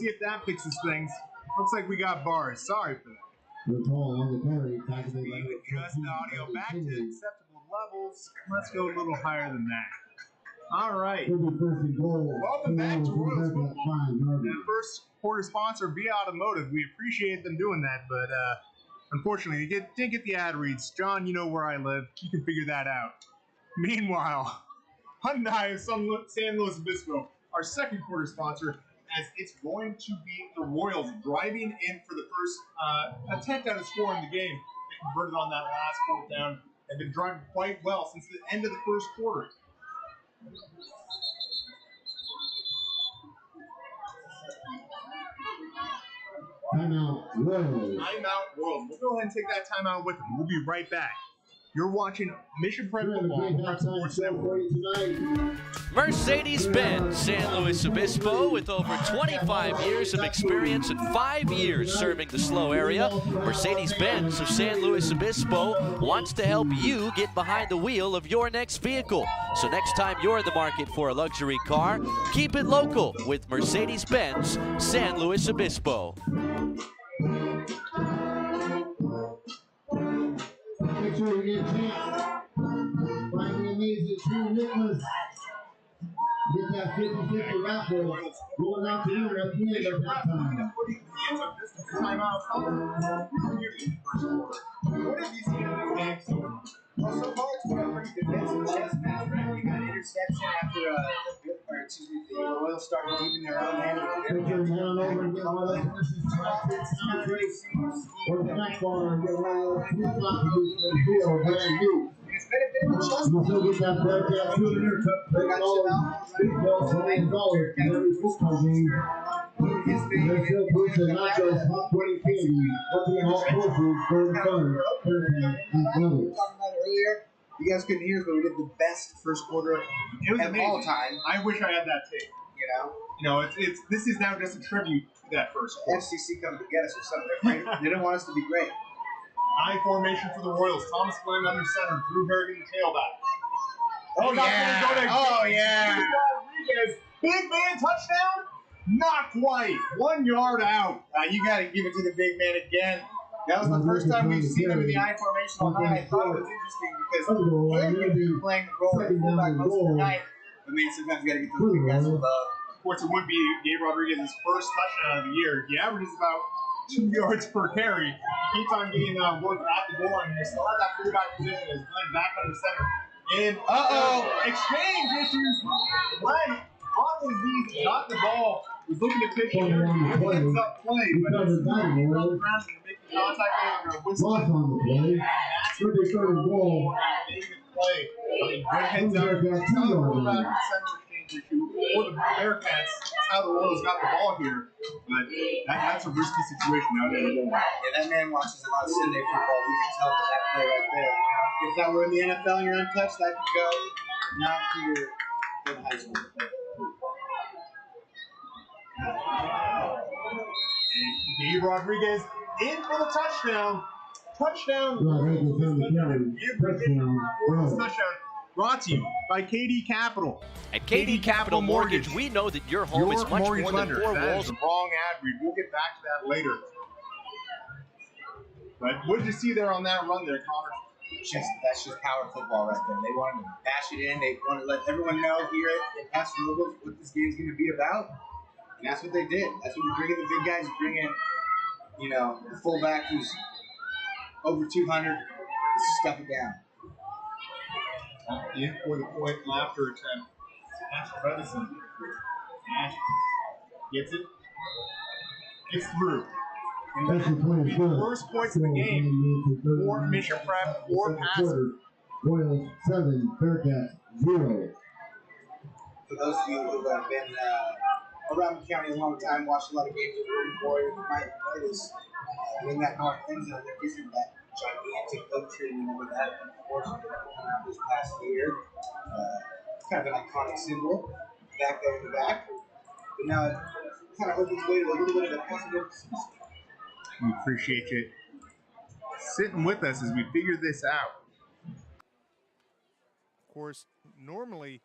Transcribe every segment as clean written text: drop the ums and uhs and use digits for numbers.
see if that fixes things. Looks like we got bars. Sorry for that. We adjust the audio back to acceptable levels. Let's go a little higher than that. All right. Welcome back to Royals Football. The first quarter sponsor, Be Automotive. We appreciate them doing that, but unfortunately, didn't get the ad reads. John, you know where I live. You can figure that out. Meanwhile, Hyundai of San Luis Obispo, our second quarter sponsor, as it's going to be the Royals driving in for the first attempt at a score in the game. They converted on that last fourth down and been driving quite well since the end of the first quarter. Timeout Royals. Timeout Royals. We'll go ahead and take that timeout with them. We'll be right back. You're watching Mission Prep Football on Prep Sports Network. Mercedes-Benz San Luis Obispo, with over 25 years of experience and 5 years serving the SLO area. Mercedes-Benz of San Luis Obispo wants to help you get behind the wheel of your next vehicle. So next time you're in the market for a luxury car, keep it local with Mercedes-Benz San Luis Obispo. Make sure you get a chance. Find the amazing True Nicholas. Get that 50-50 raffle going out to you at the end of that time. Timeout. What have you seen in this game so far? Well, so far it's been a pretty defensive chess match, right? We got an interception after the Royals started deep in their own end. It's been a bit of a chess match. You guys couldn't hear us, but we did the best first quarter of all time. I wish I had that tape. You know, this is now just a tribute to that first quarter. FCC coming to get us or something. They didn't want us to be great. I formation for the Royals. Thomas Glenn under center. Drew Harrigan the tailback. Oh yeah! Rodriguez, big man touchdown. Not quite. 1 yard out. You got to give it to the big man again. That was the first time we've seen him in the I formational high. I thought it was interesting because Harrigan's been playing the role of fullback most of the night. But man, sometimes you got to get those big guys above. Of course, it would be Gabe Rodriguez's first touchdown of the year. He averages about 2 yards per carry. He keeps on getting work at the goal line. They still have that fullback position as Glenn back under center. And exchange issues. Glenn on his knees, got the ball. Was looking to pitch here. Heads up play, but it's around and making contact with a whistle. Lost on the play. Good they started the ball. Play. I mean, good heads up. It's not a fullback and center exchange issue or the Bearcats. That's how the Royals got the ball here. But that's a risky situation out there. Yeah, that man watches a lot of Sunday football. We can tell from that play right there. If that were in the NFL and you're untouched, that could go not to your good high school. Gabe Rodriguez in for the touchdown. Touchdown. Touchdown. Brought to you by KD Capital. At KD Capital Mortgage, we know that your home is much more than four walls. Wrong ad read. We'll get back to that later. But what did you see there on that run there, Connor? That's just power football right there. They wanted to bash it in. They wanted to let everyone know here at Paso Robles what this game's going to be about. And that's what they did. That's what we bring in the big guys, bring in, the fullback who's over 200. Let's just stuff it down. In for the point after attempt. Ash Bredesen. Ash gets it. Gets through. And first points of the game for Mission Prep, 4 passes. Royals 7, Bearcats 0. For those of you who have been around the county a long time, watched a lot of games of Royal Warriors, you might notice in that north end zone there isn't that gigantic oak tree anymore that unfortunately come out this past year. It's kind of an iconic symbol back there in the back. But now it kind of opens way to a little bit of a positive. We appreciate you sitting with us as we figure this out. Of course, normally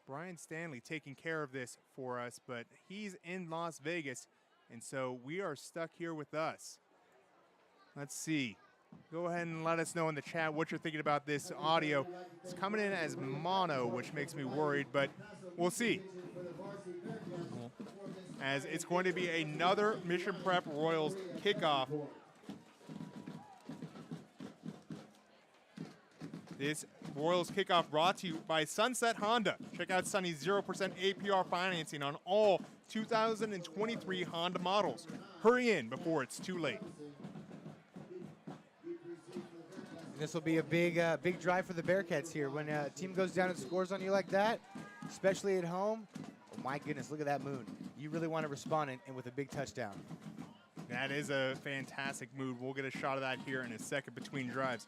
Brian Stanley taking care of this for us, but he's in Las Vegas, and so we are stuck here with us. Let's see. Go ahead and let us know in the chat what you're thinking about this audio. It's coming in as mono, which makes me worried, but we'll see. As it's going to be another Mission Prep Royals kickoff. This Royals kickoff brought to you by Sunset Honda. Check out Sunny's 0% APR financing on all 2023 Honda models. Hurry in before it's too late. This will be a big drive for the Bearcats here. When a team goes down and scores on you like that, especially at home, oh my goodness, look at that moon. You really want to respond and with a big touchdown. That is a fantastic move. We'll get a shot of that here in a second between drives.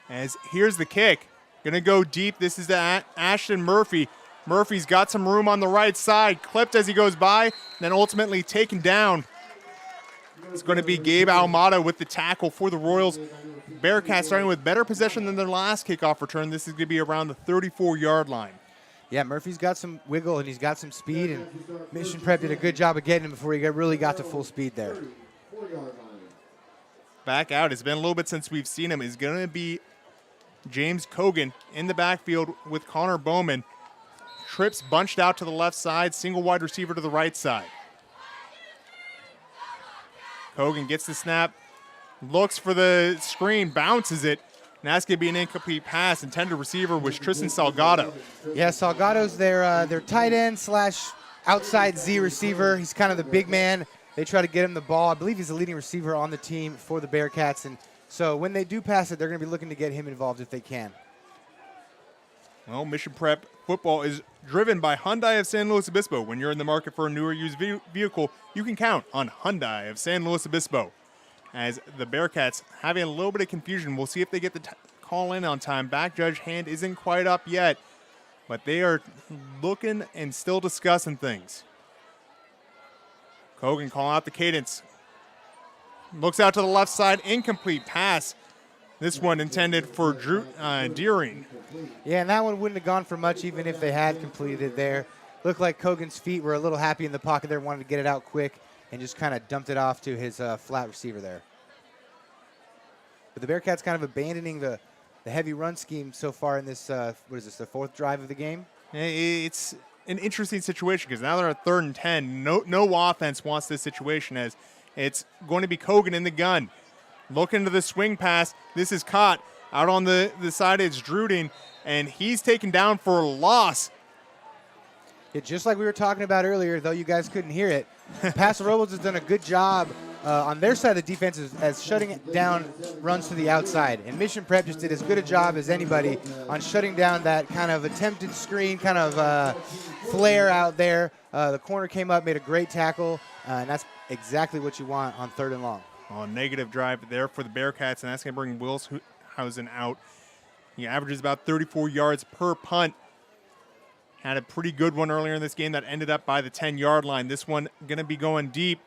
As here's the kick. Gonna go deep. This is the Ashton Murphy. Murphy's got some room on the right side. Clipped as he goes by, then ultimately taken down. It's going to be Gabe Almada with the tackle for the Royals. Bearcats starting with better possession than their last kickoff return. This is going to be around the 34-yard line. Yeah, Murphy's got some wiggle and he's got some speed, and Mission Prep did a good job of getting him before he really got to full speed there. Back out. It's been a little bit since we've seen him. Is going to be James Cogan in the backfield with Connor Bowman. Trips bunched out to the left side, single wide receiver to the right side. Cogan gets the snap, looks for the screen, bounces it, and that's going to be an incomplete pass. Intended receiver was Tristan Salgado. Yeah, Salgado's their tight end / outside Z receiver. He's kind of the big man. They try to get him the ball. I believe he's the leading receiver on the team for the Bearcats, and so when they do pass it, they're going to be looking to get him involved if they can. Well, Mission Prep football is driven by Hyundai of San Luis Obispo. When you're in the market for a newer used vehicle, you can count on Hyundai of San Luis Obispo. As the Bearcats having a little bit of confusion, we'll see if they get the call in on time. Back judge hand isn't quite up yet, but they are looking and still discussing things. Cogan calling out the cadence. Looks out to the left side, incomplete pass. This one intended for Deering. Yeah, and that one wouldn't have gone for much even if they had completed it there. Looked like Cogan's feet were a little happy in the pocket there, wanted to get it out quick, and just kind of dumped it off to his flat receiver there. But the Bearcats kind of abandoning the heavy run scheme so far in this, the fourth drive of the game? It's an interesting situation because now they're at 3rd and 10. No offense wants this situation as it's going to be Cogan in the gun. Looking to the swing pass. This is caught out on the side. It's Druding, and he's taken down for a loss. Yeah, just like we were talking about earlier, though you guys couldn't hear it, Paso Robles has done a good job on their side of the defense as shutting down runs to the outside. And Mission Prep just did as good a job as anybody on shutting down that kind of attempted screen, kind of flare out there. The corner came up, made a great tackle, and that's exactly what you want on 3rd and long. Negative drive there for the Bearcats, and that's going to bring Wilshausen out. He averages about 34 yards per punt. Had a pretty good one earlier in this game that ended up by the 10-yard line. This one going to be going deep.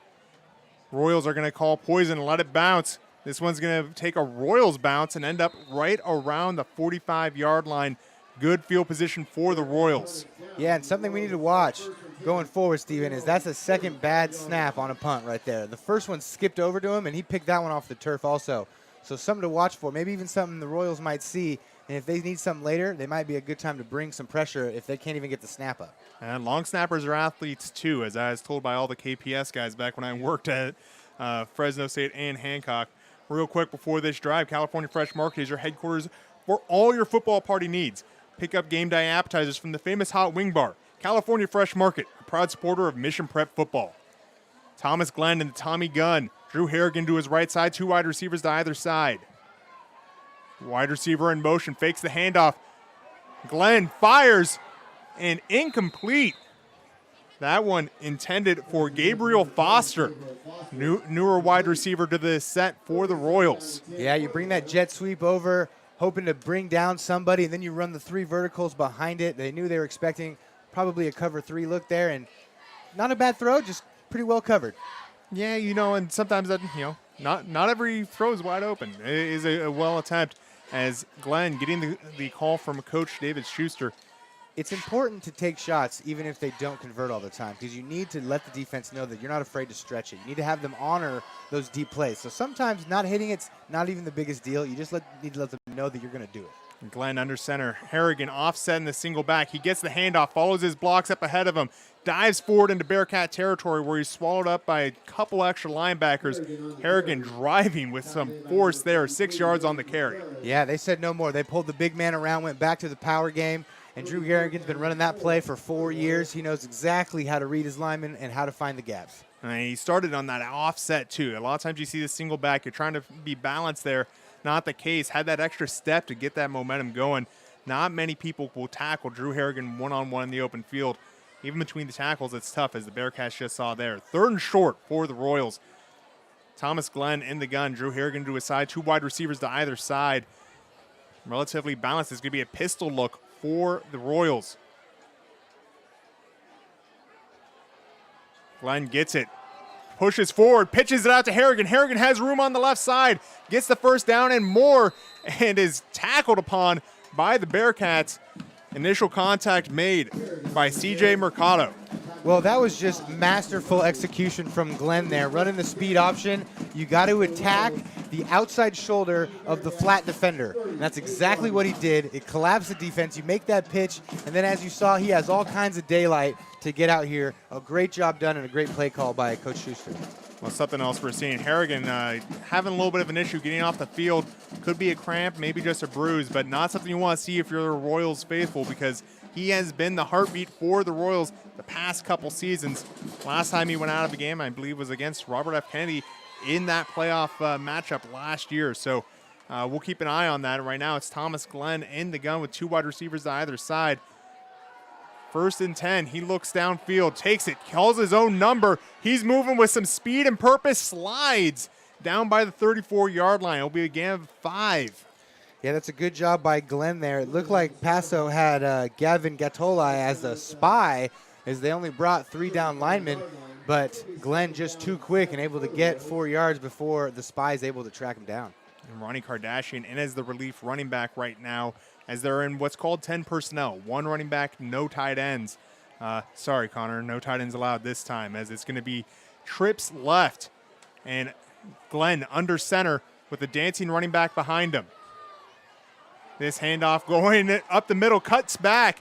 Royals are going to call poison and let it bounce. This one's going to take a Royals bounce and end up right around the 45-yard line. Good field position for the Royals. Yeah, and something we need to watch going forward, Steven, is that's a second bad snap on a punt right there. The first one skipped over to him, and he picked that one off the turf also. So something to watch for, maybe even something the Royals might see. And if they need something later, they might be a good time to bring some pressure if they can't even get the snap up. And long snappers are athletes too, as I was told by all the KPS guys back when I worked at Fresno State and Hancock. Real quick before this drive, California Fresh Market is your headquarters for all your football party needs. Pick up game day appetizers from the famous Hot Wing Bar. California Fresh Market, a proud supporter of Mission Prep football. Thomas Glenn and Tommy Gunn. Drew Harrigan to his right side, 2 wide receivers to either side. Wide receiver in motion, fakes the handoff. Glenn fires, and incomplete. That one intended for Gabriel Foster, newer wide receiver to the set for the Royals. Yeah, you bring that jet sweep over, hoping to bring down somebody, and then you run the 3 verticals behind it. They knew they were expecting probably a cover 3 look there, and not a bad throw, just pretty well covered. Yeah, and sometimes that, not every throw is wide open. It is a well attempt. as Glenn getting the call from Coach David Schuster. It's important to take shots even if they don't convert all the time, because you need to let the defense know that you're not afraid to stretch it. You need to have them honor those deep plays. So sometimes not hitting it's not even the biggest deal. You just need to let them know that you're going to do it. Glenn under center. Harrigan offsetting the single back. He gets the handoff, follows his blocks up ahead of him, dives forward into Bearcat territory where he's swallowed up by a couple extra linebackers. Harrigan driving with some force there, 6 yards on the carry. Yeah, they said no more. They pulled the big man around, went back to the power game. And Drew Harrigan's been running that play for 4 years. He knows exactly how to read his linemen and how to find the gaps. And he started on that offset, too. A lot of times you see the single back. You're trying to be balanced there. Not the case. Had that extra step to get that momentum going. Not many people will tackle Drew Harrigan one-on-one in the open field. Even between the tackles, it's tough, as the Bearcats just saw there. 3rd and short for the Royals. Thomas Glenn in the gun. Drew Harrigan to his side. 2 wide receivers to either side. Relatively balanced. It's going to be a pistol look for the Royals. Glenn gets it, pushes forward, pitches it out to Harrigan. Harrigan has room on the left side, gets the first down and more, and is tackled upon by the Bearcats. Initial contact made by C.J. Mercado. Well, that was just masterful execution from Glenn there. Running the speed option, you got to attack the outside shoulder of the flat defender. And that's exactly what he did. It collapsed the defense. You make that pitch, and then as you saw, he has all kinds of daylight to get out here. A great job done and a great play call by Coach Schuster. Well, something else we're seeing. Harrigan having a little bit of an issue getting off the field. Could be a cramp, maybe just a bruise, but not something you want to see if you're a Royals faithful, because he has been the heartbeat for the Royals the past couple seasons. Last time he went out of the game, I believe, was against Robert F. Kennedy in that playoff matchup last year. So we'll keep an eye on that. Right now it's Thomas Glenn in the gun with 2 wide receivers to either side. 1st and 10. He looks downfield, takes it, calls his own number. He's moving with some speed and purpose, slides down by the 34-yard line. It'll be a gain of 5. Yeah, that's a good job by Glenn there. It looked like Paso had Gavin Gattola as a spy, as they only brought 3 down linemen, but Glenn just too quick and able to get 4 yards before the spy is able to track him down. And Ronnie Kardashian in as the relief running back right now, as they're in what's called 10 personnel. 1 running back, no tight ends. Sorry, Connor, no tight ends allowed this time, as it's going to be trips left. And Glenn under center with the dancing running back behind him. This handoff going up the middle, cuts back.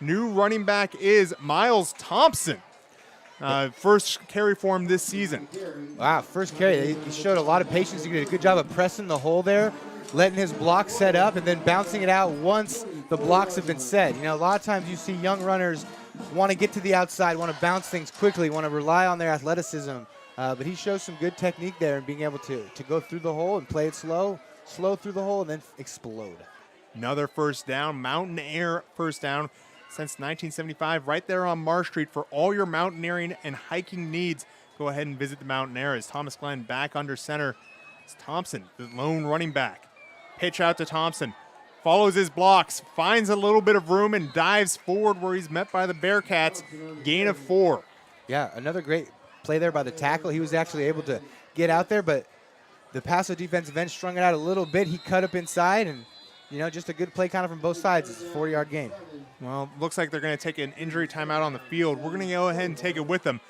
New running back is Miles Thompson. First carry for him this season. Wow, first carry. He showed a lot of patience. He did a good job of pressing the hole there, letting his block set up, and then bouncing it out once the blocks have been set. You know, a lot of times you see young runners want to get to the outside, want to bounce things quickly, want to rely on their athleticism. But he shows some good technique there and being able to go through the hole and play it slow through the hole, and then explode. Another first down, Mountain Air first down since 1975, right there on Marsh Street. For all your mountaineering and hiking needs, go ahead and visit the Mountain Air. As Thomas Glenn back under center, it's Thompson, the lone running back. Pitch out to Thompson, follows his blocks, finds a little bit of room, and dives forward where he's met by the Bearcats. Gain of 4. Yeah, another great play there by the tackle. He was actually able to get out there, but the Paso defensive end strung it out a little bit. He cut up inside, and you know, just a good play kind of from both sides. It's a 40-yard gain. Well, looks like they're going to take an injury timeout on the field. We're going to go ahead and take it with them.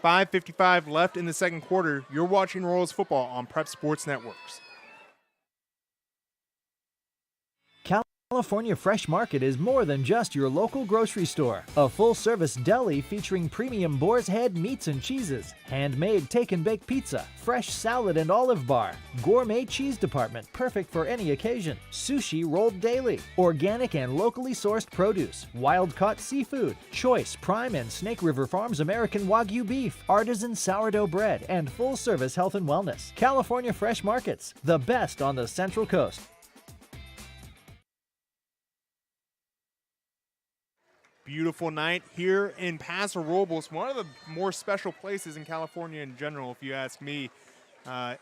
5:55 left in the second quarter. You're watching Royals football on Prep Sports Networks. California Fresh Market is more than just your local grocery store. A full-service deli featuring premium boar's head meats and cheeses, handmade take-and-bake pizza, fresh salad and olive bar, gourmet cheese department perfect for any occasion, sushi rolled daily, organic and locally sourced produce, wild-caught seafood, choice Prime and Snake River Farms American Wagyu beef, artisan sourdough bread, and full-service health and wellness. California Fresh Markets, the best on the Central Coast. Beautiful night here in Paso Robles, one of the more special places in California in general, if you ask me. You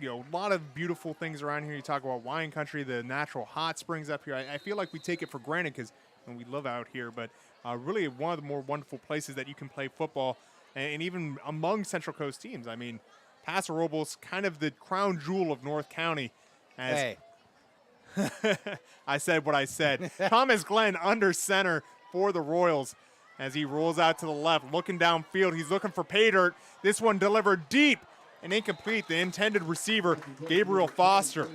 know, a lot of beautiful things around here. You talk about wine country, the natural hot springs up here. I feel like we take it for granted because we live out here, but really one of the more wonderful places that you can play football, and even among Central Coast teams. I mean, Paso Robles, kind of the crown jewel of North County. Hey, I said what I said. Thomas Glenn under center for the Royals as he rolls out to the left, looking downfield. He's looking for pay dirt. This one delivered deep and incomplete. The intended receiver, Gabriel Foster.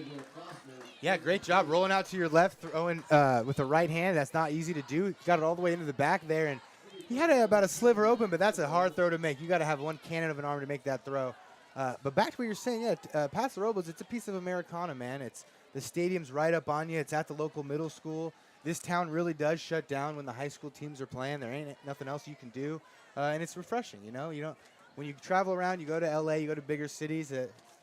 Yeah, great job rolling out to your left, throwing with the right hand. That's not easy to do. Got it all the way into the back there, and he had about a sliver open, but that's a hard throw to make. You got to have one cannon of an arm to make that throw. But back to what you're saying, yeah, Paso Robles, it's a piece of Americana, man. The stadium's right up on you. It's at the local middle school. This town really does shut down when the high school teams are playing. There ain't nothing else you can do, and it's refreshing. You know, when you travel around, you go to LA, you go to bigger cities.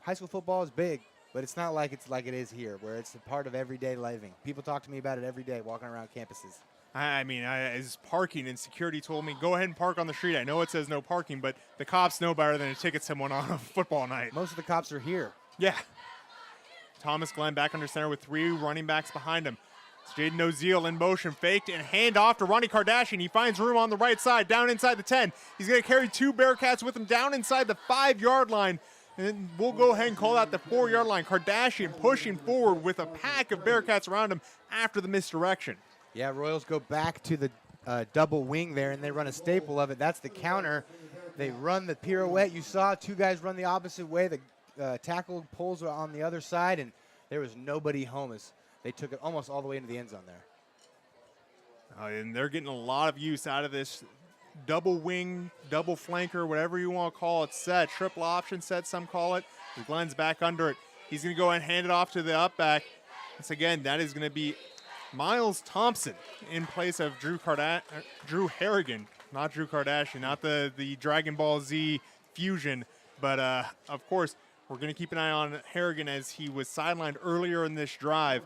High school football is big, but it's not like it is here, where it's a part of everyday living. People talk to me about it every day, walking around campuses. I mean, as parking and security told me, go ahead and park on the street. I know it says no parking, but the cops know better than to ticket someone on a football night. Most of the cops are here. Yeah. Thomas Glenn back under center with 3 running backs behind him. It's Jaden Oziel in motion, faked, and hand off to Ronnie Kardashian. He finds room on the right side, down inside the 10. He's going to carry 2 Bearcats with him down inside the 5-yard line. And then we'll go ahead and call out the 4-yard line. Kardashian pushing forward with a pack of Bearcats around him after the misdirection. Yeah, Royals go back to the double wing there, and they run a staple of it. That's the counter. They run the pirouette. You saw 2 guys run the opposite way. The tackle pulls on the other side, and there was nobody home as they took it almost all the way into the end zone there. And they're getting a lot of use out of this double wing, double flanker, whatever you want to call it set. Triple option set, some call it. Glenn's back under it. He's going to go ahead and hand it off to the up back. Once again, that is going to be Miles Thompson in place of Drew Harrigan, not Drew Kardashian, not the Dragon Ball Z fusion. But, of course, we're going to keep an eye on Harrigan as he was sidelined earlier in this drive.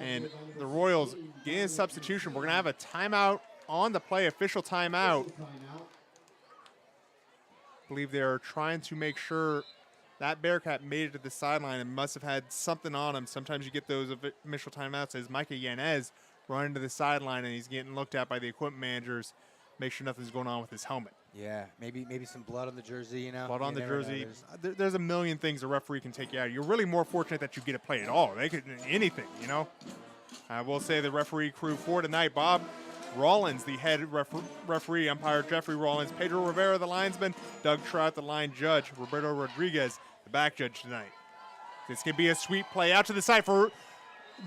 And the Royals getting a substitution. We're going to have a timeout on the play, official timeout. I believe they're trying to make sure that Bearcat made it to the sideline and must have had something on him. Sometimes you get those initial timeouts as Micah Yanez running to the sideline and he's getting looked at by the equipment managers, make sure nothing's going on with his helmet. Yeah, maybe some blood on the jersey, you know. Blood on the jersey. There's a million things a referee can take you out. You're really more fortunate that you get a play at all. They could anything, you know. I will say the referee crew for tonight, Bob Rollins, the head referee, umpire Jeffrey Rollins, Pedro Rivera, the linesman, Doug Trout, the line judge, Roberto Rodriguez, the back judge tonight. This could be a sweep play out to the side for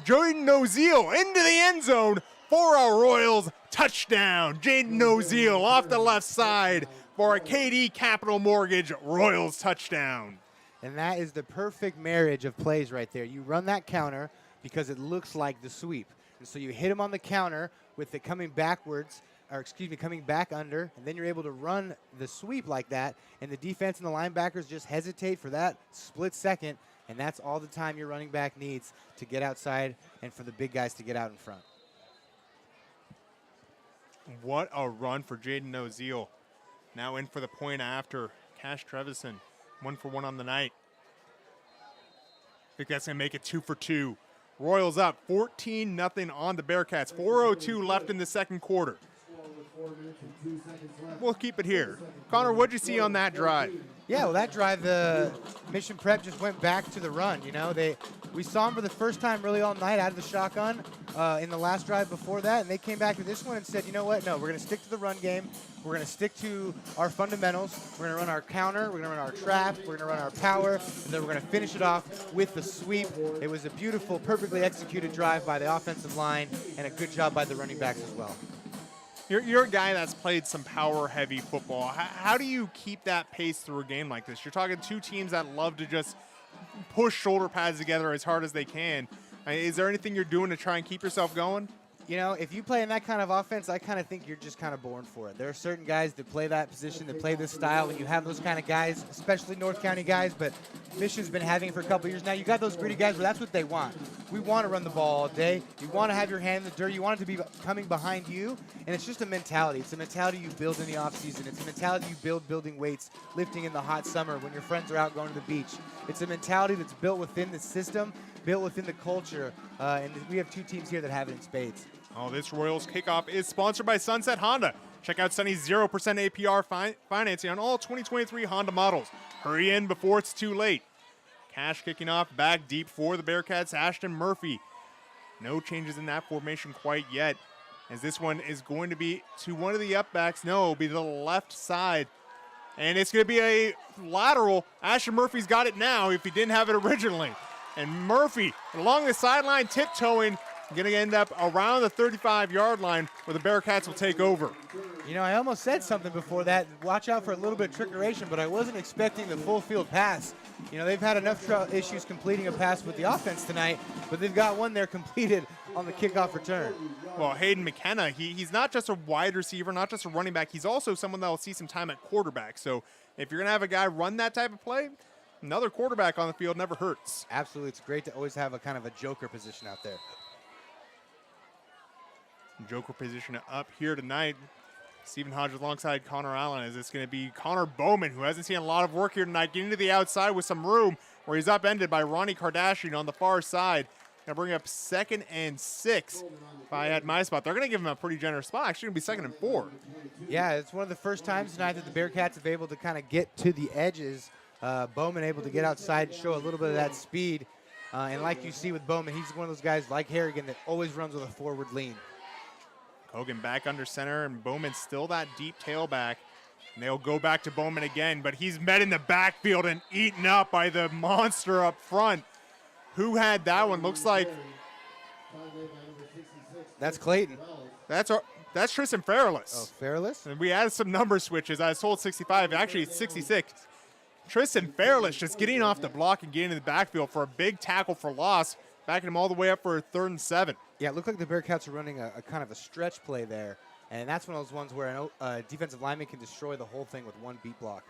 Jaden Oziel into the end zone for our Royals. Touchdown, Jaden Oziel off the left side for a KD Capital Mortgage Royals touchdown. And that is the perfect marriage of plays right there. You run that counter because it looks like the sweep. And so you hit him on the counter with it coming backwards, or excuse me, coming back under, and then you're able to run the sweep like that, and the defense and the linebackers just hesitate for that split second, and that's all the time your running back needs to get outside and for the big guys to get out in front. What a run for Jaden Oziel. Now in for the point after. Cash Trevison, 1-for-1 on the night. I think that's going to make it 2 for 2. Royals up 14-0 on the Bearcats. 4:02 left in the second quarter. We'll keep it here. Connor, what'd you see on that drive? Yeah, well, that drive, the Mission Prep just went back to the run. You know, we saw them for the first time really all night out of the shotgun in the last drive before that, and they came back to this one and said, you know what, no, we're going to stick to the run game. We're going to stick to our fundamentals. We're going to run our counter. We're going to run our trap. We're going to run our power, and then we're going to finish it off with the sweep. It was a beautiful, perfectly executed drive by the offensive line, and a good job by the running backs as well. You're a guy that's played some power-heavy football. How do you keep that pace through a game like this? You're talking 2 teams that love to just push shoulder pads together as hard as they can. Is there anything you're doing to try and keep yourself going? You know, if you play in that kind of offense, I kind of think you're just kind of born for it. There are certain guys that play that position, that play this style. When you have those kind of guys, especially North County guys, but Mission's been having it for a couple years now. You got those gritty guys where that's what they want. We want to run the ball all day. You want to have your hand in the dirt. You want it to be coming behind you, and it's just a mentality. It's a mentality you build in the offseason. It's a mentality you build building weights, lifting in the hot summer when your friends are out going to the beach. It's a mentality that's built within the system, built within the culture, and we have 2 teams here that have it in spades. Oh, this Royals kickoff is sponsored by Sunset Honda. Check out Sunny's 0% APR financing on all 2023 Honda models. Hurry in before it's too late. Cash kicking off, back deep for the Bearcats, Ashton Murphy. No changes in that formation quite yet, as this one is going to be to one of the upbacks. No, it'll be the left side. And it's going to be a lateral. Ashton Murphy's got it now if he didn't have it originally. And Murphy along the sideline tiptoeing, going to end up around the 35-yard line where the Bearcats will take over. You know, I almost said something before that. Watch out for a little bit of trickeration, but I wasn't expecting the full field pass. You know, they've had enough issues completing a pass with the offense tonight, but they've got one there completed on the kickoff return. Well, Hayden McKenna, he's not just a wide receiver, not just a running back. He's also someone that will see some time at quarterback. So if you're going to have a guy run that type of play, another quarterback on the field never hurts. Absolutely. It's great to always have a kind of a joker position out there. Joker position up here tonight. Stephen Hodges alongside Connor Allen, as it's going to be Connor Bowman, who hasn't seen a lot of work here tonight, getting to the outside with some room, where he's upended by Ronnie Kardashian on the far side. Going to bring up 2nd and 6 if I had my spot. They're going to give him a pretty generous spot. Actually, going to be 2nd and 4. Yeah, it's one of the first times tonight that the Bearcats have been able to kind of get to the edges. Bowman able to get outside and show a little bit of that speed. And like you see with Bowman, he's one of those guys like Harrigan that always runs with a forward lean. Hogan back under center, and Bowman still that deep tailback. And they'll go back to Bowman again, but he's met in the backfield and eaten up by the monster up front. Who had that one? Looks like that's Clayton. That's Tristan Fairless. Oh, Fairless? And we added some number switches. I was told 65, actually it's 66. Tristan Fairless just getting off the block and getting in the backfield for a big tackle for loss, backing him all the way up for a 3rd and 7. Yeah, it looked like the Bearcats are running a kind of a stretch play there, and that's one of those ones where a defensive lineman can destroy the whole thing with one beat block.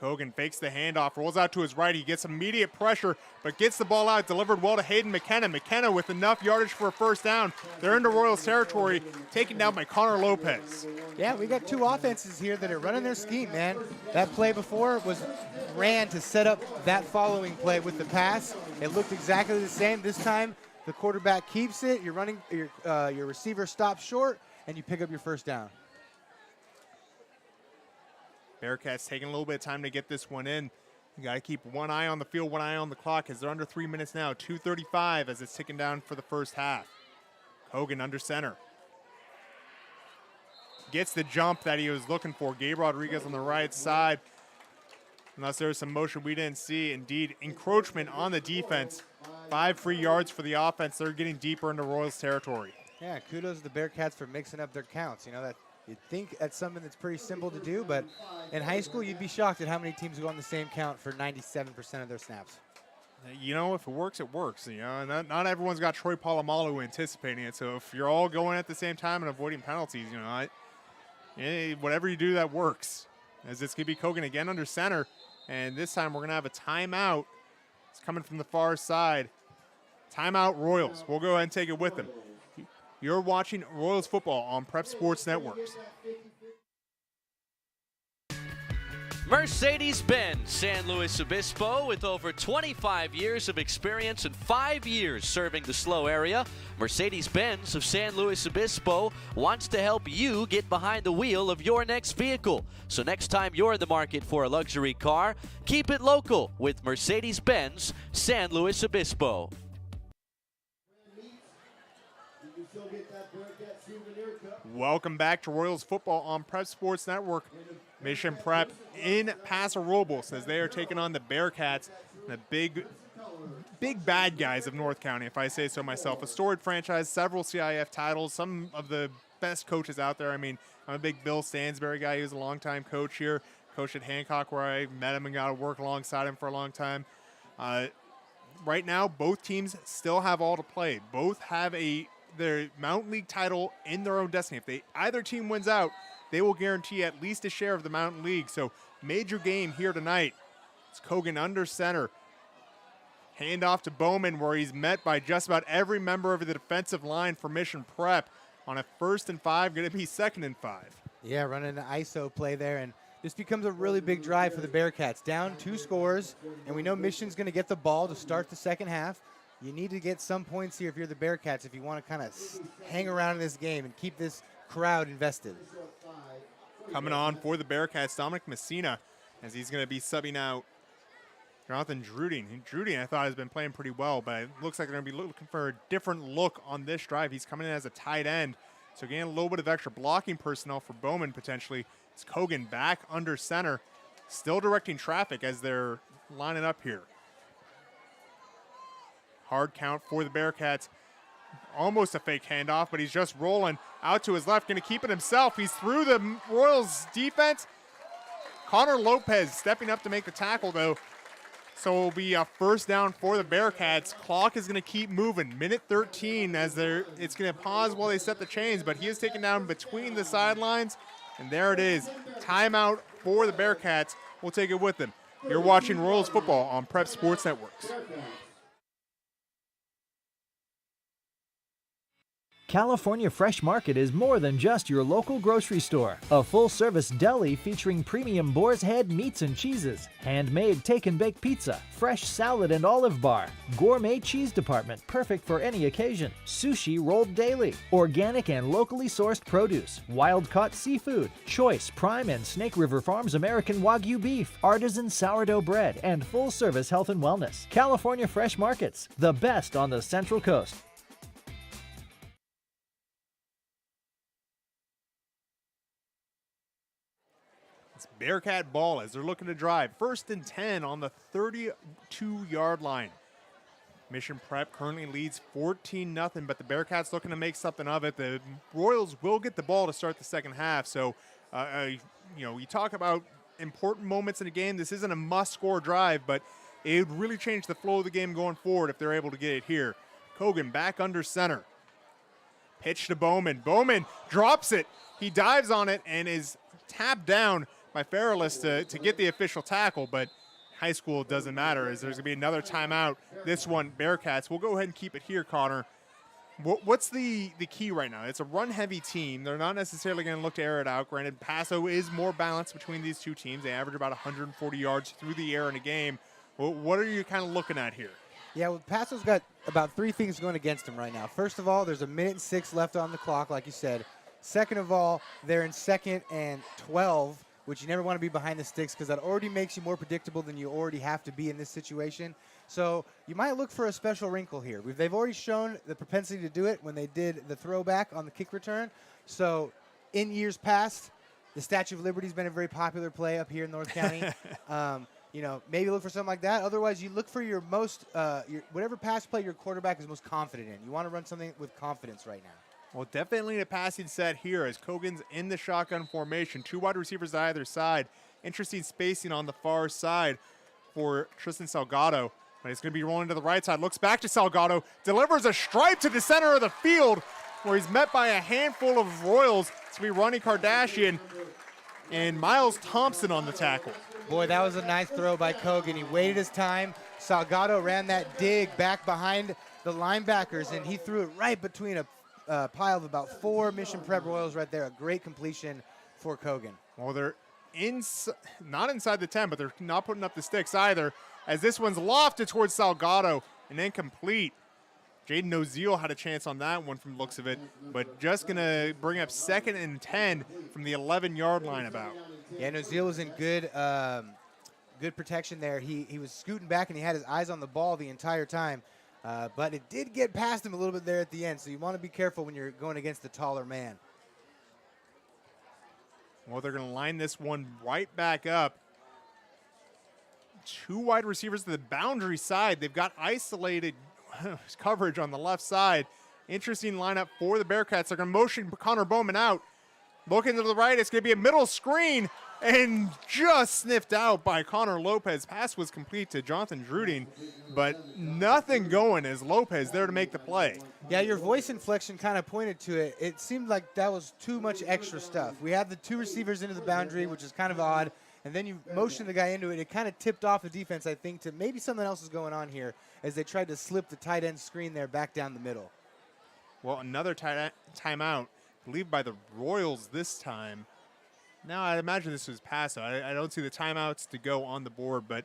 Kogan fakes the handoff, rolls out to his right. He gets immediate pressure, but gets the ball out, delivered well to Hayden McKenna. McKenna with enough yardage for a first down. They're into Royals territory, taken down by Connor Lopez. Yeah, we got two offenses here that are running their scheme, man. That play before was ran to set up that following play with the pass. It looked exactly the same. This time, the quarterback keeps it. You're running, your receiver stops short, and you pick up your first down. Bearcats taking a little bit of time to get this one in. You got to keep one eye on the field, one eye on the clock, as they're under 3 minutes now. 2:35 as it's ticking down for the first half. Hogan under center. Gets the jump that he was looking for. Gabe Rodriguez on the right side. Unless there was some motion we didn't see. Indeed, encroachment on the defense. 5 free yards for the offense. They're getting deeper into Royals territory. Yeah, kudos to the Bearcats for mixing up their counts. You know, that you'd think that's something that's pretty simple to do, but in high school, you'd be shocked at how many teams go on the same count for 97% of their snaps. You know, if it works, it works. You know, and not everyone's got Troy Polamalu anticipating it. So if you're all going at the same time and avoiding penalties, you know, whatever you do, that works. As this could be Kogan again under center, and this time we're going to have a timeout. It's coming from the far side. Timeout Royals. We'll go ahead and take it with them. You're watching Royals football on Prep Sports Networks. Mercedes-Benz San Luis Obispo, with over 25 years of experience and 5 years serving the SLO area. Mercedes-Benz of San Luis Obispo wants to help you get behind the wheel of your next vehicle. So next time you're in the market for a luxury car, keep it local with Mercedes-Benz San Luis Obispo. Welcome back to Royals football on Prep Sports Network. Mission Prep in Paso Robles as they are taking on the Bearcats, the big bad guys of North County, if I say so myself. A storied franchise, several CIF titles, some of the best coaches out there. I mean, I'm a big Bill Stansberry guy. He was a longtime coach here, coached at Hancock where I met him and got to work alongside him for a long time. Right now, both teams still have all to play. Both have their Mountain League title in their own destiny. If either team wins out, they will guarantee at least a share of the Mountain League. So major game here tonight. It's Kogan under center. Hand off to Bowman, where he's met by just about every member of the defensive line for Mission Prep. On a 1st and 5, going to be 2nd and 5. Yeah, running the ISO play there, and this becomes a really big drive for the Bearcats. Down 2 scores, and we know Mission's going to get the ball to start the second half. You need to get some points here if you're the Bearcats, if you want to kind of hang around in this game and keep this crowd invested. Coming on for the Bearcats, Dominic Messina, as he's going to be subbing out Jonathan Druding, I thought, has been playing pretty well, but it looks like they're going to be looking for a different look on this drive. He's coming in as a tight end, so getting a little bit of extra blocking personnel for Bowman potentially. It's Kogan back under center, still directing traffic as they're lining up here. Hard count for the Bearcats. Almost a fake handoff, but he's just rolling out to his left, going to keep it himself. He's through the Royals defense. Connor Lopez stepping up to make the tackle, though. So it'll be a first down for the Bearcats. Clock is going to keep moving. Minute 13 as it's going to pause while they set the chains, but he is taken down between the sidelines. And there it is. Timeout for the Bearcats. We'll take it with them. You're watching Royals football on Prep Sports Networks. California Fresh Market is more than just your local grocery store. A full-service deli featuring premium boar's head meats and cheeses, handmade take-and-bake pizza, fresh salad and olive bar, gourmet cheese department perfect for any occasion, sushi rolled daily, organic and locally sourced produce, wild-caught seafood, choice Prime and Snake River Farms American Wagyu beef, artisan sourdough bread, and full-service health and wellness. California Fresh Markets, the best on the Central Coast. Bearcat ball as they're looking to drive. 1st and 10 on the 32-yard line. Mission Prep currently leads 14-0, but the Bearcats looking to make something of it. The Royals will get the ball to start the second half. So, you talk about important moments in a game. This isn't a must-score drive, but it would really change the flow of the game going forward if they're able to get it here. Kogan back under center. Pitch to Bowman. Bowman drops it. He dives on it and is tapped down by Feralis to get the official tackle, but high school doesn't matter as there's going to be another timeout. This one, Bearcats. We'll go ahead and keep it here, Connor. What's the key right now? It's a run-heavy team. They're not necessarily going to look to air it out. Granted, Paso is more balanced between these two teams. They average about 140 yards through the air in a game. What are you kind of looking at here? Yeah, well, Paso's got about 3 things going against them right now. First of all, there's a minute and 6 left on the clock, like you said. Second of all, they're in 2nd and 12, which you never want to be behind the sticks because that already makes you more predictable than you already have to be in this situation. So you might look for a special wrinkle here. They've already shown the propensity to do it when they did the throwback on the kick return. So in years past, the Statue of Liberty has been a very popular play up here in North County. Maybe look for something like that. Otherwise, you look for your most, whatever pass play your quarterback is most confident in. You want to run something with confidence right now. Well, definitely a passing set here as Kogan's in the shotgun formation. 2 wide receivers on either side. Interesting spacing on the far side for Tristan Salgado. But he's going to be rolling to the right side. Looks back to Salgado. Delivers a stripe to the center of the field where he's met by a handful of Royals. It's going to be Ronnie Kardashian and Miles Thompson on the tackle. Boy, that was a nice throw by Kogan. He waited his time. Salgado ran that dig back behind the linebackers, and he threw it right between a pile of about 4 Mission Prep Royals right there. A great completion for Kogan. Well, they're not inside the 10, but they're not putting up the sticks either, as this one's lofted towards Salgado and incomplete. Jaden Oziel had a chance on that one from the looks of it, but just going to bring up 2nd and 10 from the 11-yard line about. Yeah, and Oziel was in good protection there. He was scooting back, and he had his eyes on the ball the entire time. But it did get past him a little bit there at the end, so you want to be careful when you're going against the taller man. Well, they're going to line this one right back up. 2 wide receivers to the boundary side. They've got isolated coverage on the left side. Interesting lineup for the Bearcats. They're going to motion Connor Bowman out. Looking to the right, it's going to be a middle screen and just sniffed out by Connor Lopez. Pass was complete to Jonathan Druding, but nothing going as Lopez there to make the play. Yeah, your voice inflection kind of pointed to it. It seemed like that was too much extra stuff. We had the 2 receivers into the boundary, which is kind of odd, and then you motioned the guy into it. It kind of tipped off the defense, I think, to maybe something else is going on here as they tried to slip the tight end screen there back down the middle. Well, another timeout, I believe by the Royals this time. Now, I imagine this was Paso. I don't see the timeouts to go on the board, but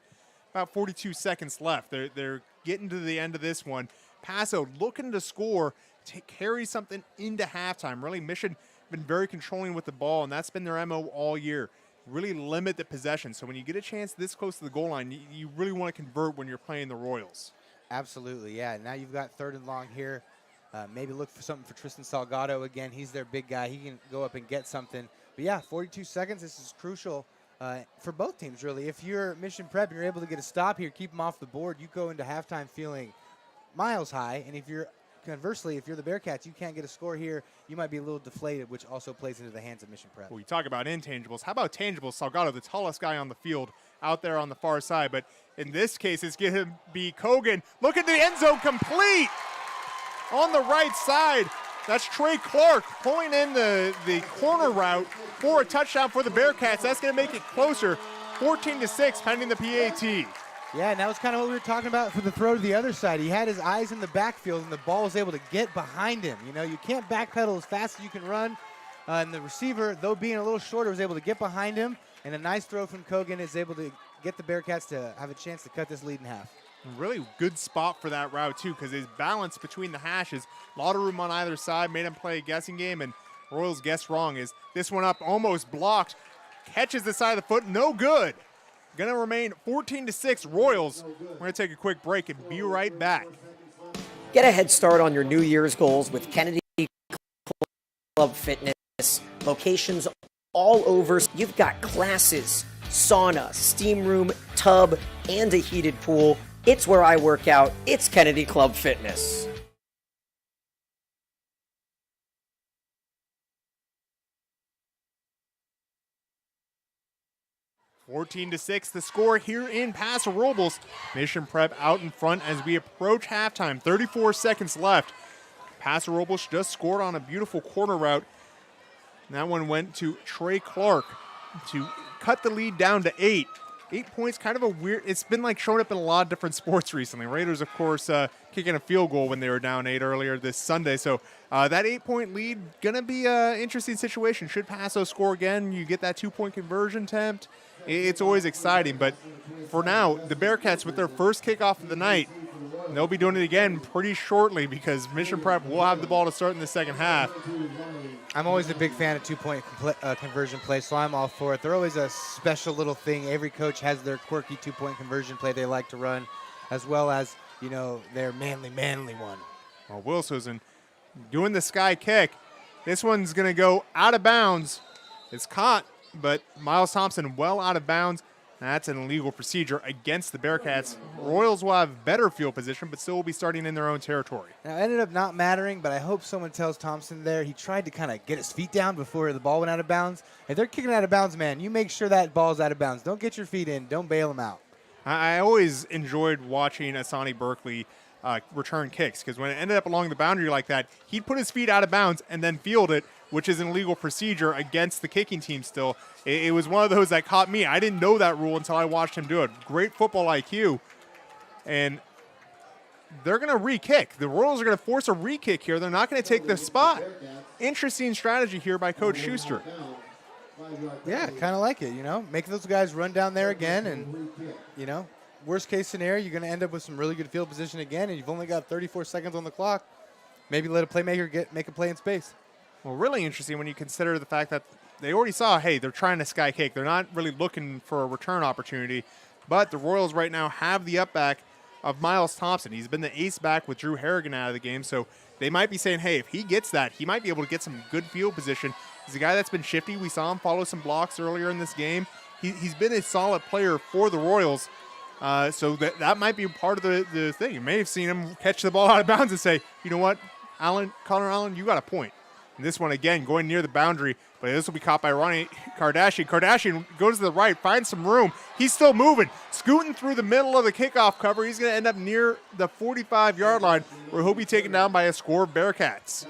about 42 seconds left. They're getting to the end of this one. Paso looking to score, to carry something into halftime. Really, Mission been very controlling with the ball, and that's been their MO all year. really limit the possession. So when you get a chance this close to the goal line, you really want to convert when you're playing the Royals. Absolutely, yeah. Now you've got 3rd and long here. Maybe look for something for Tristan Salgado again. He's their big guy. He can go up and get something. But yeah, 42 seconds. This is crucial for both teams, really. If you're Mission Prep and you're able to get a stop here, keep them off the board, you go into halftime feeling miles high. And if you're conversely, if you're the Bearcats, you can't get a score here, you might be a little deflated, which also plays into the hands of Mission Prep. Well, you talk about intangibles. How about tangibles? Salgado, the tallest guy on the field, out there on the far side. But in this case, it's going to be Kogan. Look at the end zone, complete on the right side. That's Trey Clark pulling in the corner route for a touchdown for the Bearcats. That's going to make it closer, 14-6, pending the PAT. Yeah, and that was kind of what we were talking about for the throw to the other side. He had his eyes in the backfield, and the ball was able to get behind him. You know, you can't backpedal as fast as you can run. And the receiver, though being a little shorter, was able to get behind him. And a nice throw from Kogan is able to get the Bearcats to have a chance to cut this lead in half. Really good spot for that route, too, because his balance between the hashes, a lot of room on either side, made him play a guessing game, and Royals guessed wrong. Is this one up, almost blocked, catches the side of the foot, no good. Going to remain 14-6 Royals. We're going to take a quick break and be right back. Get a head start on your New Year's goals with Kennedy Club Fitness. Locations all over. You've got classes, sauna, steam room, tub, and a heated pool. It's where I work out. It's Kennedy Club Fitness. (14-6) the score here in Paso Robles. Mission Prep out in front as we approach halftime. 34 seconds left. Paso Robles just scored on a beautiful corner route. That one went to Trey Clark to cut the lead down to 8. 8 points, kind of a weird, it's been like showing up in a lot of different sports recently. Raiders, of course, kicking a field goal when they were down 8 earlier this Sunday. So that 8-point lead, going to be an interesting situation. Should Paso score again, you get that 2-point conversion attempt. It's always exciting. But for now, the Bearcats with their first kickoff of the night, they'll be doing it again pretty shortly because Mission Prep will have the ball to start in the second half. I'm always a big fan of 2-point conversion plays, so I'm all for it. They're always a special little thing. Every coach has their quirky 2-point conversion play they like to run, as well as, you know, their manly one. Well, Will Susan doing the sky kick. This one's going to go out of bounds. It's caught, but Miles Thompson well out of bounds. That's an illegal procedure against the Bearcats. Royals will have better field position, but still will be starting in their own territory. Now, it ended up not mattering, but I hope someone tells Thompson there. He tried to kind of get his feet down before the ball went out of bounds. If they're kicking out of bounds, man, you make sure that ball's out of bounds. Don't get your feet in. Don't bail them out. I always enjoyed watching Asani Berkeley return kicks because when it ended up along the boundary like that, he'd put his feet out of bounds and then field it, which is an illegal procedure against the kicking team still. It was one of those that caught me. I didn't know that rule until I watched him do it. Great football IQ. And they're going to re-kick. The Royals are going to force a re-kick here. They're not going to take the spot. Interesting strategy here by Coach Schuster. Yeah, kind of like it, you know. Make those guys run down there again and, you know, worst case scenario, you're going to end up with some really good field position again, and you've only got 34 seconds on the clock. Maybe let a playmaker make a play in space. Well, really interesting when you consider the fact that they already saw, hey, they're trying to sky kick. They're not really looking for a return opportunity. But the Royals right now have the up back of Miles Thompson. He's been the ace back with Drew Harrigan out of the game. So they might be saying, hey, if he gets that, he might be able to get some good field position. He's a guy that's been shifty. We saw him follow some blocks earlier in this game. He's been a solid player for the Royals. So that might be part of the thing. You may have seen him catch the ball out of bounds and say, you know what, Connor Allen, you got a point. And this one, again, going near the boundary, but this will be caught by Ronnie Kardashian. Kardashian goes to the right, finds some room. He's still moving, scooting through the middle of the kickoff cover. He's going to end up near the 45-yard line, where he'll be taken down by a score of Bearcats.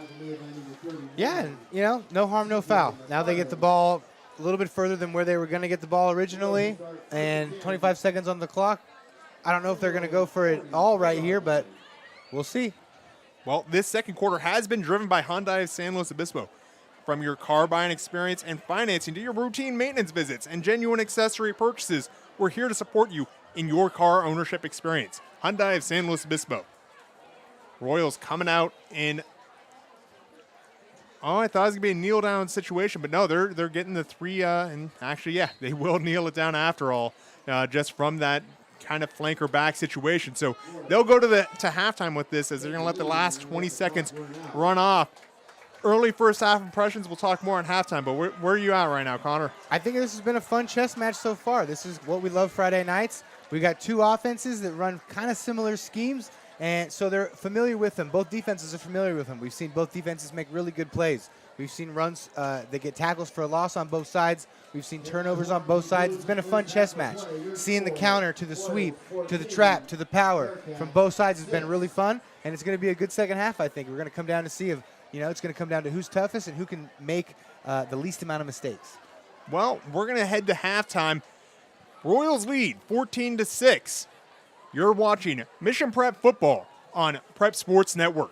Yeah, and, you know, no harm, no foul. Now they get the ball a little bit further than where they were going to get the ball originally, and 25 seconds on the clock. I don't know if they're going to go for it all right here, but we'll see. Well, this second quarter has been driven by Hyundai of San Luis Obispo. From your car buying experience and financing to your routine maintenance visits and genuine accessory purchases, we're here to support you in your car ownership experience. Hyundai of San Luis Obispo. Royals coming out in Oh, I thought it was going to be a kneel down situation, but no, they're getting the 3, and actually, yeah, they will kneel it down after all, just from that kind of flanker back situation. So they'll go to halftime with this, as they're going to let the last 20 seconds run off. Early first half impressions, we'll talk more on halftime, but where are you at right now, Connor? I think this has been a fun chess match so far. This is what we love Friday nights. We got two offenses that run kind of similar schemes, and so they're familiar with them. Both defenses are familiar with them. We've seen both defenses make really good plays. We've seen runs that get tackles for a loss on both sides. We've seen turnovers on both sides. It's been a fun chess match. Seeing the counter to the sweep, to the trap, to the power from both sides has been really fun, and it's going to be a good second half, I think. We're going to come down to see if, it's going to come down to who's toughest and who can make the least amount of mistakes. Well, we're going to head to halftime. Royals lead 14-6. You're watching Mission Prep Football on Prep Sports Network.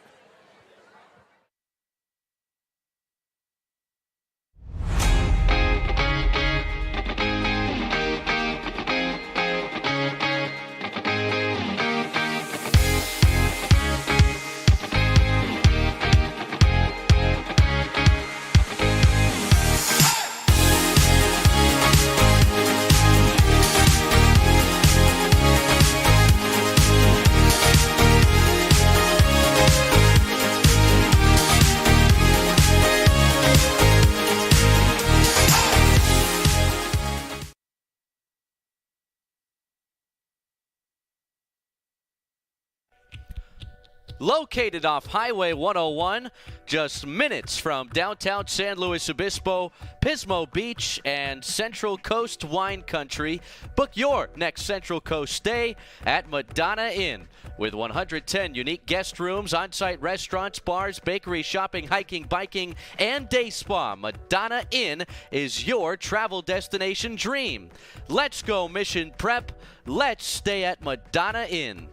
Located off Highway 101, just minutes from downtown San Luis Obispo, Pismo Beach, and Central Coast Wine Country, book your next Central Coast stay at Madonna Inn. With 110 unique guest rooms, on-site restaurants, bars, bakery, shopping, hiking, biking, and day spa, Madonna Inn is your travel destination dream. Let's go Mission Prep. Let's stay at Madonna Inn.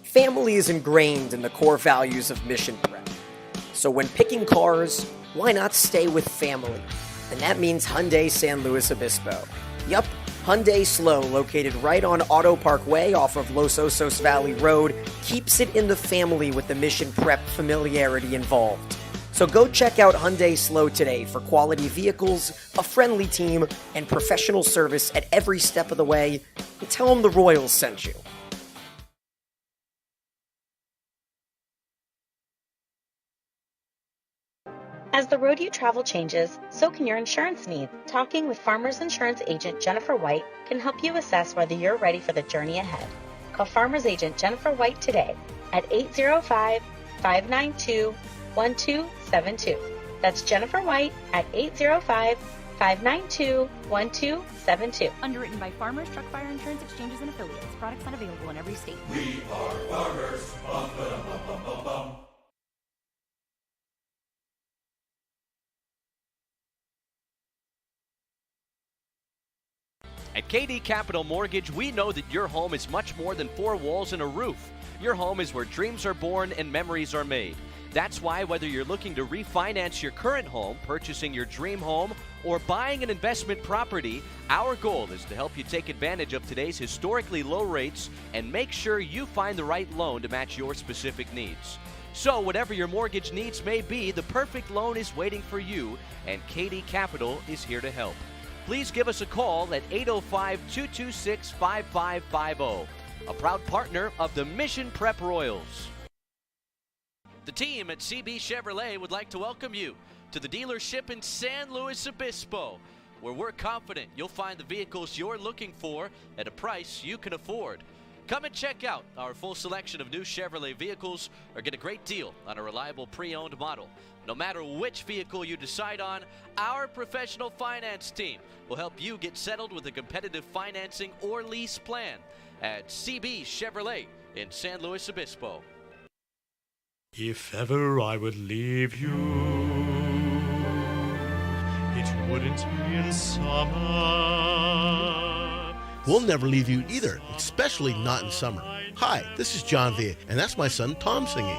Family is ingrained in the core values of Mission Prep. So when picking cars, why not stay with family? And that means Hyundai San Luis Obispo. Yup, Hyundai Slow, located right on Auto Parkway off of Los Osos Valley Road, keeps it in the family with the Mission Prep familiarity involved. So go check out Hyundai Slow today for quality vehicles, a friendly team, and professional service at every step of the way. And tell them the Royals sent you. As the road you travel changes, so can your insurance needs. Talking with Farmers Insurance Agent Jennifer White can help you assess whether you're ready for the journey ahead. Call Farmers Agent Jennifer White today at 805-592-1272. That's Jennifer White at 805-592-1272. Underwritten by Farmers Truck Fire Insurance Exchanges and Affiliates. Products not available in every state. We are farmers. Bum, ba-dum, bum, bum, bum, bum. At KD Capital Mortgage, we know that your home is much more than four walls and a roof. Your home is where dreams are born and memories are made. That's why whether you're looking to refinance your current home, purchasing your dream home, or buying an investment property, our goal is to help you take advantage of today's historically low rates and make sure you find the right loan to match your specific needs. So whatever your mortgage needs may be, the perfect loan is waiting for you, and KD Capital is here to help. Please give us a call at 805-226-5550, a proud partner of the Mission Prep Royals. The team at CB Chevrolet would like to welcome you to the dealership in San Luis Obispo, where we're confident you'll find the vehicles you're looking for at a price you can afford. Come and check out our full selection of new Chevrolet vehicles or get a great deal on a reliable pre-owned model. No matter which vehicle you decide on, our professional finance team will help you get settled with a competitive financing or lease plan at CB Chevrolet in San Luis Obispo. If ever I would leave you, it wouldn't be in summer. We'll never leave you either, especially not in summer. Hi, this is John Villa, and that's my son Tom singing.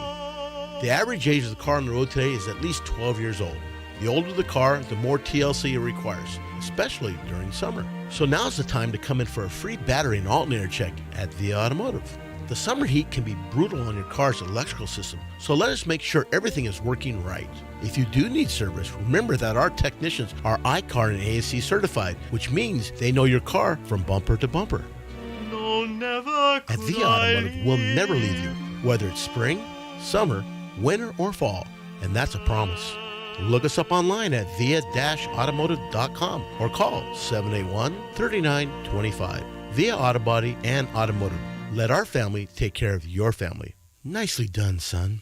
The average age of the car on the road today is at least 12 years old. The older the car, the more TLC it requires, especially during summer. So now's the time to come in for a free battery and alternator check at Via Automotive. The summer heat can be brutal on your car's electrical system, so let us make sure everything is working right. If you do need service, remember that our technicians are iCar and ASC certified, which means they know your car from bumper to bumper. No, never At Via Automotive, we'll never leave you, whether it's spring, summer, winter, or fall, and that's a promise. Look us up online at via-automotive.com or call 781-3925. Via Auto Body and Automotive. Let our family take care of your family. Nicely done, son.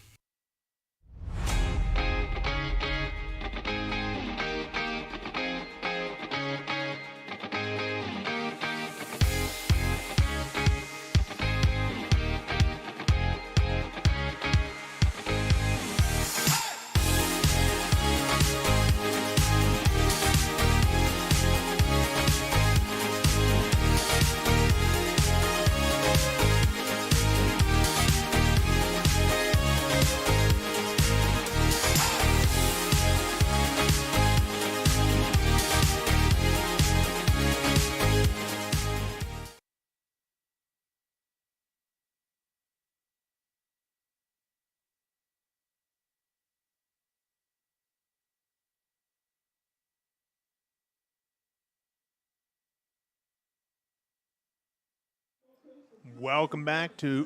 Welcome back to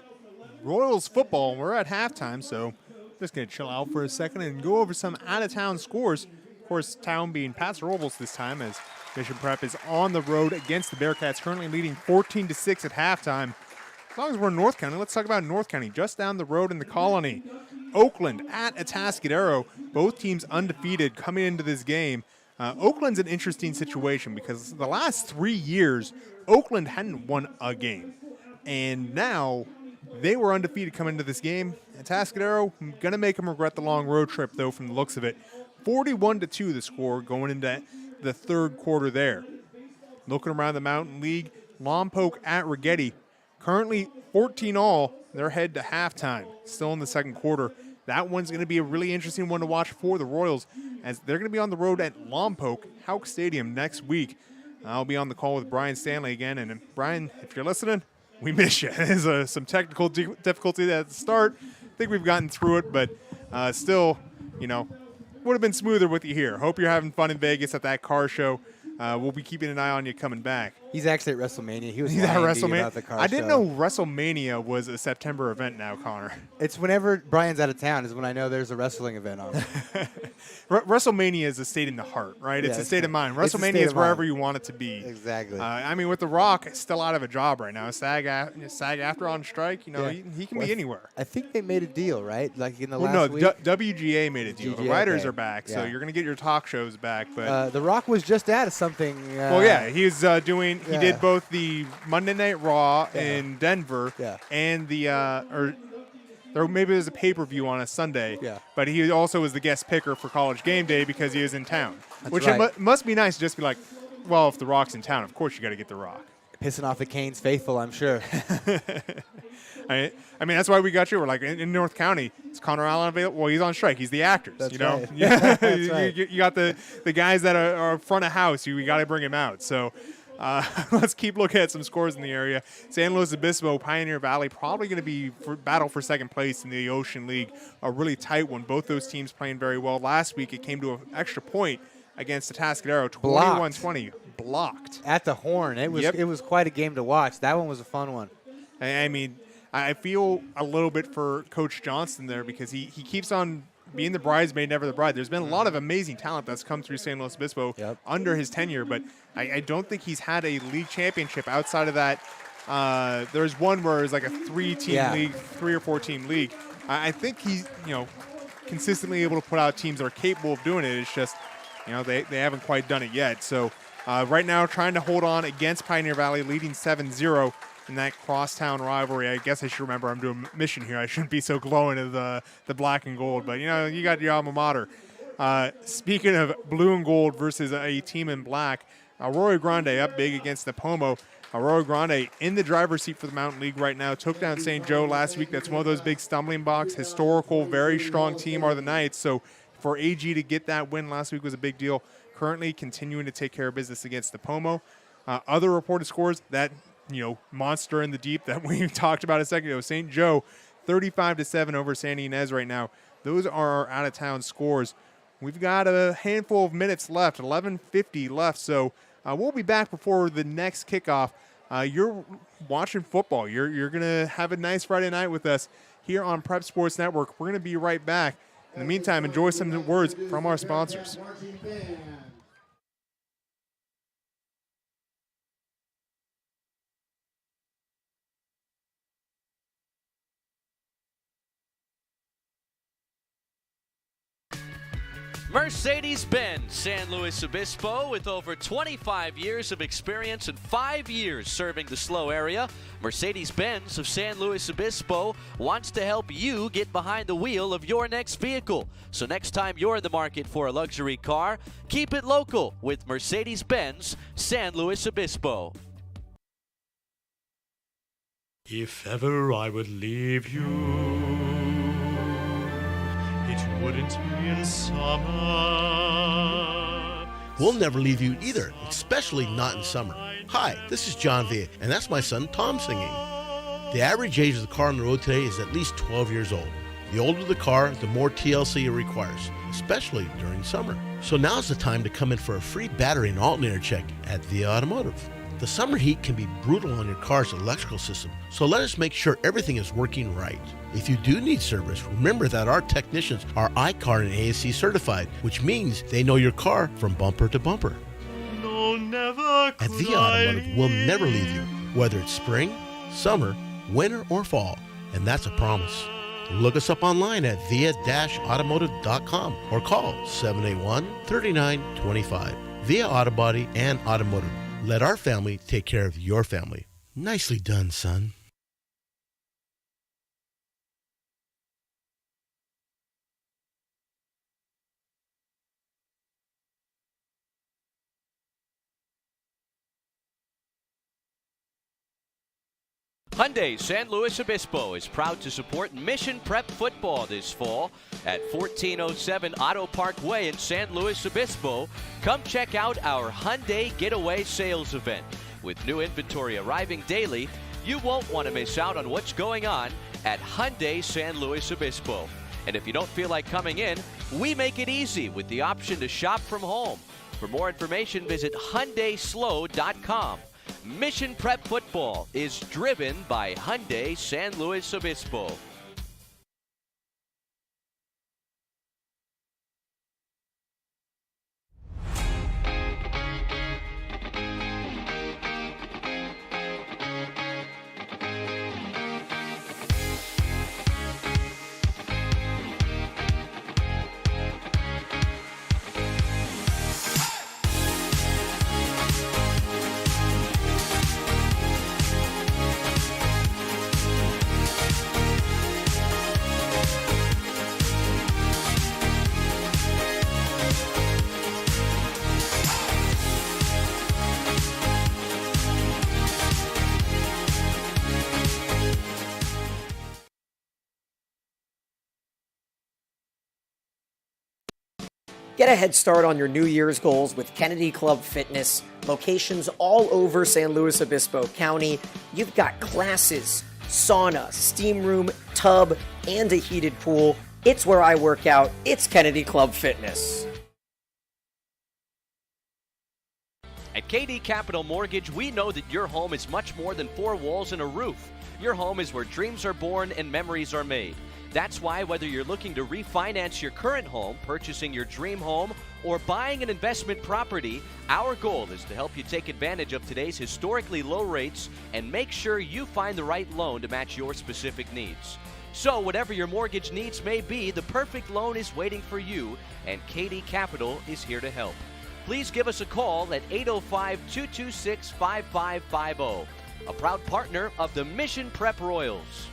Royals football. We're at halftime, so just going to chill out for a second and go over some out-of-town scores. Of course, town being Paso Robles this time, as Mission Prep is on the road against the Bearcats, currently leading 14-6 at halftime. As long as we're in North County, let's talk about North County, just down the road in the Colony. Oakland at Atascadero, both teams undefeated coming into this game. Oakland's an interesting situation because the last 3 years, Oakland hadn't won a game. And now they were undefeated coming into this game. Atascadero, going to make them regret the long road trip, though, from the looks of it. 41-2 the score going into the third quarter there. Looking around the Mountain League, Lompoc at Rigetti, currently 14-all. They're head to halftime, still in the second quarter. That one's going to be a really interesting one to watch for the Royals, as they're going to be on the road at Lompoc Houck Stadium next week. I'll be on the call with Brian Stanley again. And Brian, if you're listening, we miss you. There's some technical difficulty at the start. I think we've gotten through it, but still, would have been smoother with you here. Hope you're having fun in Vegas at that car show. We'll be keeping an eye on you coming back. He's actually at WrestleMania. He's at WrestleMania. About the car I didn't know WrestleMania was a September event now, Connor. It's whenever Brian's out of town is when I know there's a wrestling event on. WrestleMania is a state in the heart, right? Yeah, it's a state of mind. WrestleMania is wherever you want it to be. Exactly. With The Rock still out of a job right now, SAG-AFTRA on strike, he can be anywhere. I think they made a deal, right? Like in the last week? WGA made a deal. The writers are back, so you're going to get your talk shows back. But The Rock was just at something. He's doing. He did both the Monday Night Raw in Denver and maybe there's a pay-per-view on a Sunday. Yeah. But he also was the guest picker for College Game Day because he was in town. That's which right. It must be nice to just be like, well, if The Rock's in town, of course you got to get The Rock. Pissing off the Canes faithful, I'm sure. That's why we got you. We're like, in North County, is Connor Allen available? Well, he's on strike. He's the actors, That's Right. Yeah, that's right. You got the guys that are front of house. We got to bring him out. So let's keep looking at some scores in the area. San Luis Obispo, Pioneer Valley, probably going to be battle for second place in the Ocean League. A really tight one. Both those teams playing very well. Last week, it came to an extra point against Atascadero, 21-20. Blocked. At the horn. It was quite a game to watch. That one was a fun one. I feel a little bit for Coach Johnston there because he keeps on being the bridesmaid, never the bride. There's been a lot of amazing talent that's come through San Luis Obispo under his tenure, but I don't think he's had a league championship outside of that. There's one where it's like a 3-team league, 3 or 4-team league. I think he's consistently able to put out teams that are capable of doing it. It's just they haven't quite done it yet. So right now trying to hold on against Pioneer Valley, leading 7-0. In that crosstown rivalry. I guess I should remember I'm doing Mission here. I shouldn't be so glowing of the black and gold, but you got your alma mater. Speaking of blue and gold versus a team in black, Arroyo Grande up big against Napomo. Arroyo Grande in the driver's seat for the Mountain League right now. Took down St. Joe last week. That's one of those big stumbling blocks. Historical, very strong team are the Knights. So For AG to get that win last week was a big deal. Currently continuing to take care of business against the Pomo. Other reported scores, that monster in the deep that we talked about a second ago, St. Joe, 35-7 over Santa Ynez right now. Those are our out-of-town scores. We've got a handful of minutes left, 11:50 left, so we'll be back before the next kickoff. You're watching football. You're going to have a nice Friday night with us here on Prep Sports Network. We're going to be right back. In the meantime, enjoy some words from our sponsors. Mercedes-Benz San Luis Obispo, with over 25 years of experience and 5 years serving the SLO area. Mercedes-Benz of San Luis Obispo wants to help you get behind the wheel of your next vehicle. So next time you're in the market for a luxury car, keep it local with Mercedes-Benz San Luis Obispo. If ever I would leave you, it wouldn't be in summer. We'll never leave you either, especially not in summer. Hi, this is John Villa, and that's my son Tom singing. The average age of the car on the road today is at least 12 years old. The older the car, the more TLC it requires, especially during summer. So now's the time to come in for a free battery and alternator check at Villa Automotive. The summer heat can be brutal on your car's electrical system, so let us make sure everything is working right. If you do need service, remember that our technicians are I-CAR and ASC certified, which means they know your car from bumper to bumper. No, never At Villa Automotive, we'll never leave you, whether it's spring, summer, winter, or fall, and that's a promise. Look us up online at via-automotive.com or call 781-3925. Via Auto Body and Automotive. Let our family take care of your family. Nicely done, son. Hyundai San Luis Obispo is proud to support Mission Prep football this fall at 1407 Auto Park Way in San Luis Obispo. Come check out our Hyundai Getaway Sales event. With new inventory arriving daily, you won't want to miss out on what's going on at Hyundai San Luis Obispo. And if you don't feel like coming in, we make it easy with the option to shop from home. For more information, visit HyundaiSlow.com. Mission Prep football is driven by Hyundai San Luis Obispo. Get a head start on your New Year's goals with Kennedy Club Fitness. Locations all over San Luis Obispo County. You've got classes, sauna, steam room, tub, and a heated pool. It's where I work out. It's Kennedy Club Fitness. At KD Capital Mortgage, we know that your home is much more than four walls and a roof. Your home is where dreams are born and memories are made. That's why whether you're looking to refinance your current home, purchasing your dream home, or buying an investment property, our goal is to help you take advantage of today's historically low rates and make sure you find the right loan to match your specific needs. So whatever your mortgage needs may be, the perfect loan is waiting for you, and KD Capital is here to help. Please give us a call at 805-226-5550, a proud partner of the Mission Prep Royals.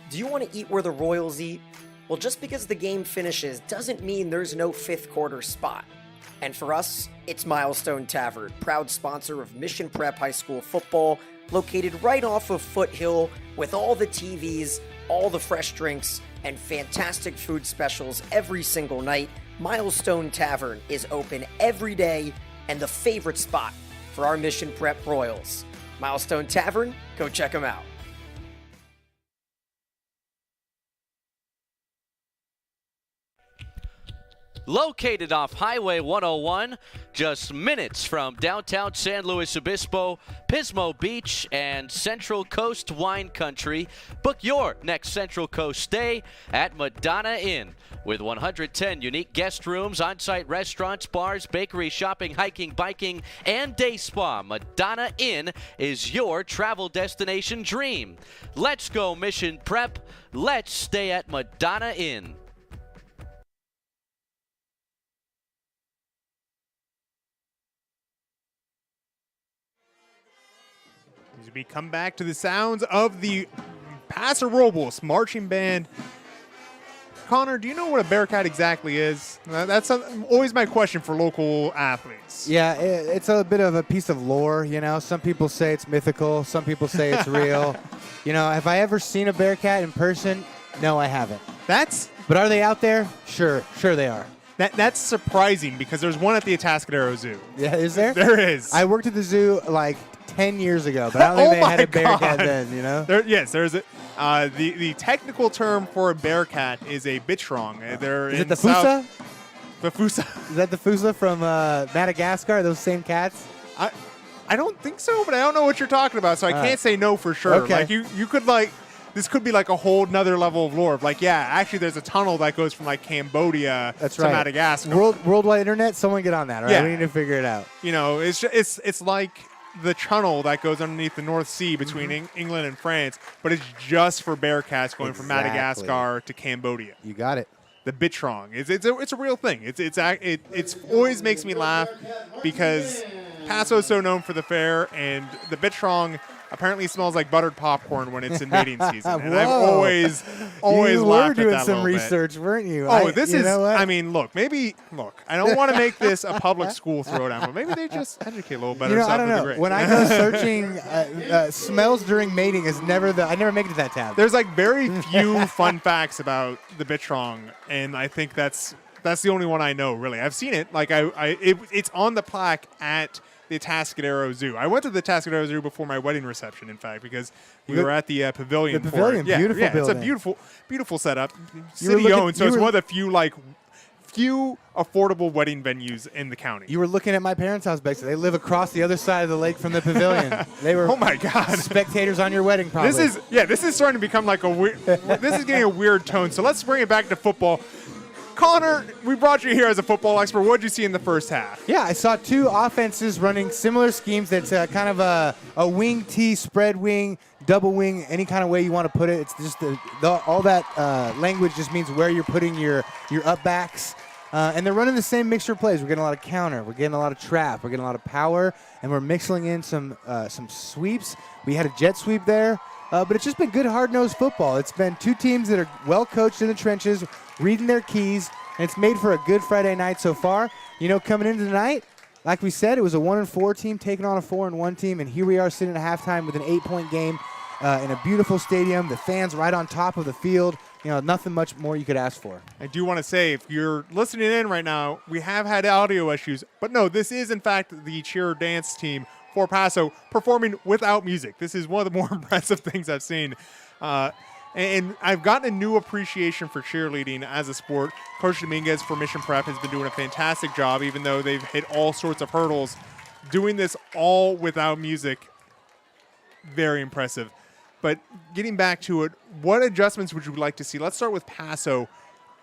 Do you want to eat where the Royals eat? Well, just because the game finishes doesn't mean there's no fifth quarter spot. And for us, it's Milestone Tavern, proud sponsor of Mission Prep High School football, located right off of Foothill with all the TVs, all the fresh drinks, and fantastic food specials every single night, Milestone Tavern is open every day and the favorite spot for our Mission Prep Royals. Milestone Tavern, go check them out. Located off Highway 101, just minutes from downtown San Luis Obispo, Pismo Beach, and Central Coast Wine Country, book your next Central Coast stay at Madonna Inn. With 110 unique guest rooms, on-site restaurants, bars, bakery, shopping, hiking, biking, and day spa, Madonna Inn is your travel destination dream. Let's go Mission Prep. Let's stay at Madonna Inn. As we come back to the sounds of the Paso Robles marching band. Connor, do you know what a Bearcat exactly is? That's always my question for local athletes. Yeah, it's a bit of a piece of lore, you know. Some people say it's mythical. Some people say it's real. You know, have I ever seen a Bearcat in person? No, I haven't. But are they out there? Sure they are. That's surprising because there's one at the Atascadero Zoo. Yeah, is there? There is. I worked at the zoo like 10 years ago, but I don't think they had a Bearcat then, you know? There's a, the technical term for a Bearcat is a bitrong. Is it the Fusa? The Fusa. Is that the Fusa from Madagascar, those same cats? I don't think so, but I don't know what you're talking about, so I can't say no for sure. Okay. Like you could this could be like a whole nother level of lore. Like, yeah, actually there's a tunnel that goes from like Cambodia to Madagascar. Worldwide internet, someone get on that, right? Yeah. We need to figure it out. You know, it's like the tunnel that goes underneath the North Sea between England and France, but it's just for Bearcats going from Madagascar to Cambodia. You got it. The bitrong. It's a real thing. It's always makes me laugh because Paso is so known for the fair, and the bitrong apparently smells like buttered popcorn when it's in mating season. And I've always laughed at that a little bit. You were doing some research, weren't you? I mean, look, I don't want to make this a public school throwdown, but maybe they just educate a little better. I don't know. When I go searching, smells during mating is I never make it to that tab. There's like very few fun facts about the bitrong, and I think that's the only one I know, really. I've seen it. Like it's on the plaque at the Atascadero Zoo. I went to the Atascadero Zoo before my wedding reception, in fact, because we were at the pavilion. The pavilion, beautiful building. It's a beautiful setup. City-owned, so it's one of the few affordable wedding venues in the county. You were looking at my parents' house, basically. They live across the other side of the lake from the pavilion. They were oh my God, spectators on your wedding, probably. This is starting to become like a weird. This is getting a weird tone. So let's bring it back to football. Connor, we brought you here as a football expert. What did you see in the first half? Yeah, I saw two offenses running similar schemes. That's kind of a wing T, spread wing, double wing, any kind of way you want to put it. It's just all that language just means where you're putting your up backs. And they're running the same mixture of plays. We're getting a lot of counter. We're getting a lot of trap. We're getting a lot of power. And we're mixing in some sweeps. We had a jet sweep there. But it's just been good, hard-nosed football. It's been two teams that are well-coached in the trenches, reading their keys, and it's made for a good Friday night so far. You know, coming into tonight, like we said, it was a 1-4 team taking on a 4-1 team, and here we are sitting at halftime with an 8-point game in a beautiful stadium, the fans right on top of the field. You know, nothing much more you could ask for. I do want to say, if you're listening in right now, we have had audio issues, but no, this is, in fact, the cheer dance team for Paso performing without music. This is one of the more impressive things I've seen. And I've gotten a new appreciation for cheerleading as a sport. Coach Dominguez for Mission Prep has been doing a fantastic job, even though they've hit all sorts of hurdles. Doing this all without music, very impressive. But getting back to it, what adjustments would you like to see? Let's start with Paso.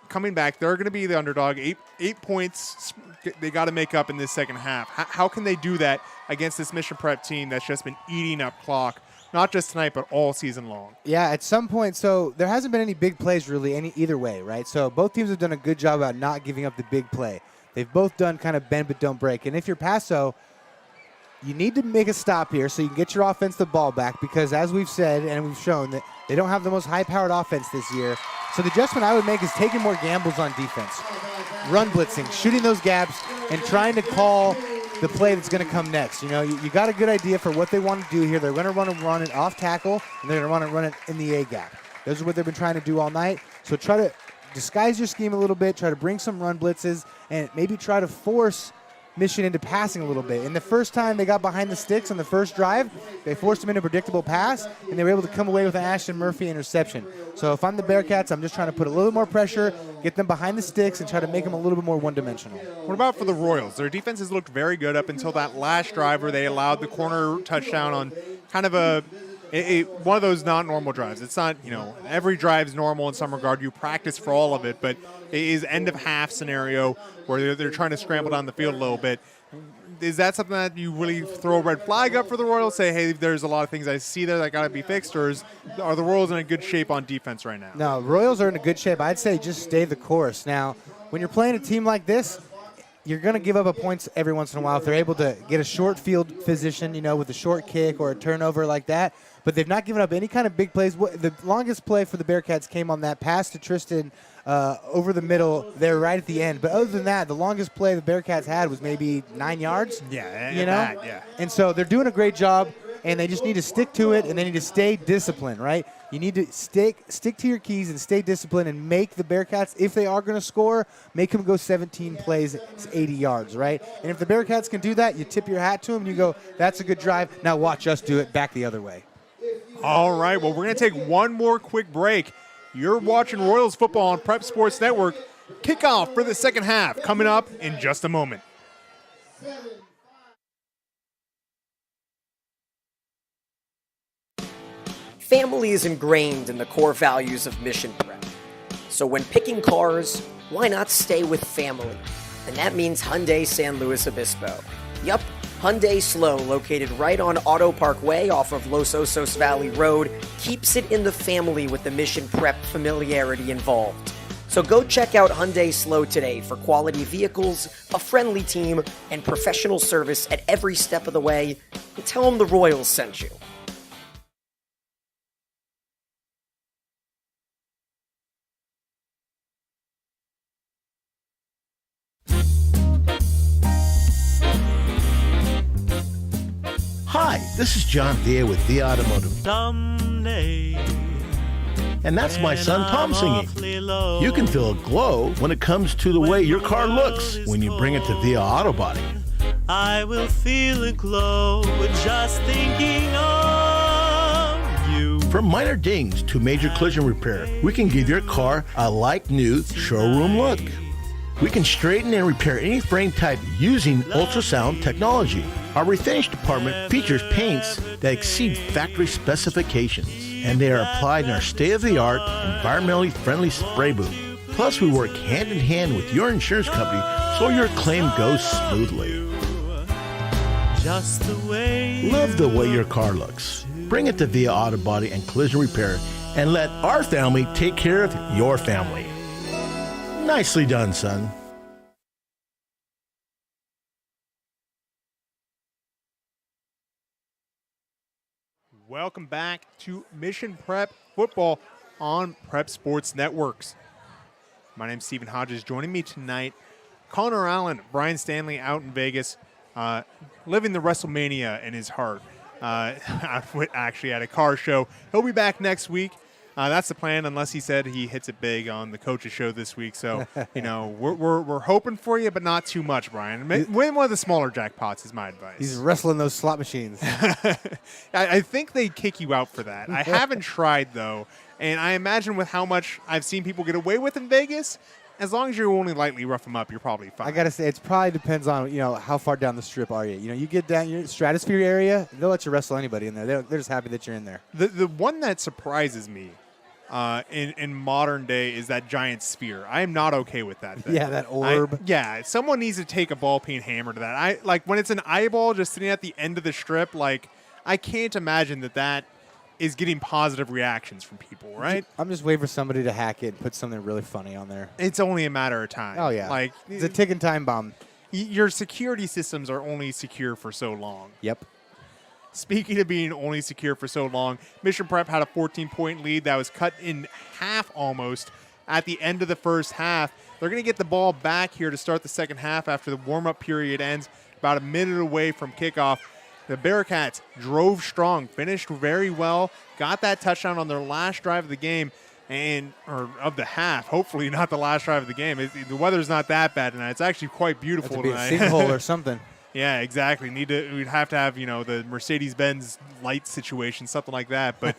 Coming back, they're going to be the underdog. Eight points they got to make up in this second half. How can they do that against this Mission Prep team that's just been eating up clock, not just tonight, but all season long? Yeah, at some point, so there hasn't been any big plays really either way, right? So both teams have done a good job about not giving up the big play. They've both done kind of bend but don't break. And if you're Paso, you need to make a stop here so you can get your offense the ball back because, as we've said and we've shown, that they don't have the most high-powered offense this year. So the adjustment I would make is taking more gambles on defense. Run blitzing, shooting those gaps, and trying to call the play that's going to come next. You know, you got a good idea for what they want to do here. They're going to run it off tackle, and they're going to run it in the A gap. Those are what they've been trying to do all night. So try to disguise your scheme a little bit, try to bring some run blitzes, and maybe try to force Mission into passing a little bit. And the first time they got behind the sticks on the first drive, they forced them into a predictable pass, and they were able to come away with an Ashton Murphy interception. So if I'm the Bearcats, I'm just trying to put a little more pressure, get them behind the sticks, and try to make them a little bit more one-dimensional. What about for the Royals? Their defense has looked very good up until that last drive where they allowed the corner touchdown on kind of one of those not normal drives. It's not, every drive's normal in some regard. You practice for all of it, but it is end of half scenario where they're trying to scramble down the field a little bit. Is that something that you really throw a red flag up for the Royals? Say, hey, there's a lot of things I see there that got to be fixed, or are the Royals in a good shape on defense right now? No, Royals are in a good shape. I'd say just stay the course. Now, when you're playing a team like this, you're going to give up a points every once in a while if they're able to get a short field position, with a short kick or a turnover like that. But they've not given up any kind of big plays. The longest play for the Bearcats came on that pass to Tristan over the middle there right at the end. But other than that, the longest play the Bearcats had was maybe 9 yards. Yeah. And so they're doing a great job, and they just need to stick to it, and they need to stay disciplined, right? You need to stick to your keys and stay disciplined and make the Bearcats, if they are going to score, make them go 17 plays, 80 yards, right? And if the Bearcats can do that, you tip your hat to them and you go, that's a good drive. Now watch us do it back the other way. All right, well, we're going to take one more quick break. You're watching Royals football on Prep Sports Network. Kickoff for the second half coming up in just a moment. Family is ingrained in the core values of Mission Prep. So when picking cars, why not stay with family? And that means Hyundai San Luis Obispo. Yup, Hyundai Slow, located right on Auto Parkway off of Los Osos Valley Road, keeps it in the family with the Mission Prep familiarity involved. So go check out Hyundai Slow today for quality vehicles, a friendly team, and professional service at every step of the way. And tell them the Royals sent you. Hi, this is John Thea with The Automotive. Someday. And that's my son Tom singing. You can feel a glow when it comes to the way your car looks when you bring it to Via Auto Body. I will feel a glow just thinking of you. From minor dings to major collision repair, we can give your car a like-new showroom look. We can straighten and repair any frame type using ultrasound technology. Our refinish department features paints that exceed factory specifications, and they are applied in our state-of-the-art, environmentally friendly spray booth. Plus, we work hand-in-hand with your insurance company so your claim goes smoothly. Just the way. Love the way your car looks. Bring it to Via Auto Body and Collision Repair and let our family take care of your family. Nicely done, son. Welcome back to Mission Prep Football on Prep Sports Networks. My name's Stephen Hodges. Joining me tonight, Connor Allen, Brian Stanley out in Vegas, living the WrestleMania in his heart. Actually at a car show. He'll be back next week. That's the plan, unless he said he hits it big on the coach's show this week. So, we're hoping for you, but not too much, Brian. Win one of the smaller jackpots is my advice. He's wrestling those slot machines. I think they kick you out for that. I haven't tried, though, and I imagine with how much I've seen people get away with in Vegas, as long as you only lightly rough them up, you're probably fine. I got to say, it probably depends on, how far down the strip are you. You get down your stratosphere area, they'll let you wrestle anybody in there. They're just happy that you're in there. The one that surprises me in modern day is that giant sphere. I am not okay with that thing. Yeah, that orb. Someone needs to take a ball peen hammer to that. I like when it's an eyeball just sitting at the end of the strip. Like, I can't imagine that is getting positive reactions from people, right? I'm just waiting for somebody to hack it and put something really funny on there. It's only a matter of time. Oh, yeah. Like, it's a ticking time bomb. Your security systems are only secure for so long. Yep. Speaking of being only secure for so long, Mission Prep had a 14-point lead that was cut in half almost at the end of the first half. They're going to get the ball back here to start the second half after the warm-up period ends, about a minute away from kickoff. the Bearcats drove strong, finished very well, got that touchdown on their last drive of the game, or of the half. Hopefully not the last drive of the game. The weather's not that bad tonight. It's actually quite beautiful tonight. A sinkhole or something. Yeah, exactly. We'd have to have, the Mercedes-Benz light situation, something like that. But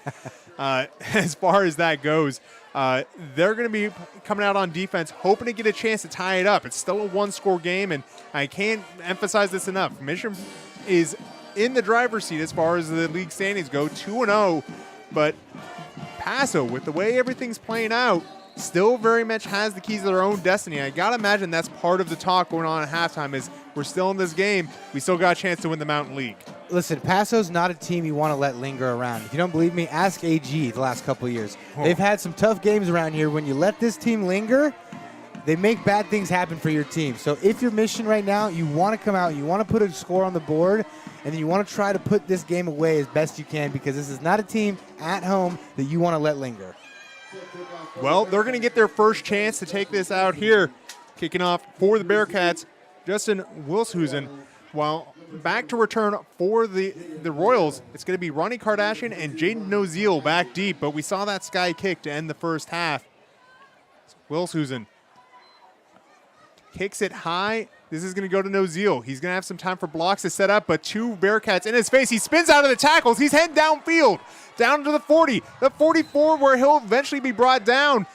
as far as that goes, they're going to be coming out on defense, hoping to get a chance to tie it up. It's still a one-score game, and I can't emphasize this enough. Mission is in the driver's seat as far as the league standings go, 2-0. But Paso, with the way everything's playing out, still very much has the keys to their own destiny. I got to imagine that's part of the talk going on at halftime is we're still in this game. We still got a chance to win the Mountain League. Listen, Paso's not a team you want to let linger around. If you don't believe me, ask AG the last couple of years. They've had some tough games around here. When you let this team linger, they make bad things happen for your team. So if your mission right now, you want to come out, you want to put a score on the board, and then you want to try to put this game away as best you can, because this is not a team at home that you want to let linger. Well, they're going to get their first chance to take this out here. Kicking off for the Bearcats, Justin Wilshusen. While back to return for the Royals, it's going to be Ronnie Kardashian and Jaden Noziel back deep, but we saw that sky kick to end the first half. Wilshusen kicks it high. This is going to go to Noziel. He's going to have some time for blocks to set up, but two Bearcats in his face. He spins out of the tackles. He's heading downfield, down to the 40, the 44, where he'll eventually be brought down.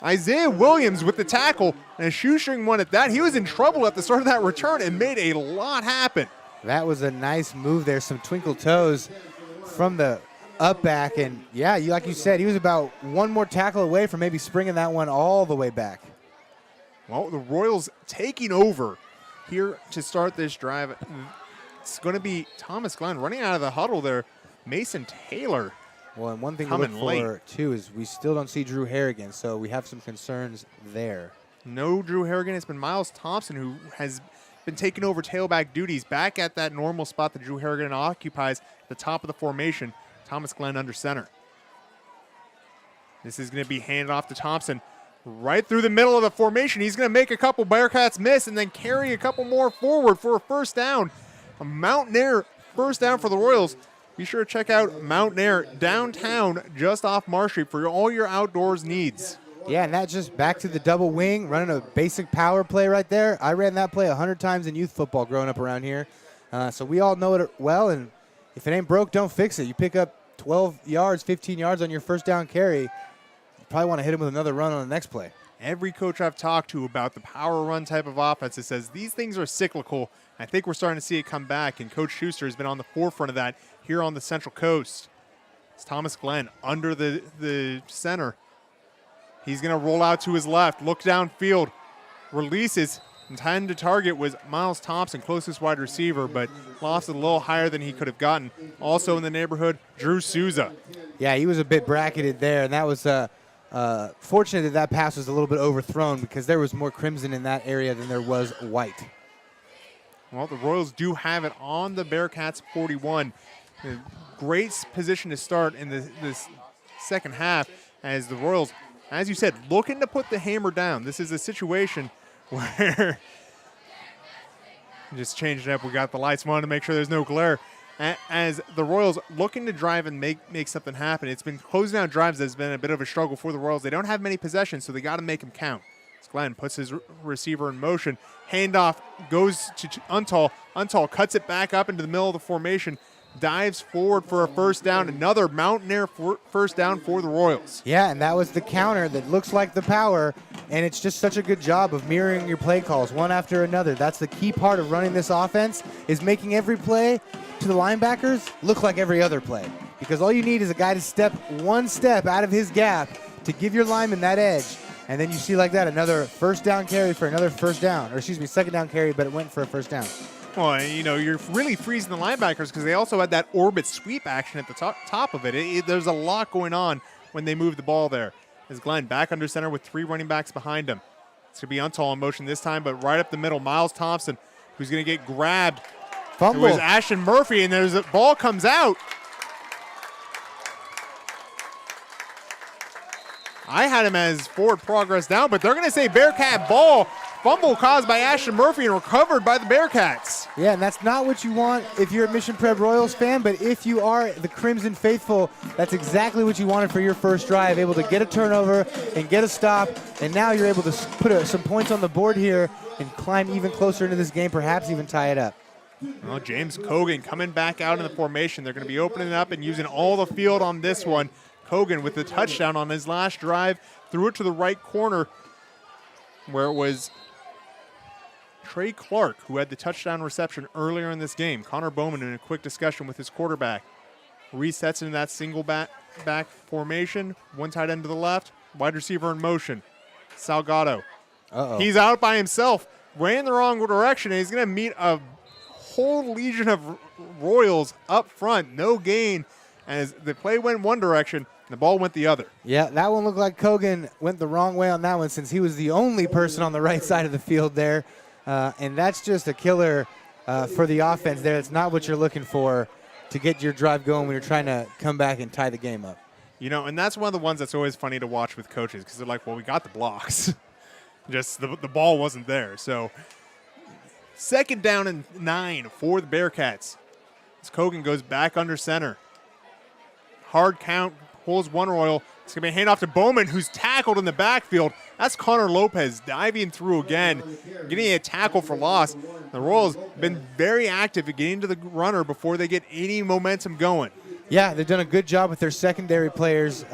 Isaiah Williams with the tackle, and a shoestring one at that. He was in trouble at the start of that return and made a lot happen. That was a nice move there. Some twinkle toes from the up back. And, yeah, like you said, he was about one more tackle away from maybe springing that one all the way back. Well, the Royals taking over here to start this drive. It's going to be Thomas Glenn running out of the huddle there. Mason Taylor. Well, and one thing to look for, too, is we still don't see Drew Harrigan, so we have some concerns there. No Drew Harrigan. It's been Miles Thompson who has been taking over tailback duties back at that normal spot that Drew Harrigan occupies at the top of the formation. Thomas Glenn under center. This is going to be handed off to Thompson. Right through the middle of the formation. He's going to make a couple Bearcats miss and then carry a couple more forward for a first down. A Mountain Air first down for the Royals. Be sure to check out Mountain Air downtown just off Marsh Street for all your outdoors needs. Yeah, and that's just back to the double wing, running a basic power play right there. I ran that play 100 times in youth football growing up around here. So we all know it well, and if it ain't broke, don't fix it. You pick up 12 yards, 15 yards on your first down carry, probably want to hit him with another run on the next play. Every coach I've talked to about the power run type of offense, it says these things are cyclical. I think we're starting to see it come back, and Coach Schuster has been on the forefront of that here on the Central Coast. It's Thomas Glenn under the center. He's going to roll out to his left, look downfield, releases. Intended to target was Miles Thompson, closest wide receiver, but lost it a little higher than he could have gotten. Also in the neighborhood, Drew Souza. Yeah, he was a bit bracketed there, and that was fortunate that pass was a little bit overthrown because there was more crimson in that area than there was white. Well, the Royals do have it on the Bearcats 41. A great position to start in this second half as the Royals, as you said, looking to put the hammer down. This is a situation where just changed it up. We got the lights on to make sure there's no glare. As the Royals looking to drive and make something happen. It's been closing out drives that's been a bit of a struggle for the Royals. They don't have many possessions, so they got to make them count. Glenn puts his receiver in motion. Handoff goes to Untal. Untal cuts it back up into the middle of the formation. Dives forward for a first down. Another Mountain Air first down for the Royals. Yeah, and that was the counter that looks like the power, and it's just such a good job of mirroring your play calls one after another. That's the key part of running this offense, is making every play to the linebackers look like every other play. Because all you need is a guy to step one step out of his gap to give your lineman that edge. And then you see like that, another first down carry for another first down. Or excuse me, second down carry, but it went for a first down. Well, you know, you're really freezing the linebackers because they also had that orbit sweep action at the top of it. There's a lot going on when they move the ball there. As Glenn back under center with three running backs behind him. It's going to be Untal in motion this time, but right up the middle, Miles Thompson, who's going to get grabbed. Fumble. It was Ashton Murphy, and there's a ball comes out. I had him as forward progress down, but they're going to say Bearcat ball. Fumble caused by Ashton Murphy and recovered by the Bearcats. Yeah, and that's not what you want if you're a Mission Prep Royals fan, but if you are the Crimson Faithful, that's exactly what you wanted for your first drive, able to get a turnover and get a stop, and now you're able to put some points on the board here and climb even closer into this game, perhaps even tie it up. Well, James Cogan coming back out in the formation. They're going to be opening it up and using all the field on this one. Cogan with the touchdown on his last drive, threw it to the right corner where it was Trey Clark who had the touchdown reception earlier in this game. Connor Bowman in a quick discussion with his quarterback. Resets into that single back formation. One tight end to the left, wide receiver in motion. Salgado. He's out by himself, ran the wrong direction, and he's going to meet a whole legion of Royals up front. No gain, as the play went one direction, the ball went the other. Yeah, that one looked like Cogan went the wrong way on that one since he was the only person on the right side of the field there. And that's just a killer for the offense there. It's not what you're looking for to get your drive going when you're trying to come back and tie the game up. You know, and that's one of the ones that's always funny to watch with coaches because they're like, well, we got the blocks. Just the ball wasn't there. So 2nd down and 9 for the Bearcats. As Cogan goes back under center. Hard count, pulls one Royal. It's going to be a handoff to Bowman, who's tackled in the backfield. That's Connor Lopez diving through again, getting a tackle for loss. The Royals have been very active at getting to the runner before they get any momentum going. Yeah, they've done a good job with their secondary players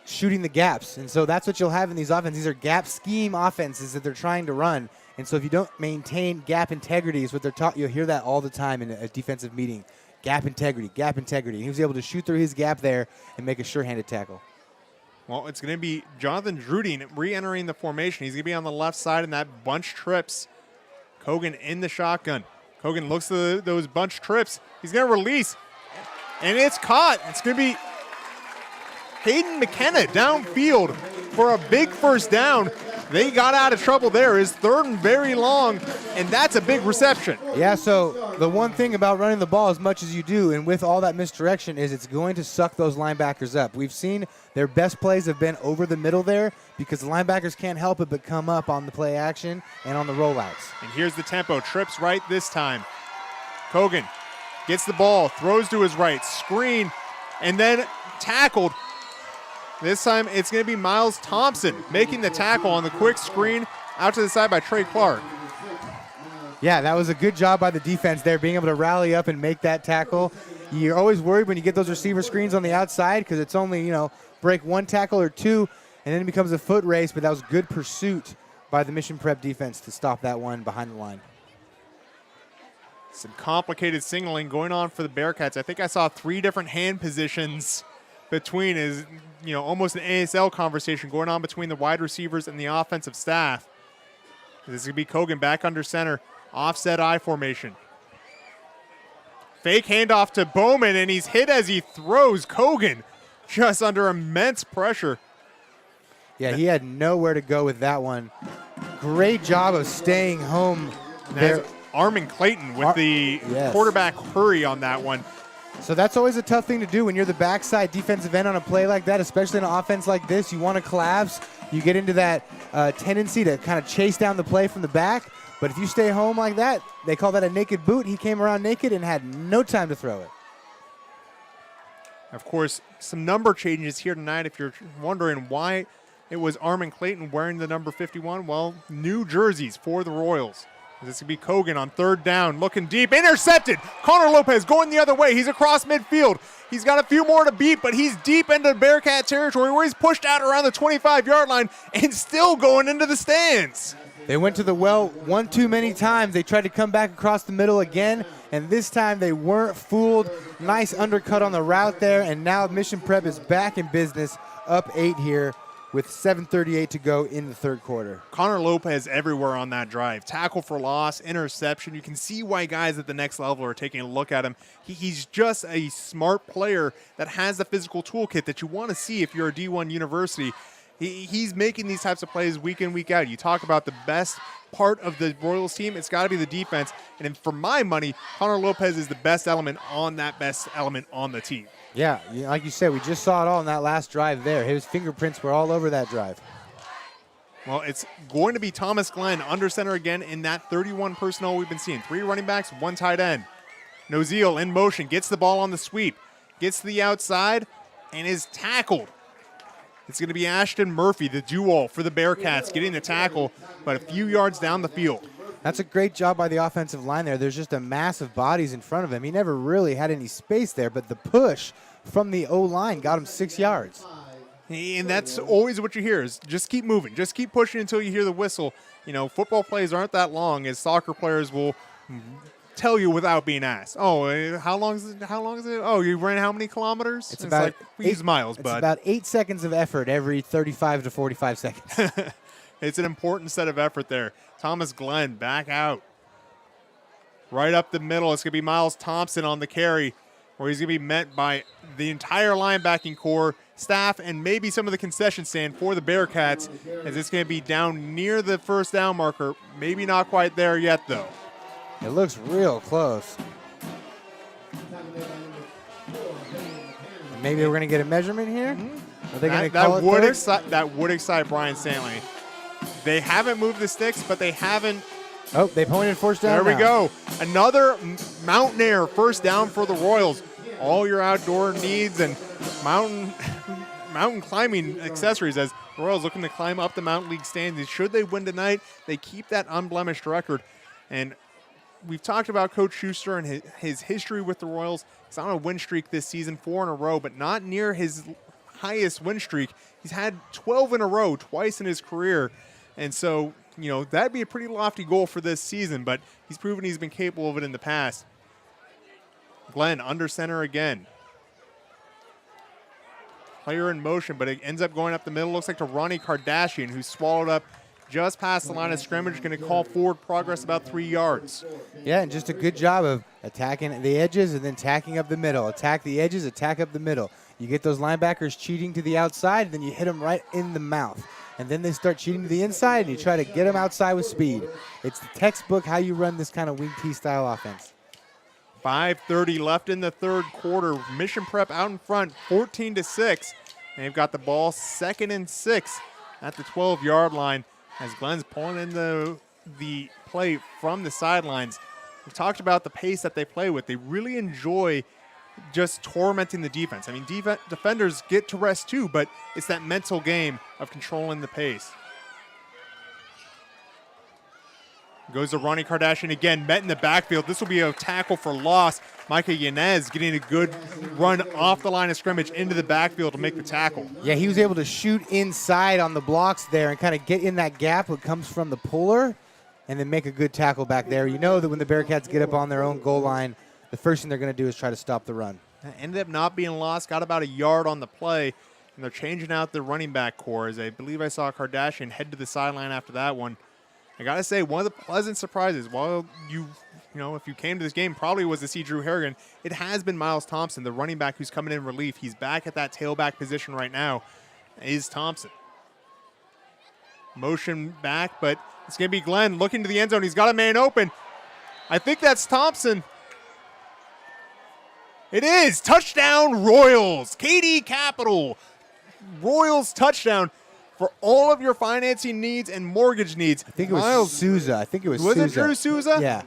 shooting the gaps. And so that's what you'll have in these offenses. These are gap scheme offenses that they're trying to run. And so if you don't maintain gap integrity is what they're taught. You'll hear that all the time in a defensive meeting. Gap integrity, gap integrity. He was able to shoot through his gap there and make a sure-handed tackle. Well, it's going to be Jonathan Druding re-entering the formation. He's going to be on the left side in that bunch trips. Cogan in the shotgun. Cogan looks at those bunch trips. He's going to release, and it's caught. It's going to be Hayden McKenna downfield for a big first down. They got out of trouble there. Is 3rd and very long, and that's a big reception. Yeah, so the one thing about running the ball as much as you do and with all that misdirection is it's going to suck those linebackers up. We've seen their best plays have been over the middle there because the linebackers can't help it but come up on the play action and on the rollouts. And here's the tempo. Trips right this time. Cogan gets the ball, throws to his right, screen, and then tackled. This time it's going to be Miles Thompson making the tackle on the quick screen out to the side by Trey Clark. Yeah, that was a good job by the defense there, being able to rally up and make that tackle. You're always worried when you get those receiver screens on the outside because it's only, break one tackle or two, and then it becomes a foot race, but that was good pursuit by the Mission Prep defense to stop that one behind the line. Some complicated signaling going on for the Bearcats. I think I saw 3 different hand positions between is, almost an ASL conversation going on between the wide receivers and the offensive staff. This is going to be Cogan back under center, offset I formation. Fake handoff to Bowman, and he's hit as he throws. Cogan just under immense pressure. Yeah, he had nowhere to go with that one. Great job of staying home there. Armin Clayton with the quarterback hurry on that one. So that's always a tough thing to do when you're the backside defensive end on a play like that, especially in an offense like this. You want to collapse. You get into that tendency to kind of chase down the play from the back. But if you stay home like that, they call that a naked boot. He came around naked and had no time to throw it. Of course, some number changes here tonight. If you're wondering why it was Armin Clayton wearing the number 51, well, new jerseys for the Royals. This could be Cogan on 3rd down, looking deep, intercepted. Connor Lopez going the other way. He's across midfield. He's got a few more to beat, but he's deep into Bearcat territory where he's pushed out around the 25-yard line and still going into the stands. They went to the well one too many times. They tried to come back across the middle again, and this time they weren't fooled. Nice undercut on the route there, and now Mission Prep is back in business, up 8 here with 7:38 to go in the 3rd quarter. Connor Lopez everywhere on that drive. Tackle for loss, interception. You can see why guys at the next level are taking a look at him. He's just a smart player that has the physical toolkit that you want to see if you're a D1 university. He's making these types of plays week in, week out. You talk about the best part of the Royals team, it's got to be the defense. And for my money, Connor Lopez is the best element on that best element on the team. Yeah, like you said, we just saw it all in that last drive there. His fingerprints were all over that drive. Well, it's going to be Thomas Glenn under center again in that 31 personnel we've been seeing. 3 running backs, 1 tight end. Noziel in motion, gets the ball on the sweep, gets to the outside, and is tackled. It's going to be Ashton Murphy, the duo for the Bearcats, getting the tackle, but a few yards down the field. That's a great job by the offensive line there. There's just a mass of bodies in front of him. He never really had any space there, but the push from the O-line got him 6 yards. And that's always what you hear is just keep moving. Just keep pushing until you hear the whistle. You know, football plays aren't that long, as soccer players will tell you without being asked. Oh, how long is it? Oh, you ran how many kilometers? It's about like, we use miles, bud. It's about 8 seconds of effort every 35 to 45 seconds. It's an important set of effort there. Thomas Glenn back out. Right up the middle, it's going to be Miles Thompson on the carry, where he's going to be met by the entire linebacking core, staff, and maybe some of the concession stand for the Bearcats, as it's going to be down near the first down marker. Maybe not quite there yet, though. It looks real close. Maybe we're going to get a measurement here? Are they going to call it third? That would excite Brian Stanley. They haven't moved the sticks, but they haven't. Oh, they pointed first down. There we go. Another Mountain Air first down for the Royals. All your outdoor needs and mountain climbing accessories, as the Royals looking to climb up the Mountain League standings. Should they win tonight, they keep that unblemished record. And we've talked about Coach Schuster and his history with the Royals. He's on a win streak this season, 4 in a row, but not near his highest win streak. He's had 12 in a row twice in his career. And so, you know, that'd be a pretty lofty goal for this season, but he's proven he's been capable of it in the past. Glenn under center again. Player in motion, but it ends up going up the middle. Looks like to Ronnie Kardashian, who's swallowed up just past the line of scrimmage. Going to call forward progress about 3 yards. Yeah, and just a good job of attacking the edges and then tacking up the middle. Attack the edges, attack up the middle. You get those linebackers cheating to the outside, then you hit them right in the mouth. And then they start cheating to the inside, and you try to get them outside with speed. It's the textbook how you run this kind of wing T style offense. 5:30 left in the third quarter. Mission Prep out in front, 14-6. And they've got the ball 2nd and 6 at the 12-yard line as Glenn's pulling in the play from the sidelines. We talked about the pace that they play with. They really enjoy just tormenting the defense. I mean, defenders get to rest too, but it's that mental game of controlling the pace. Goes to Ronnie Kardashian again, met in the backfield. This will be a tackle for loss. Micah Yanez getting a good run off the line of scrimmage into the backfield to make the tackle. Yeah, he was able to shoot inside on the blocks there and kind of get in that gap that comes from the puller and then make a good tackle back there. You know that when the Bearcats get up on their own goal line, the first thing they're going to do is try to stop the run. Ended up not being lost, got about a yard on the play, and they're changing out the running back core, as I believe I saw Kardashian head to the sideline after that one. I got to say, one of the pleasant surprises, while you know, if you came to this game, probably was to see Drew Harrigan, it has been Miles Thompson, the running back who's coming in relief. He's back at that tailback position right now, is Thompson. Motion back, but it's going to be Glenn looking to the end zone. He's got a man open. I think that's Thompson. It is. Touchdown, Royals. KD Capital. Royals touchdown for all of your financing needs and mortgage needs. I think it was Souza. I think it was Souza. Was it Drew Souza? Yeah.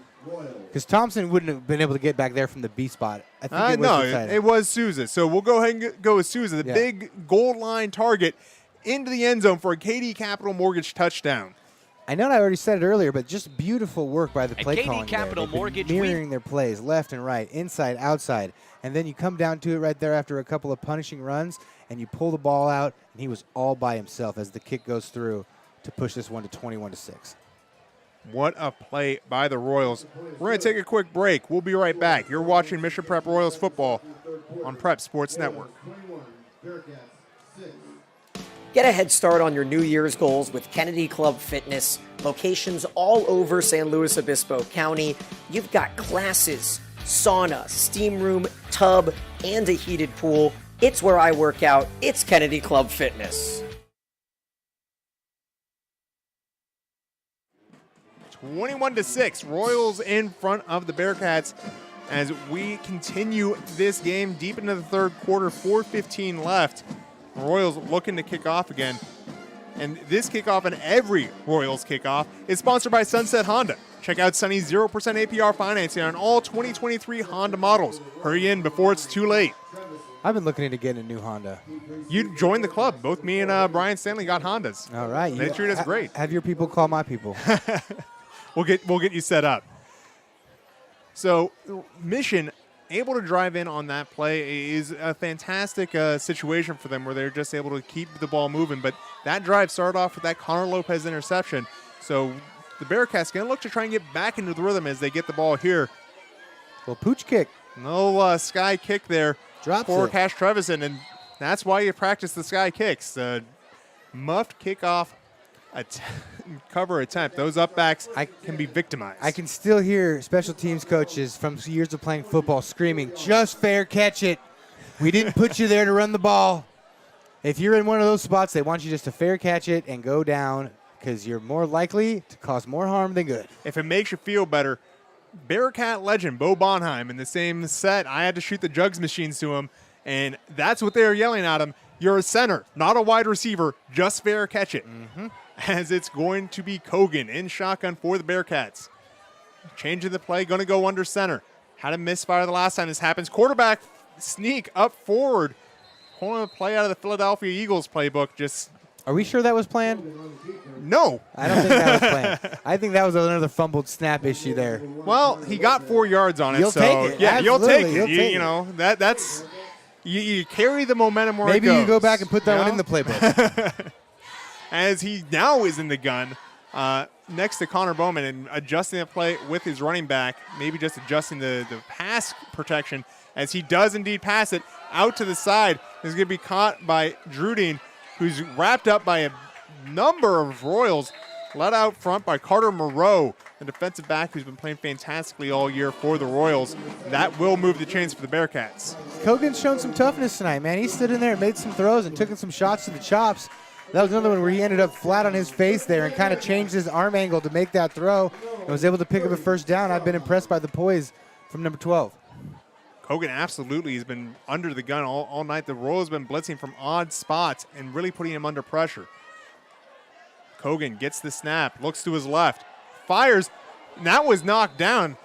Because Thompson wouldn't have been able to get back there from the B spot. I think it was Souza. So we'll go ahead and go with Souza, the big goal line target into the end zone for a KD Capital Mortgage touchdown. I know I already said it earlier, but just beautiful work by the play calling KD Capital Mortgage, mirroring their plays left and right, inside, outside. And then you come down to it right there after a couple of punishing runs, and you pull the ball out, and he was all by himself as the kick goes through to push this one to 21-6. What a play by the Royals. We're going to take a quick break. We'll be right back. You're watching Mission Prep Royals football on Prep Sports Network. Get a head start on your New Year's goals with Kennedy Club Fitness. Locations all over San Luis Obispo County. You've got classes, sauna, steam room, tub, and a heated pool. It's where I work out. It's Kennedy Club Fitness. 21-6, Royals in front of the Bearcats as we continue this game deep into the third quarter, 4:15 left. Royals looking to kick off again. And this kickoff and every Royals kickoff is sponsored by Sunset Honda. Check out Sunny's 0% APR financing on all 2023 Honda models. Hurry in before it's too late. I've been looking into getting a new Honda. You joined the club. Both me and Brian Stanley got Hondas. All right. They treat us great. Have your people call my people. We'll get you set up. So Mission able to drive in on that play is a fantastic situation for them where they're just able to keep the ball moving. But that drive started off with that Connor Lopez interception. So the Bearcats going to look to try and get back into the rhythm as they get the ball here. Well, pooch kick. No sky kick there Drops for it. Cash Trevison, and that's why you practice the sky kicks. Muffed kickoff cover attempt. Those upbacks can be victimized. I can still hear special teams coaches from years of playing football screaming, just fair catch it. We didn't put you there to run the ball. If you're in one of those spots, they want you just to fair catch it and go down because you're more likely to cause more harm than good. If it makes you feel better, Bearcat legend Bo Bonheim in the same set, I had to shoot the jugs machines to him, and that's what they were yelling at him. You're a center, not a wide receiver. Just fair catch it. As it's going to be Kogan in shotgun for the Bearcats. Changing the play, going to go under center. Had a misfire the last time this happens. Quarterback sneak up forward. Pulling a play out of the Philadelphia Eagles playbook. Are we sure that was planned? No. I don't think that was planned. I think that was another fumbled snap issue there. Well, he got 4 yards on it. You'll take it. Yeah, Absolutely. you'll take it. You know, that's you carry the momentum where Maybe it goes. you go back and put that one in the playbook. As he now is in the gun next to Connor Bowman and adjusting the play with his running back, maybe just adjusting the pass protection as he does indeed pass it out to the side. Is going to be caught by Druding, who's wrapped up by a number of Royals, led out front by Carter Moreau, the defensive back who's been playing fantastically all year for the Royals. That will move the chains for the Bearcats. Kogan's shown some toughness tonight, man. He stood in there and made some throws and took some shots to the chops. That was another one where he ended up flat on his face there and kind of changed his arm angle to make that throw and was able to pick up a first down. I've been impressed by the poise from number 12. Kogan absolutely has been under the gun all night. The Royals have been blitzing from odd spots and really putting him under pressure. Kogan gets the snap, looks to his left, fires, and that was knocked down.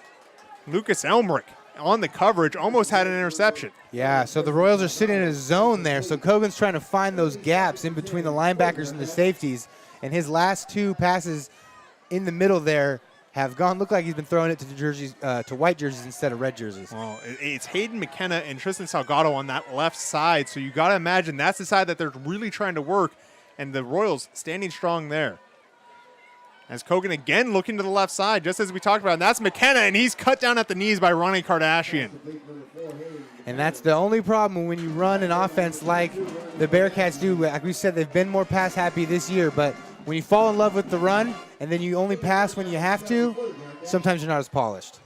Lucas Elmerick on the coverage, almost had an interception. Yeah, so the Royals are sitting in a zone there, so Kogan's trying to find those gaps in between the linebackers and the safeties, and his last 2 passes in the middle there have gone, look like he's been throwing it to the jerseys, to white jerseys instead of red jerseys. Well, it's Hayden McKenna and Tristan Salgado on that left side, so you got to imagine that's the side that they're really trying to work, and the Royals standing strong there. As Kogan again looking to the left side, just as we talked about, and that's McKenna, and he's cut down at the knees by Ronnie Kardashian. And that's the only problem when you run an offense like the Bearcats do. Like we said, they've been more pass happy this year, but when you fall in love with the run and then you only pass when you have to, sometimes you're not as polished.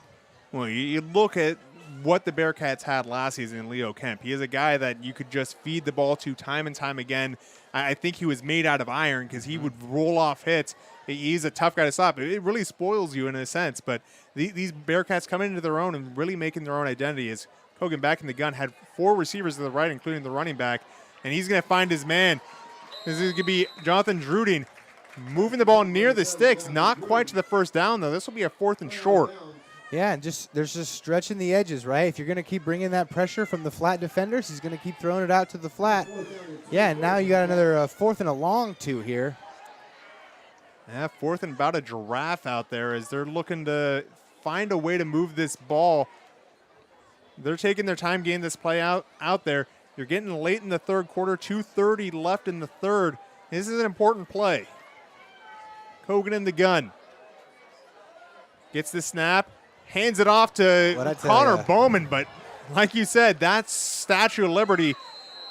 Well, you look at what the Bearcats had last season in Leo Kemp. He is a guy that you could just feed the ball to time and time again. I think he was made out of iron because he would roll off hits. He's a tough guy to stop. It really spoils you in a sense, but these Bearcats coming into their own and really making their own identity. As Kogan back in the gun had 4 receivers to the right, including the running back, and he's going to find his man. This is going to be Jonathan Druding moving the ball near the sticks, not quite to the first down, though. This will be a 4th and short. Yeah, and there's just stretching the edges, right? If you're going to keep bringing that pressure from the flat defenders, he's going to keep throwing it out to the flat. Yeah, and now you got another 4th and a long 2 here. Yeah, 4th and about a giraffe out there as they're looking to find a way to move this ball. They're taking their time getting this play out there. You're getting late in the third quarter, 2:30 left in the third. This is an important play. Kogan in the gun. Gets the snap, hands it off to Connor Bowman, but like you said, that's Statue of Liberty,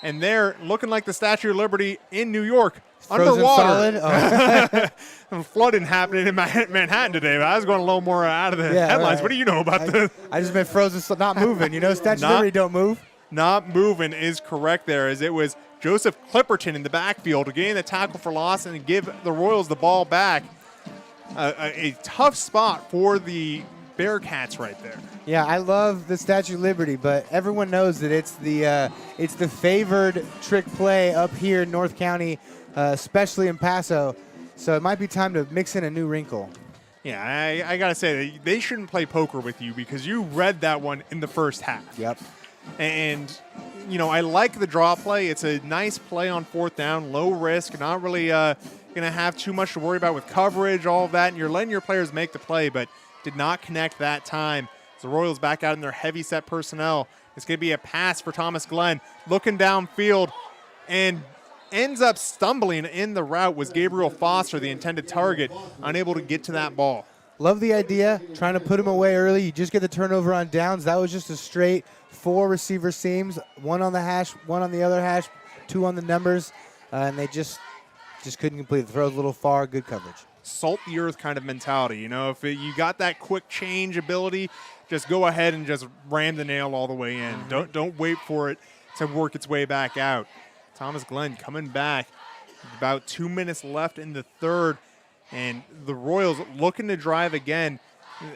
and they're looking like the Statue of Liberty in New York. Underwater. Oh. Flooding happening in Manhattan today. But I was going a little more out of the headlines. Right. What do you know about this? I just meant frozen, not moving. You know, Statue of Liberty don't move. Not moving is correct there, as it was Joseph Clipperton in the backfield getting the tackle for loss and give the Royals the ball back. A tough spot for the Bearcats right there. Yeah, I love the Statue of Liberty, but everyone knows that it's the favored trick play up here in North County especially in Paso. So it might be time to mix in a new wrinkle. Yeah, I got to say, they shouldn't play poker with you because you read that one in the first half. Yep. And, you know, I like the draw play. It's a nice play on 4th down, low risk, not really going to have too much to worry about with coverage, all of that. And you're letting your players make the play, but did not connect that time. As the Royals back out in their heavy set personnel. It's going to be a pass for Thomas Glenn. Looking downfield and ends up stumbling in the route was Gabriel Foster, the intended target, unable to get to that ball. Love the idea, trying to put him away early. You just get the turnover on downs. That was just a straight 4 receiver seams, 1 on the hash, 1 on the other hash, 2 on the numbers, and they just couldn't complete it. Throws a little far, good coverage. Salt the earth kind of mentality. You know, if you got that quick change ability, just go ahead and just ram the nail all the way in. Don't wait for it to work its way back out. Thomas Glenn coming back. About 2 minutes left in the third, and the Royals looking to drive again.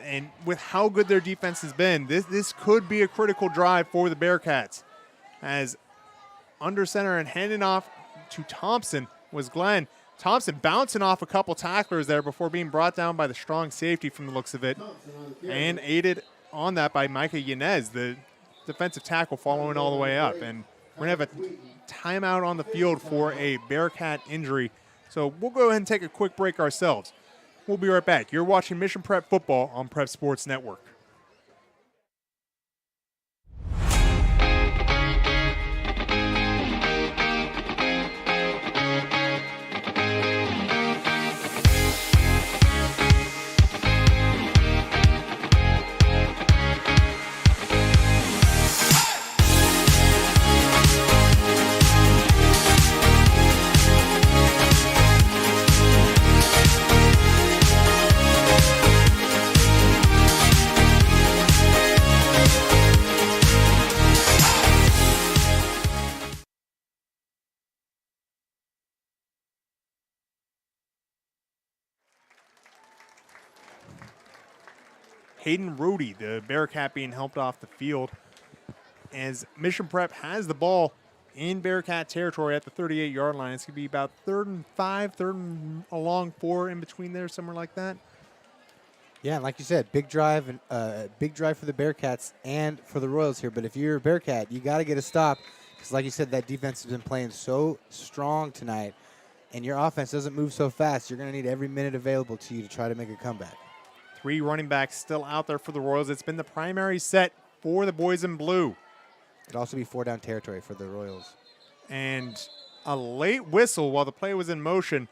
And with how good their defense has been, this could be a critical drive for the Bearcats. As under center and handing off to Thompson was Glenn. Thompson bouncing off a couple tacklers there before being brought down by the strong safety from the looks of it. And aided on that by Micah Yanez, the defensive tackle, following all the way up. And we're going to have a timeout on the field for a Bearcat injury. So we'll go ahead and take a quick break ourselves. We'll be right back. You're watching Mission Prep Football on Prep Sports Network. Hayden Rohde, the Bearcat, being helped off the field as Mission Prep has the ball in Bearcat territory at the 38-yard line. It's going to be about 3rd and 5, 3rd and along 4 in between there, somewhere like that. Yeah, like you said, big drive for the Bearcats and for the Royals here. But if you're a Bearcat, you got to get a stop because, like you said, that defense has been playing so strong tonight, and your offense doesn't move so fast. You're going to need every minute available to you to try to make a comeback. 3 running backs still out there for the Royals. It's been the primary set for the boys in blue. It'd also be 4-down territory for the Royals. And a late whistle while the play was in motion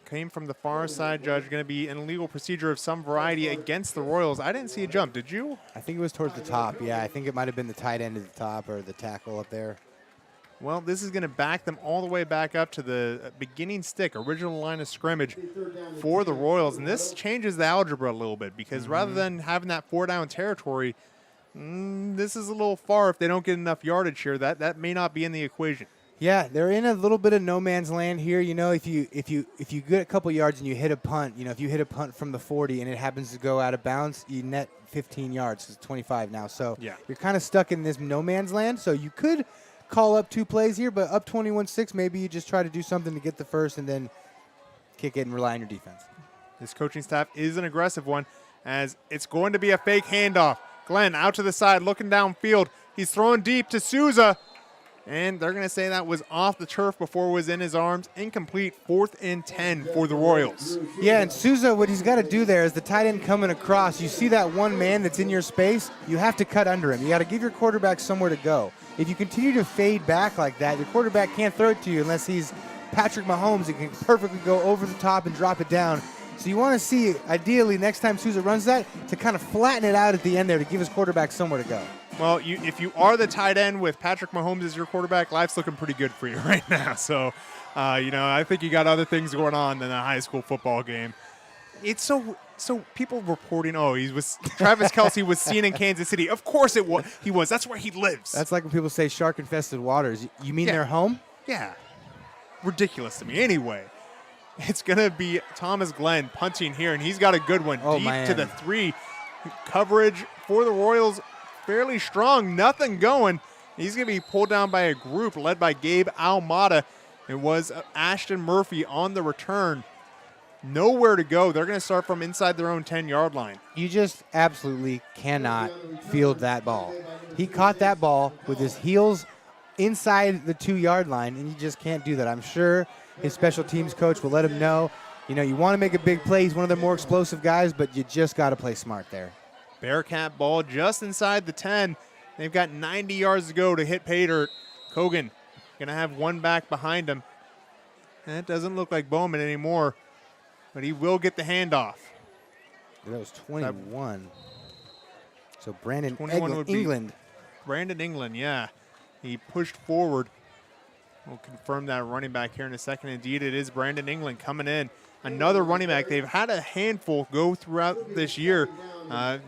came from the far side judge. Going to be an illegal procedure of some variety against the Royals. I didn't see a jump. Did you? I think it was towards the top. Yeah, I think it might have been the tight end at the top or the tackle up there. Well, this is going to back them all the way back up to the beginning stick, original line of scrimmage for the Royals. And this changes the algebra a little bit because rather than having that 4-down territory, this is a little far if they don't get enough yardage here. That may not be in the equation. Yeah, they're in a little bit of no man's land here. You know, if you get a couple yards and you hit a punt, you know, if you hit a punt from the 40 and it happens to go out of bounds, you net 15 yards. It's 25 now. So yeah, you're kind of stuck in this no man's land. So you could call up 2 plays here, but up 21-6, maybe you just try to do something to get the first and then kick it and rely on your defense. This coaching staff is an aggressive one as it's going to be a fake handoff. Glenn out to the side, looking downfield. He's throwing deep to Souza, and they're going to say that was off the turf before it was in his arms. Incomplete, 4th and 10 for the Royals. Yeah, and Souza, what he's got to do there is the tight end coming across. You see that one man that's in your space, you have to cut under him. You got to give your quarterback somewhere to go. If you continue to fade back like that, your quarterback can't throw it to you unless he's Patrick Mahomes. He can perfectly go over the top and drop it down. So you want to see, ideally, next time Souza runs that, to kind of flatten it out at the end there to give his quarterback somewhere to go. Well, if you are the tight end with Patrick Mahomes as your quarterback, life's looking pretty good for you right now. So, I think you got other things going on than a high school football game. It's so people reporting, Travis Kelce was seen in Kansas City. Of course he was. That's where he lives. That's like when people say shark-infested waters. You mean their home? Yeah. Ridiculous to me. Anyway, it's going to be Thomas Glenn punting here, and he's got a good one deep to the 3. Coverage for the Royals fairly strong. Nothing going. He's going to be pulled down by a group led by Gabe Almada. It was Ashton Murphy on the return. Nowhere to go. They're going to start from inside their own 10-yard line. You just absolutely cannot field that ball. He caught that ball with his heels inside the 2-yard line, and you just can't do that. I'm sure his special teams coach will let him know, you know, you want to make a big play. He's one of the more explosive guys, but you just got to play smart there. Bearcat ball just inside the 10. They've got 90 yards to go to hit pay dirt. Kogan going to have one back behind him. And it doesn't look like Bowman anymore, but he will get the handoff. That was 21. So Brandon 21 would be England. Brandon England, yeah. He pushed forward. We'll confirm that running back here in a second. Indeed, it is Brandon England coming in. Another running back. They've had a handful go throughout this year.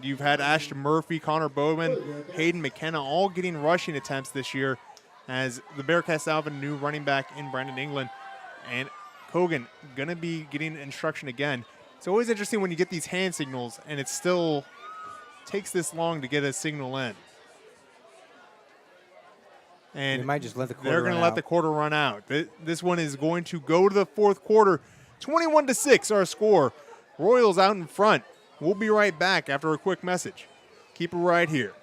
You've had Ashton Murphy, Connor Bowman, Hayden McKenna all getting rushing attempts this year as the Bearcats have a new running back in Brandon England. And Kogan going to be getting instruction again. It's always interesting when you get these hand signals and it still takes this long to get a signal in. And they might just let the quarter they're going to let the quarter run out. This one is going to go to the fourth quarter. 21-6 our score. Royals out in front. We'll be right back after a quick message. Keep it right here.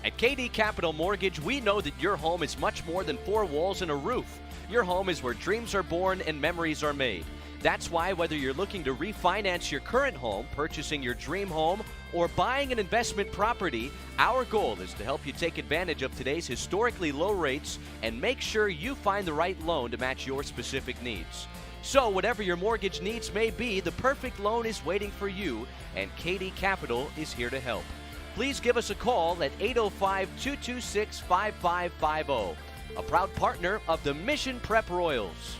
At KD Capital Mortgage, we know that your home is much more than 4 walls and a roof. Your home is where dreams are born and memories are made. That's why whether you're looking to refinance your current home, purchasing your dream home, or buying an investment property, our goal is to help you take advantage of today's historically low rates and make sure you find the right loan to match your specific needs. So whatever your mortgage needs may be, the perfect loan is waiting for you, and KD Capital is here to help. Please give us a call at 805-226-5550, a proud partner of the Mission Prep Royals.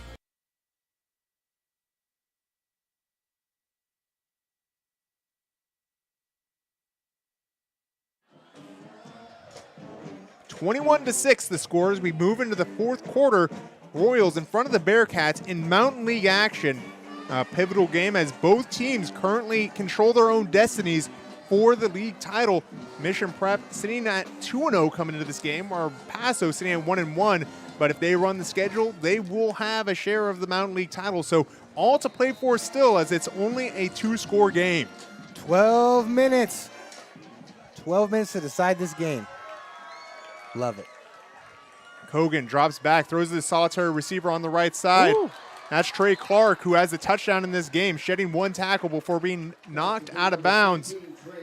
(21-6) the score as we move into the fourth quarter. Royals in front of the Bearcats in Mountain League action. A pivotal game as both teams currently control their own destinies for the league title. Mission Prep sitting at 2-0 coming into this game, or Paso sitting at 1-1. But if they run the schedule, they will have a share of the Mountain League title. So all to play for still, as it's only a 2-score game. 12 minutes. 12 minutes to decide this game. Love it. Kogan drops back, throws to the solitary receiver on the right side. Ooh. That's Trey Clark, who has the touchdown in this game, shedding one tackle before being knocked out of bounds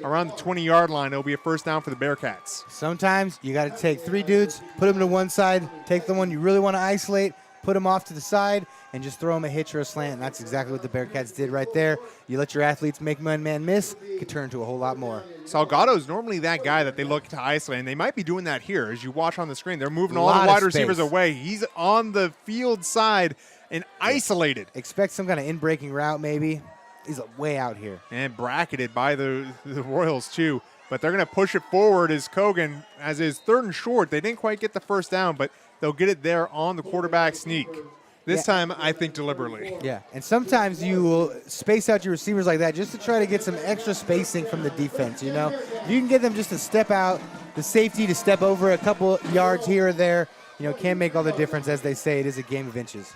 around the 20-yard line. It'll be a first down for the Bearcats. Sometimes you got to take 3 dudes, put them to one side, take the one you really want to isolate, put them off to the side, and just throw them a hitch or a slant. And that's exactly what the Bearcats did right there. You let your athletes make one man miss, it could turn into a whole lot more. Salgado's normally that guy that they look to isolate, and they might be doing that here. As you watch on the screen, they're moving all the wide receivers away. He's on the field side and isolated. Expect some kind of in-breaking route maybe. He's way out here. And bracketed by the Royals too. But they're going to push it forward as Kogan, as is 3rd and short. They didn't quite get the first down, but they'll get it there on the quarterback sneak. This time, I think deliberately. Yeah, and sometimes you will space out your receivers like that just to try to get some extra spacing from the defense, you know? If you can get them just to step out, the safety to step over a couple yards here or there, you know, can make all the difference. As they say, it is a game of inches.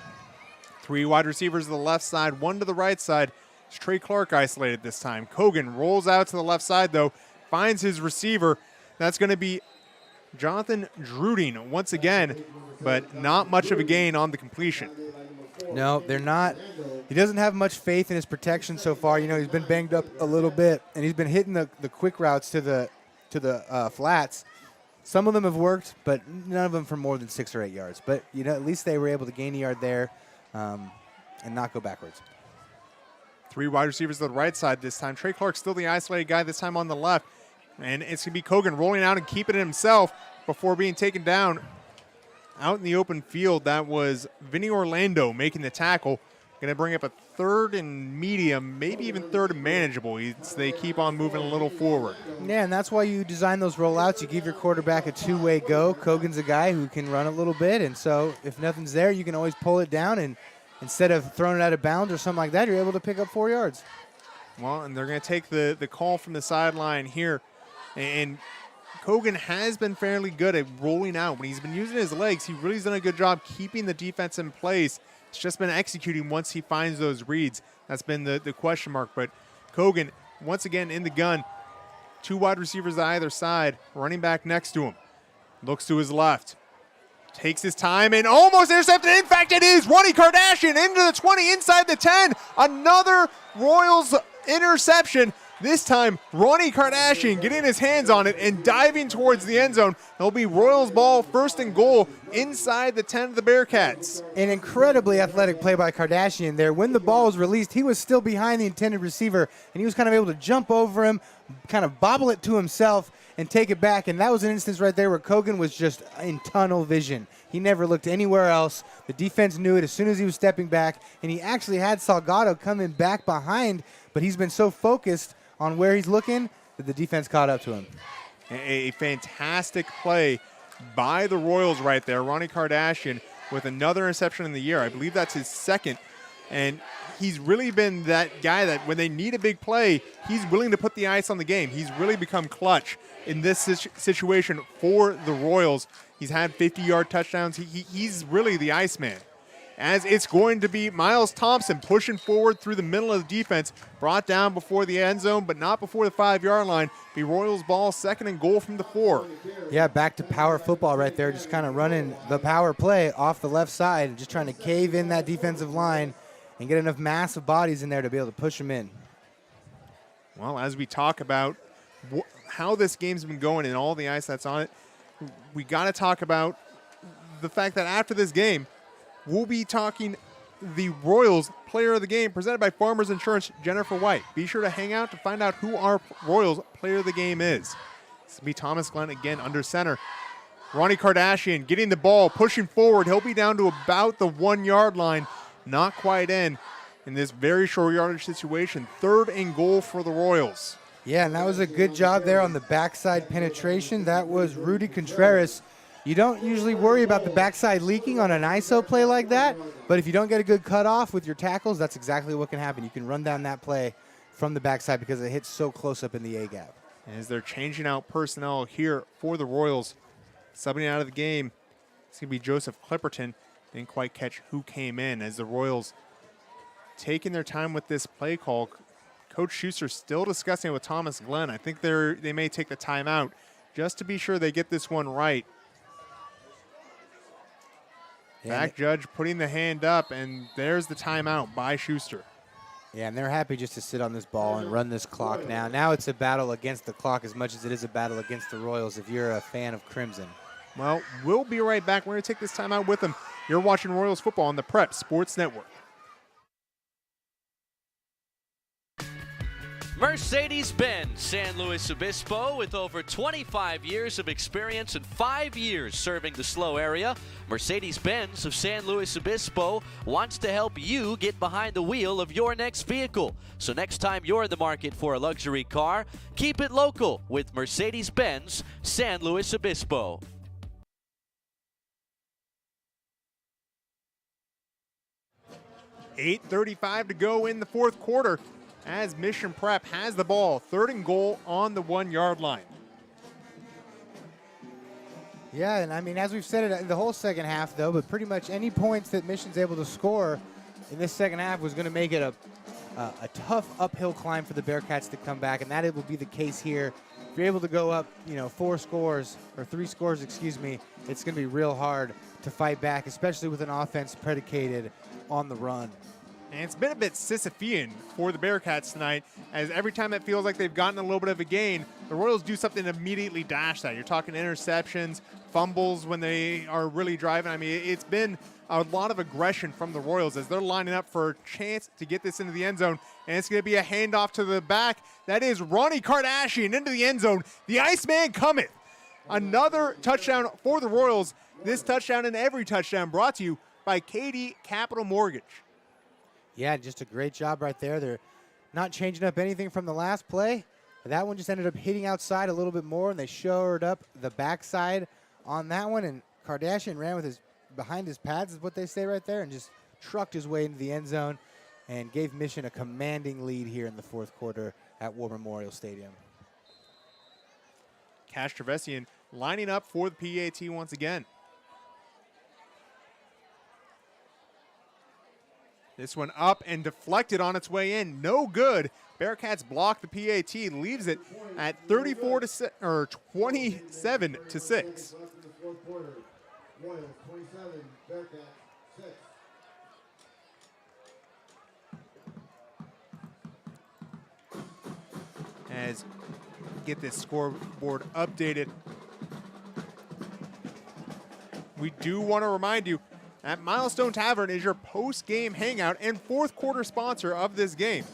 3 wide receivers to the left side, 1 to the right side. It's Trey Clark isolated this time. Kogan rolls out to the left side, though, finds his receiver. That's going to be Jonathan Druding once again, but not much of a gain on the completion. No, they're not. He doesn't have much faith in his protection so far. You know, he's been banged up a little bit, and he's been hitting the quick routes to the flats. Some of them have worked, but none of them for more than 6 or 8 yards. But, you know, at least they were able to gain a yard there and not go backwards. 3 wide receivers to the right side this time. Trey Clark still the isolated guy this time on the left. And it's going to be Kogan rolling out and keeping it himself before being taken down out in the open field. That was Vinny Orlando making the tackle. Going to bring up a 3rd and medium, maybe even 3rd and manageable. They keep on moving a little forward. Yeah, and that's why you design those rollouts. You give your quarterback a 2-way go. Kogan's a guy who can run a little bit, and so if nothing's there, you can always pull it down, and instead of throwing it out of bounds or something like that, you're able to pick up 4 yards. Well, and they're going to take the call from the sideline here. And Kogan has been fairly good at rolling out. When he's been using his legs, he really's done a good job keeping the defense in place. It's just been executing once he finds those reads. That's been the question mark. But Kogan, once again in the gun, 2 wide receivers on either side, running back next to him. Looks to his left. Takes his time and almost intercepted. In fact, it is Ronnie Kardashian into the 20, inside the 10. Another Royals interception. This time, Ronnie Kardashian getting his hands on it and diving towards the end zone. It'll be Royals ball, 1st and goal, inside the 10 of the Bearcats. An incredibly athletic play by Kardashian there. When the ball was released, he was still behind the intended receiver, and he was kind of able to jump over him, kind of bobble it to himself, and take it back. And that was an instance right there where Kogan was just in tunnel vision. He never looked anywhere else. The defense knew it as soon as he was stepping back, and he actually had Salgado coming back behind, but he's been so focused on where he's looking that the defense caught up to him. A fantastic play by the Royals right there. Ronnie Kardashian with another interception in the year. I believe that's his 2nd. And he's really been that guy that when they need a big play, he's willing to put the ice on the game. He's really become clutch in this situation for the Royals. He's had 50-yard touchdowns. He's really the Iceman. As it's going to be Miles Thompson pushing forward through the middle of the defense, brought down before the end zone, but not before the 5-yard line. Be Royals ball, 2nd and goal from the 4. Yeah, back to power football right there, just kind of running the power play off the left side and just trying to cave in that defensive line and get enough massive bodies in there to be able to push them in. Well, as we talk about how this game's been going and all the ice that's on it, we got to talk about the fact that after this game, we'll be talking the Royals Player of the Game presented by Farmers Insurance, Jennifer White. Be sure to hang out to find out who our Royals Player of the Game is. This will be Thomas Glenn again under center. Ronnie Kardashian getting the ball, pushing forward. He'll be down to about the 1-yard line, not quite in this very short yardage situation. 3rd and goal for the Royals. Yeah, and that was a good job there on the backside penetration. That was Rudy Contreras. You don't usually worry about the backside leaking on an ISO play like that, but if you don't get a good cutoff with your tackles, that's exactly what can happen. You can run down that play from the backside because it hits so close up in the A-gap. As they're changing out personnel here for the Royals, subbing out of the game, it's going to be Joseph Clipperton. Didn't quite catch who came in as the Royals taking their time with this play call. Coach Schuster still discussing it with Thomas Glenn. I think they may take the timeout just to be sure they get this one right. Back judge putting the hand up, and there's the timeout by Schuster. Yeah, and they're happy just to sit on this ball and run this clock now. Now it's a battle against the clock as much as it is a battle against the Royals if you're a fan of Crimson. Well, we'll be right back. We're going to take this timeout with them. You're watching Royals football on the Prep Sports Network. Mercedes-Benz San Luis Obispo, with over 25 years of experience and 5 years serving the SLO area. Mercedes-Benz of San Luis Obispo wants to help you get behind the wheel of your next vehicle. So next time you're in the market for a luxury car, keep it local with Mercedes-Benz San Luis Obispo. .8:35 to go in the 4th quarter. As Mission Prep has the ball, 3rd and goal on the 1-yard line. Yeah, and I mean, as we've said it the whole second half, though, but pretty much any points that Mission's able to score in this second half was going to make it a tough uphill climb for the Bearcats to come back, and that it will be the case here. If you're able to go up, 4 scores, or 3 scores, excuse me, it's going to be real hard to fight back, especially with an offense predicated on the run. And it's been a bit Sisyphean for the Bearcats tonight, as every time it feels like they've gotten a little bit of a gain, the Royals do something to immediately dash that. You're talking interceptions, fumbles when they are really driving. I mean, it's been a lot of aggression from the Royals as they're lining up for a chance to get this into the end zone, and it's going to be a handoff to the back. That is Ronnie Kardashian into the end zone. The Iceman cometh. Another touchdown for the Royals. This touchdown and every touchdown brought to you by KD Capital Mortgage. Yeah, just a great job right there. They're not changing up anything from the last play. That one just ended up hitting outside a little bit more, and they shored up the backside on that one. And Kardashian ran with his behind his pads, is what they say right there, and just trucked his way into the end zone and gave Mission a commanding lead here in the 4th quarter at War Memorial Stadium. Cash Trevesian lining up for the PAT once again. This one up and deflected on its way in. No good. Bearcats block the PAT, leaves it at 27 to 6. As get this scoreboard updated, we do want to remind you that Milestone Tavern is your post-game hangout and fourth quarter sponsor of this game.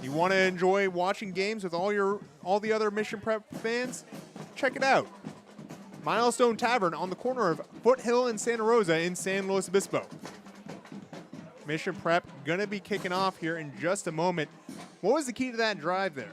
You want to enjoy watching games with all the other Mission Prep fans? Check it out. Milestone Tavern on the corner of Foothill and Santa Rosa in San Luis Obispo. Mission Prep gonna be kicking off here in just a moment. What was the key to that drive there?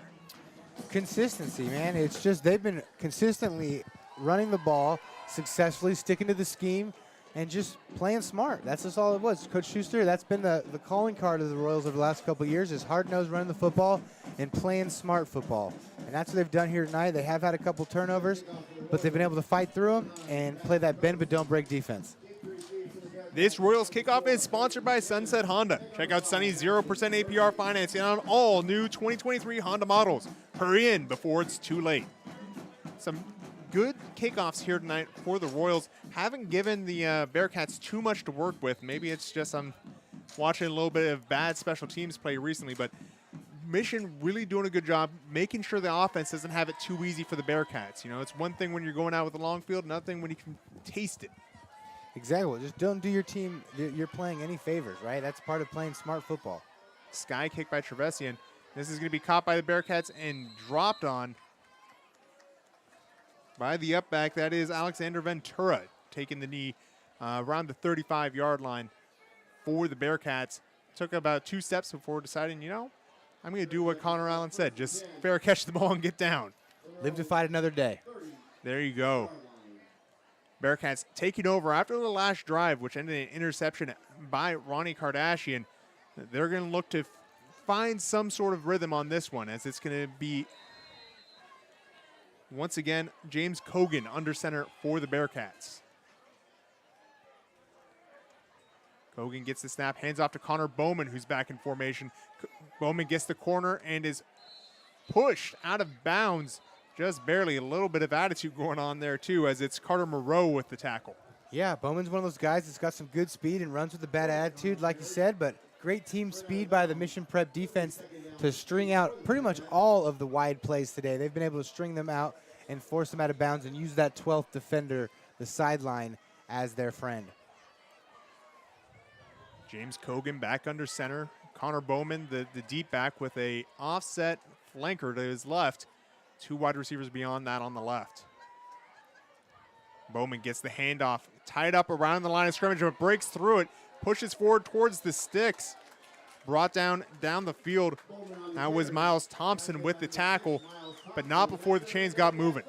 Consistency, man. It's just they've been consistently running the ball, successfully sticking to the scheme, and just playing smart. That's just all it was. Coach Schuster, that's been the calling card of the Royals over the last couple of years, is hard-nosed running the football and playing smart football. And that's what they've done here tonight. They have had a couple turnovers, but they've been able to fight through them and play that bend but don't break defense. This Royals kickoff is sponsored by Sunset Honda. Check out Sunny's 0% APR financing on all new 2023 Honda models. Hurry in before it's too late. Some good kickoffs here tonight for the Royals. Haven't given the Bearcats too much to work with. Maybe it's just I'm watching a little bit of bad special teams play recently, but Mission really doing a good job making sure the offense doesn't have it too easy for the Bearcats. You know, it's one thing when you're going out with a long field, another thing when you can taste it. Exactly. Just don't do your team, you're playing any favors, right? That's part of playing smart football. Sky kick by Trevesian. This is going to be caught by the Bearcats and dropped on by the up back. That is Alexander Ventura taking the knee around the 35-yard line for the Bearcats. Took about 2 steps before deciding, you know, I'm going to do what Connor Allen said. Just fair catch the ball and get down. Live to fight another day. There you go. Bearcats taking over after the last drive, which ended in an interception by Ronnie Kardashian. They're going to look to find some sort of rhythm on this one, as it's going to be, once again, James Cogan under center for the Bearcats. Cogan gets the snap, hands off to Connor Bowman, who's back in formation. Bowman gets the corner and is pushed out of bounds. Just barely. A little bit of attitude going on there, too, as it's Carter Moreau with the tackle. Yeah, Bowman's one of those guys that's got some good speed and runs with a bad attitude, like you said, but great team speed by the Mission Prep defense to string out pretty much all of the wide plays today. They've been able to string them out and force them out of bounds and use that 12th defender, the sideline, as their friend. James Cogan back under center. Connor Bowman, the deep back, with a offset flanker to his left. 2 wide receivers beyond that on the left. Bowman gets the handoff, tied up around the line of scrimmage, but breaks through it, pushes forward towards the sticks. Brought down the field. That was Miles Thompson with the tackle, but not before the chains got moving.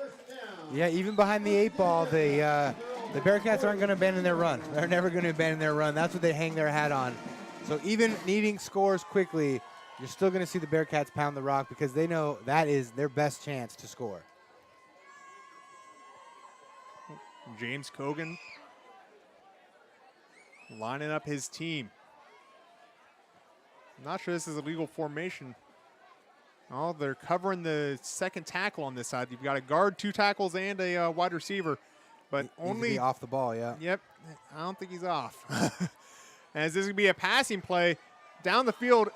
Yeah, even behind the 8 ball, the Bearcats aren't going to abandon their run. They're never going to abandon their run. That's what they hang their hat on. So even needing scores quickly, you're still going to see the Bearcats pound the rock because they know that is their best chance to score. James Cogan lining up his team. I'm not sure this is a legal formation. Oh, they're covering the second tackle on this side. You've got a guard, 2 tackles, and a wide receiver. But only off the ball, yeah. Yep, I don't think he's off. As this is going to be a passing play down the field,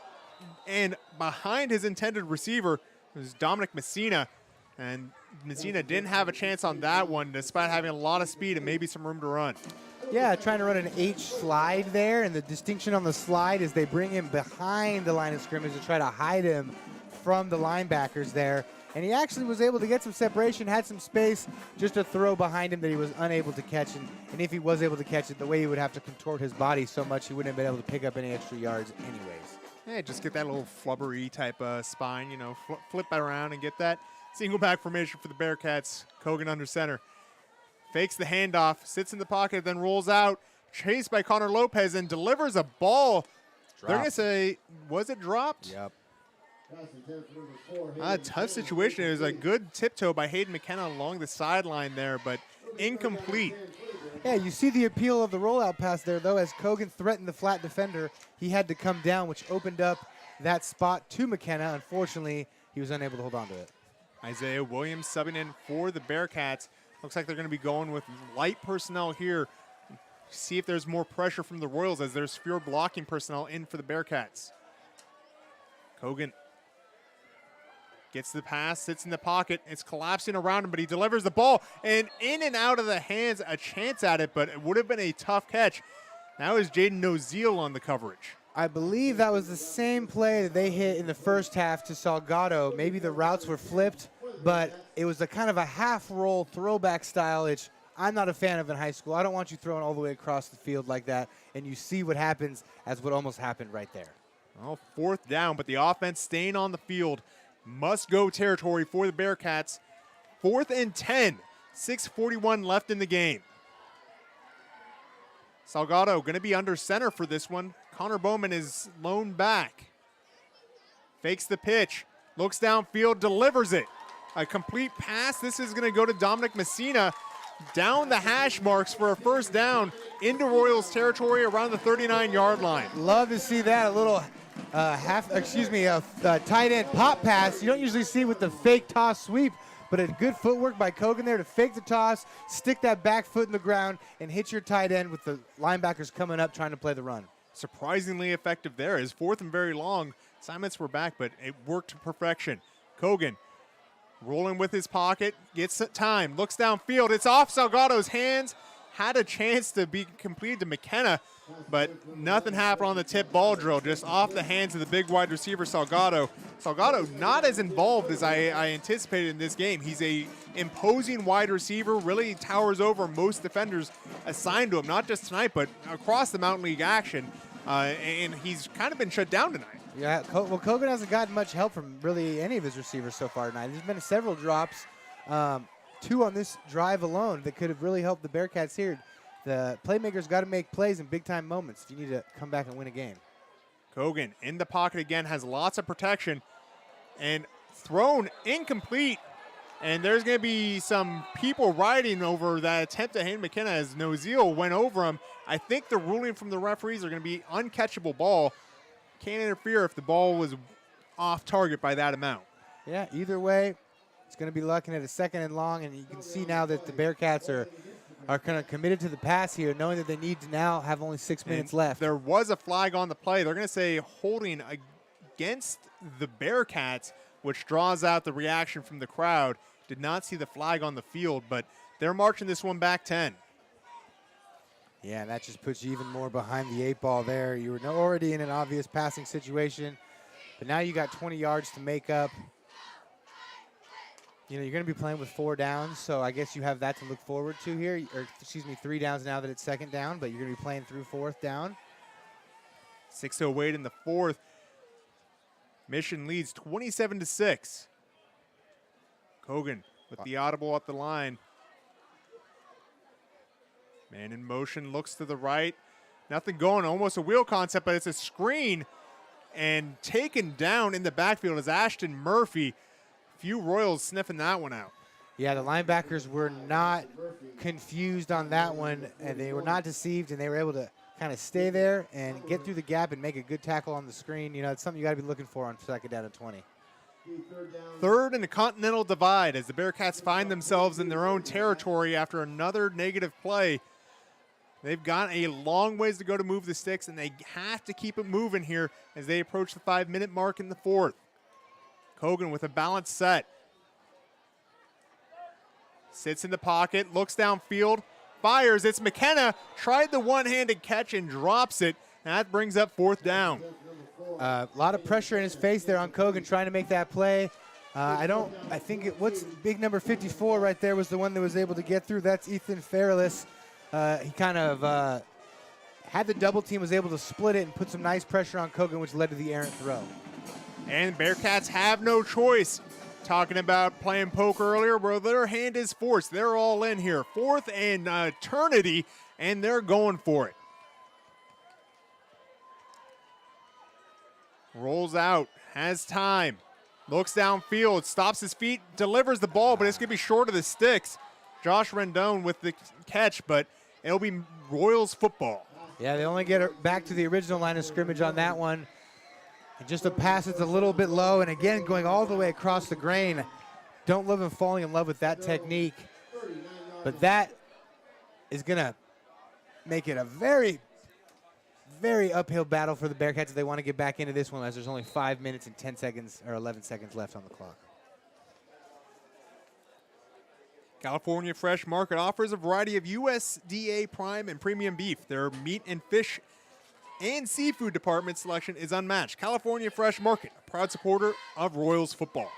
and behind his intended receiver is Dominic Messina. And Messina didn't have a chance on that one, despite having a lot of speed and maybe some room to run. Yeah, trying to run an H slide there, and the distinction on the slide is they bring him behind the line of scrimmage to try to hide him from the linebackers there. And he actually was able to get some separation, had some space, just a throw behind him that he was unable to catch. And if he was able to catch it, the way he would have to contort his body so much, he wouldn't have been able to pick up any extra yards anyways. Yeah, just get that little flubbery type spine, you know, flip around and get that single back formation for the Bearcats. Cogan under center. Fakes the handoff, sits in the pocket, then rolls out. Chased by Connor Lopez and delivers a ball. They're going to say, was it dropped? Yep. A tough situation. It was a good tiptoe by Hayden McKenna along the sideline there, but incomplete. Yeah, you see the appeal of the rollout pass there, though. As Kogan threatened the flat defender, he had to come down, which opened up that spot to McKenna. Unfortunately, he was unable to hold on to it. Isaiah Williams subbing in for the Bearcats. Looks like they're going to be going with light personnel here. See if there's more pressure from the Royals as there's fewer blocking personnel in for the Bearcats. Kogan gets the pass, sits in the pocket. It's collapsing around him, but he delivers the ball. And in and out of the hands, a chance at it, but it would have been a tough catch. Now is Jaden Noziel on the coverage. I believe that was the same play that they hit in the first half to Salgado. Maybe the routes were flipped, but it was a kind of a half-roll throwback style, which I'm not a fan of in high school. I don't want you throwing all the way across the field like that, and you see what happens as what almost happened right there. Well, 4th down, but the offense staying on the field. Must-go territory for the Bearcats. 4th and 10, 6:41 left in the game. Salgado going to be under center for this one. Connor Bowman is loaned back. Fakes the pitch, looks downfield, delivers it. A complete pass. This is going to go to Dominic Messina down the hash marks for a first down into Royals territory around the 39-yard line. Love to see that. A little tight end pop pass. You don't usually see with the fake toss sweep, but a good footwork by Kogan there to fake the toss, stick that back foot in the ground, and hit your tight end with the linebackers coming up trying to play the run. Surprisingly effective there. His 4th and very long. Assignments were back, but it worked to perfection. Kogan rolling with his pocket, gets time, looks downfield. It's off Salgado's hands. Had a chance to be completed to McKenna, but nothing happened on the tip ball drill, just off the hands of the big wide receiver, Salgado. Salgado not as involved as I anticipated in this game. He's a imposing wide receiver, really towers over most defenders assigned to him, not just tonight, but across the Mountain League action, and he's kind of been shut down tonight. Yeah, well, Kogan hasn't gotten much help from really any of his receivers so far tonight. There's been several drops, 2 on this drive alone that could have really helped the Bearcats here. The playmakers got to make plays in big-time moments if you need to come back and win a game. Kogan in the pocket again, has lots of protection, and thrown incomplete. And there's going to be some people riding over that attempt to Hayden McKenna as Noziel went over him. I think the ruling from the referees are going to be uncatchable ball. Can't interfere if the ball was off target by that amount. Yeah, either way, it's going to be looking at a 2nd and long, and you can see now that the Bearcats are kind of committed to the pass here, knowing that they need to now have only 6 minutes left. There was a flag on the play. They're going to say holding against the Bearcats, which draws out the reaction from the crowd. Did not see the flag on the field, but they're marching this one back 10. Yeah, and that just puts you even more behind the 8 ball there. You were already in an obvious passing situation, but now you got 20 yards to make up. You know, you're going to be playing with 4 downs, so I guess you have that to look forward to here. Or, excuse me, 3 downs now that it's 2nd down, but you're going to be playing through 4th down. 6:08 in the 4th. Mission leads 27-6. Kogan with the audible at the line. Man in motion, looks to the right. Nothing going, almost a wheel concept, but it's a screen. And taken down in the backfield is Ashton Murphy. Few Royals sniffing that one out. Yeah, the linebackers were not confused on that one, and they were not deceived, and they were able to kind of stay there and get through the gap and make a good tackle on the screen. You know, it's something you got to be looking for on 2nd down and 20. 3rd and a Continental Divide as the Bearcats find themselves in their own territory after another negative play. They've got a long ways to go to move the sticks, and they have to keep it moving here as they approach the 5-minute mark in the 4th. Kogan with a balanced set. Sits in the pocket, looks downfield, fires. It's McKenna, tried the one-handed catch and drops it. And that brings up 4th down. A lot of pressure in his face there on Kogan trying to make that play. I think what's big number 54 right there was the one that was able to get through. That's Ethan Fairless. He kind of had the double team, was able to split it and put some nice pressure on Kogan, which led to the errant throw. And Bearcats have no choice. Talking about playing poker earlier, where their hand is forced. They're all in here. 4th and eternity, and they're going for it. Rolls out, has time, looks downfield, stops his feet, delivers the ball, but it's going to be short of the sticks. Josh Rendon with the catch, but it'll be Royals football. Yeah, they only get it back to the original line of scrimmage on that one. And just a pass that's a little bit low, and again, going all the way across the grain. Don't live in falling in love with that technique. But that is going to make it a very, very uphill battle for the Bearcats if they want to get back into this one, as there's only 5 minutes and 10 seconds or 11 seconds left on the clock. California Fresh Market offers a variety of USDA prime and premium beef. Their meat and fish and seafood department selection is unmatched. California Fresh Market, a proud supporter of Royals football.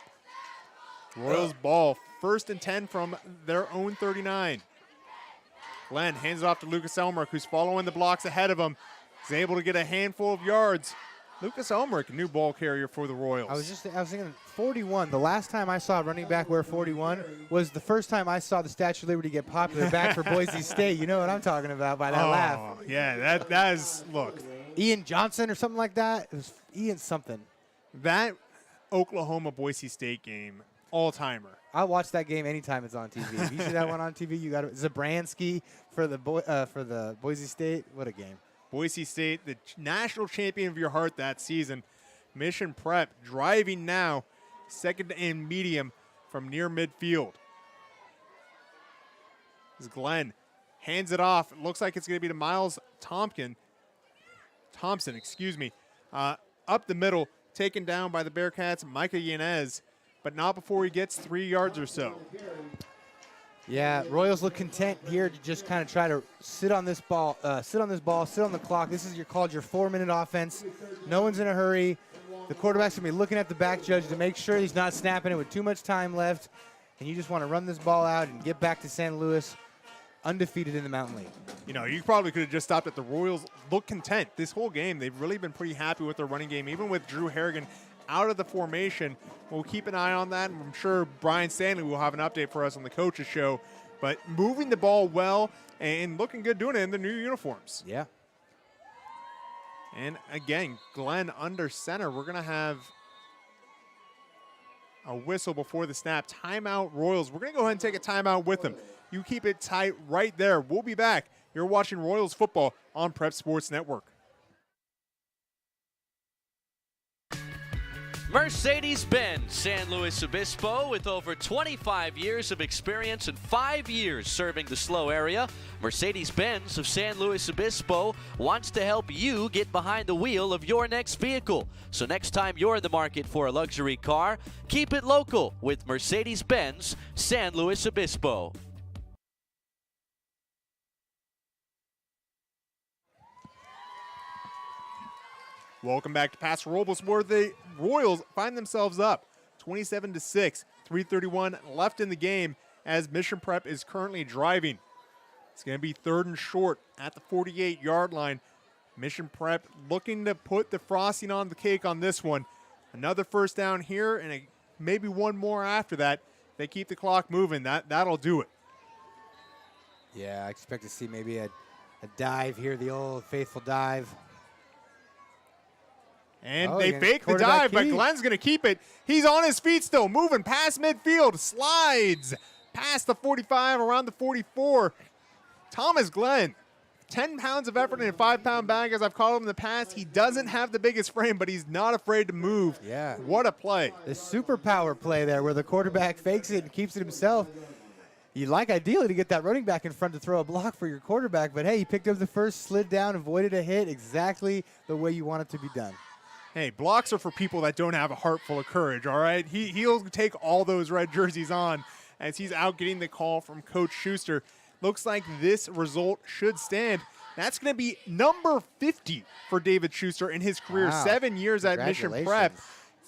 Royals ball, 1st and 10 from their own 39. Glenn hands it off to Lucas Elmerick, who's following the blocks ahead of him. He's able to get a handful of yards. Lucas Elmerick, a new ball carrier for the Royals. I was thinking 41. The last time I saw a running back wear 41 was the first time I saw the Statue of Liberty get popular back for Boise State. You know what I'm talking about by that laugh. Yeah, that is, look. Ian Johnson or something like that. It was Ian something. That Oklahoma-Boise State game, all-timer. I'll watch that game anytime it's on TV. If you see that one on TV, you got it. Zabransky for the Boise State. What a game. Boise State, the national champion of your heart that season. Mission Prep driving now, 2nd and medium from near midfield. As Glenn hands it off. It looks like it's going to be to Miles Thompson, up the middle, taken down by the Bearcats, Micah Yanez, but not before he gets 3 yards or so. Yeah, Royals look content here to just kind of try to sit on this ball, sit on the clock. This is called your 4-minute offense. No one's in a hurry. The quarterback's going to be looking at the back judge to make sure he's not snapping it with too much time left. And you just want to run this ball out and get back to San Luis undefeated in the Mountain League. You know, you probably could have just stopped at the Royals look content. This whole game, they've really been pretty happy with their running game, even with Drew Harrigan out of the formation. We'll keep an eye on that. I'm sure Brian Stanley will have an update for us on the coaches show. But moving the ball well and looking good doing it in the new uniforms. Yeah. And again, Glenn under center. We're going to have a whistle before the snap. Timeout Royals. We're going to go ahead and take a timeout with them. You keep it tight right there. We'll be back. You're watching Royals football on Prep Sports Network. Mercedes-Benz San Luis Obispo, with over 25 years of experience and 5 years serving the SLO area. Mercedes-Benz of San Luis Obispo wants to help you get behind the wheel of your next vehicle. So next time you're in the market for a luxury car, keep it local with Mercedes-Benz San Luis Obispo. Welcome back to Paso Robles, where the Royals find themselves up 27-6, 3:31 left in the game as Mission Prep is currently driving. It's going to be 3rd and short at the 48-yard line. Mission Prep looking to put the frosting on the cake on this one. Another first down here and maybe one more after that. They keep the clock moving. That'll do it. Yeah, I expect to see maybe a dive here, the old faithful dive. And they fake the dive, but Glenn's going to keep it. He's on his feet still, moving past midfield, slides past the 45, around the 44. Thomas Glenn, 10 pounds of effort in a 5-pound bag, as I've called him in the past. He doesn't have the biggest frame, but he's not afraid to move. Yeah. What a play. The superpower play there where the quarterback fakes it and keeps it himself. You'd like ideally to get that running back in front to throw a block for your quarterback, but hey, he picked up the first, slid down, avoided a hit, exactly the way you want it to be done. Hey, blocks are for people that don't have a heart full of courage, all right? He'll take all those red jerseys on as he's out getting the call from Coach Schuster. Looks like this result should stand. That's going to be number 50 for David Schuster in his career. Wow. 7 years at Mission Prep.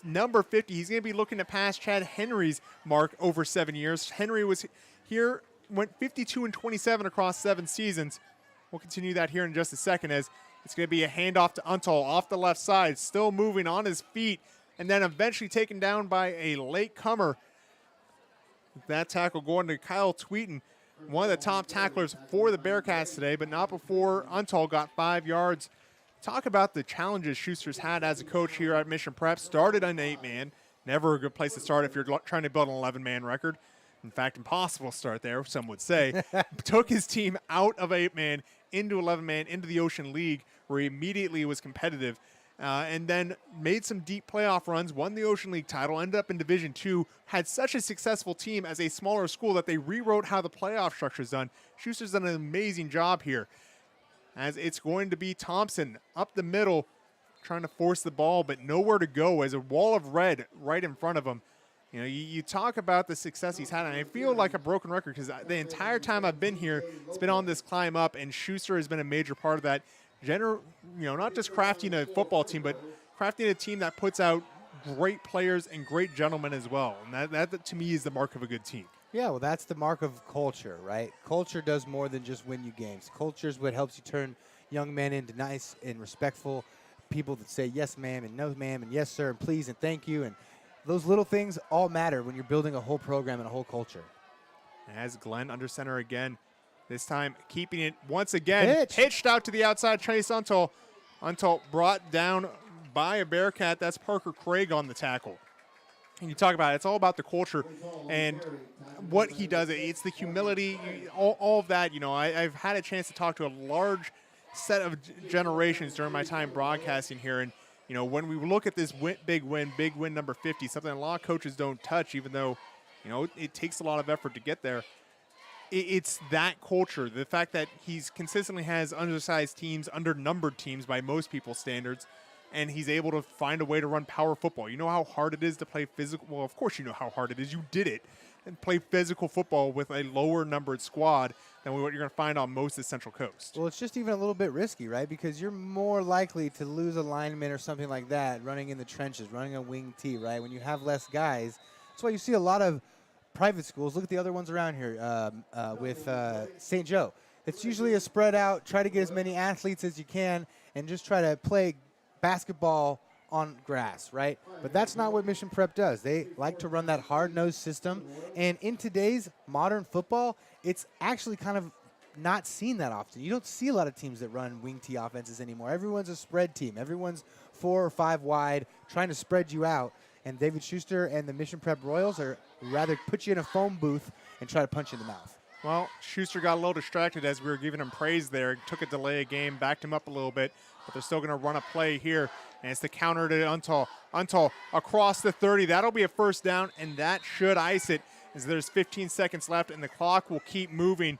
Number 50. He's going to be looking to pass Chad Henry's mark over 7 years. Henry was here, went 52-27 across 7 seasons. We'll continue that here in just a second as it's going to be a handoff to Untall off the left side, still moving on his feet, and then eventually taken down by a late comer. That tackle going to Kyle Tweeten, one of the top tacklers for the Bearcats today, but not before Untall got 5 yards talk about the challenges Schuster's had as a coach here at Mission Prep. Started on 8-man. Never a good place to start if you're trying to build an 11-man record. In fact, impossible to start there, some would say. Took his team out of 8-man into 11-man, into the Ocean League, where he immediately was competitive. And then made some deep playoff runs, won the Ocean League title, ended up in Division II, had such a successful team as a smaller school that they rewrote how the playoff structure is done. Schuster's done an amazing job here, as it's going to be Thompson up the middle, trying to force the ball, but nowhere to go as a wall of red right in front of him. You know, you talk about the success he's had, and I feel like a broken record because the entire time I've been here, it's been on this climb up, and Schuster has been a major part of that. Not just crafting a football team, but crafting a team that puts out great players and great gentlemen as well. And that to me is the mark of a good team. Yeah, well, that's the mark of culture, right? Culture does more than just win you games. Culture is what helps you turn young men into nice and respectful people that say yes, ma'am, and no, ma'am, and yes, sir, and please, and thank you. And those little things all matter when you're building a whole program and a whole culture. As Glenn under center again, this time keeping it once again. Pitched out to the outside. Chase Untal. Untal brought down by a Bearcat. That's Parker Craig on the tackle. And you talk about it, it's all about the culture and what he does. It's the humility, all of that. You know, I've had a chance to talk to a large set of generations during my time broadcasting here. And, you know, when we look at this big win number 50, something a lot of coaches don't touch, even though, you know, it takes a lot of effort to get there. It's that culture, the fact that he's consistently has undersized teams, undernumbered teams by most people's standards, and he's able to find a way to run power football. You know how hard it is to play physical. Well, of course you know how hard it is. You did it. And play physical football with a lower numbered squad than what you're going to find on most of the Central Coast. Well, it's just even a little bit risky, right? Because you're more likely to lose a lineman or something like that running in the trenches, running a wing T, right? When you have less guys. That's why you see a lot of private schools. Look at the other ones around here with St. Joe. It's usually a spread out, try to get as many athletes as you can and just try to play basketball on grass, right? But that's not what Mission Prep does. They like to run that hard-nosed system. And in today's modern football, it's actually kind of not seen that often. You don't see a lot of teams that run wing T offenses anymore. Everyone's a spread team. Everyone's 4 or 5 wide, trying to spread you out. And David Schuster and the Mission Prep Royals are rather put you in a phone booth and try to punch you in the mouth. Well, Schuster got a little distracted as we were giving him praise there. Took a delay of game, backed him up a little bit, but they're still going to run a play here. And it's the counter to Untal. Untal across the 30. That'll be a first down, and that should ice it as there's 15 seconds left, and the clock will keep moving.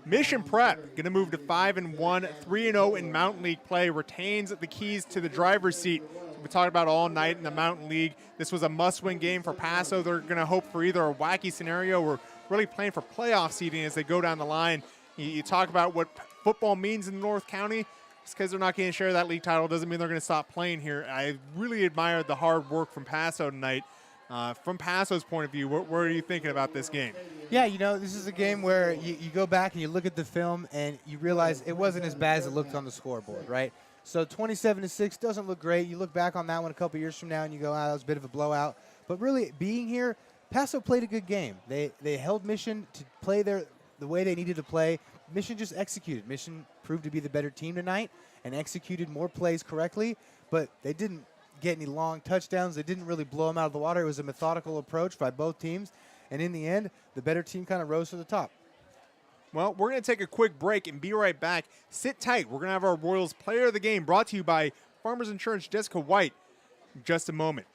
Mission Prep going to move to 5-1, 3-0 in Mountain League play, retains the keys to the driver's seat. We talked about all night in the Mountain League. This was a must-win game for Paso. They're going to hope for either a wacky scenario or really playing for playoff seeding as they go down the line. You talk about what football means in North County. Just because they're not getting a share of that league title doesn't mean they're going to stop playing here. I really admired the hard work from Paso tonight. From Paso's point of view, what are you thinking about this game? Yeah, you know, this is a game where you go back and you look at the film and you realize it wasn't as bad as it looked on the scoreboard, right? So 27-6 doesn't look great. You look back on that one a couple years from now and you go, that was a bit of a blowout. But really, being here, Paso played a good game. They held Mission to play the way they needed to play. Mission just executed. Mission proved to be the better team tonight and executed more plays correctly, but they didn't get any long touchdowns. They didn't really blow them out of the water. It was a methodical approach by both teams, and in the end, the better team kind of rose to the top. Well, we're going to take a quick break and be right back. Sit tight. We're going to have our Royals Player of the Game brought to you by Farmers Insurance Jessica White in just a moment.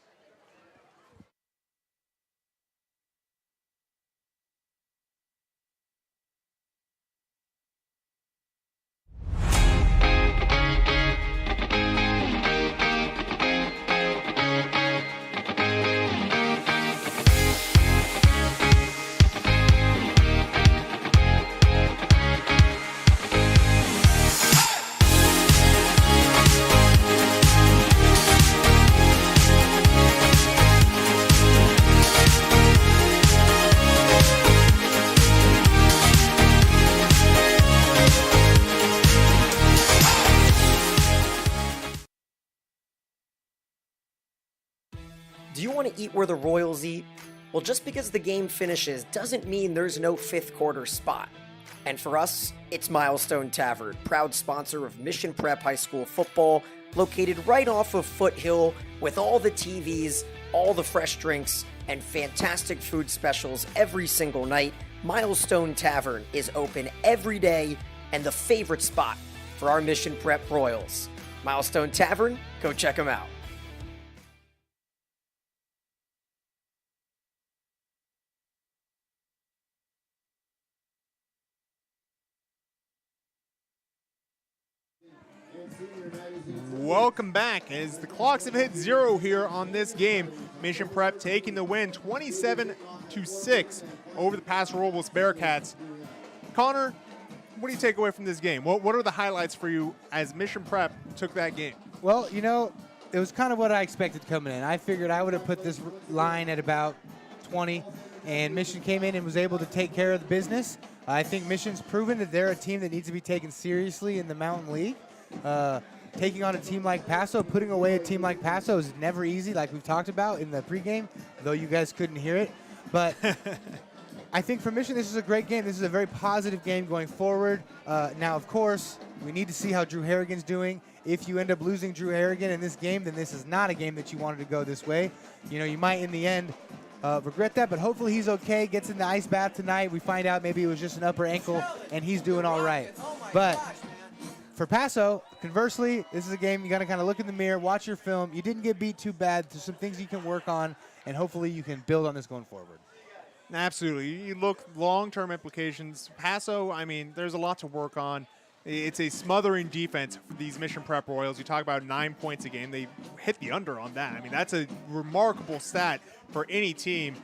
Do you want to eat where the Royals eat? Well, just because the game finishes doesn't mean there's no fifth quarter spot. And for us, it's Milestone Tavern, proud sponsor of Mission Prep High School football, located right off of Foothill with all the TVs, all the fresh drinks, and fantastic food specials every single night. Milestone Tavern is open every day and the favorite spot for our Mission Prep Royals. Milestone Tavern, go check them out. Welcome back as the clocks have hit 0 here on this game. Mission Prep taking the win 27-6 over the Paso Robles Bearcats. Connor, what do you take away from this game? What are the highlights for you as Mission Prep took that game? Well, you know, it was kind of what I expected coming in. I figured I would have put this line at about 20, and Mission came in and was able to take care of the business. I think Mission's proven that they're a team that needs to be taken seriously in the Mountain League. Taking on a team like Paso, putting away a team like Paso is never easy, like we've talked about in the pregame, though you guys couldn't hear it. But I think for Mission, this is a great game. This is a very positive game going forward. Now, of course, we need to see how Drew Harrigan's doing. If you end up losing Drew Harrigan in this game, then this is not a game that you wanted to go this way. You know, you might in the end regret that, but hopefully he's okay, gets in the ice bath tonight. We find out maybe it was just an upper ankle, and he's doing all right. But for Paso, conversely, this is a game you got to kind of look in the mirror, watch your film. You didn't get beat too bad. There's some things you can work on, and hopefully you can build on this going forward. Absolutely. You look long-term implications. Paso, I mean, there's a lot to work on. It's a smothering defense for these Mission Prep Royals. You talk about 9 points a game. They hit the under on that. I mean, that's a remarkable stat for any team,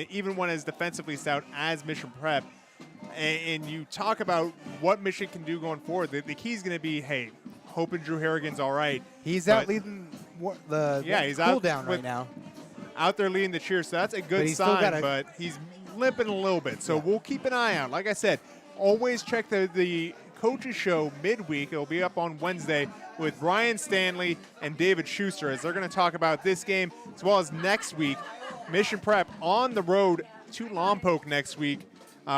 even one as defensively stout as Mission Prep. And you talk about what Mission can do going forward. The key is going to be, hey, hoping Drew Harrigan's all right. He's out leading the he's cool out down right now. Out there leading the cheer, so that's a good sign, but he's limping a little bit. So we'll keep an eye out. Like I said, always check the coaches show midweek. It'll be up on Wednesday with Brian Stanley and David Schuster as they're going to talk about this game, as well as next week. Mission Prep on the road to Lompoc next week.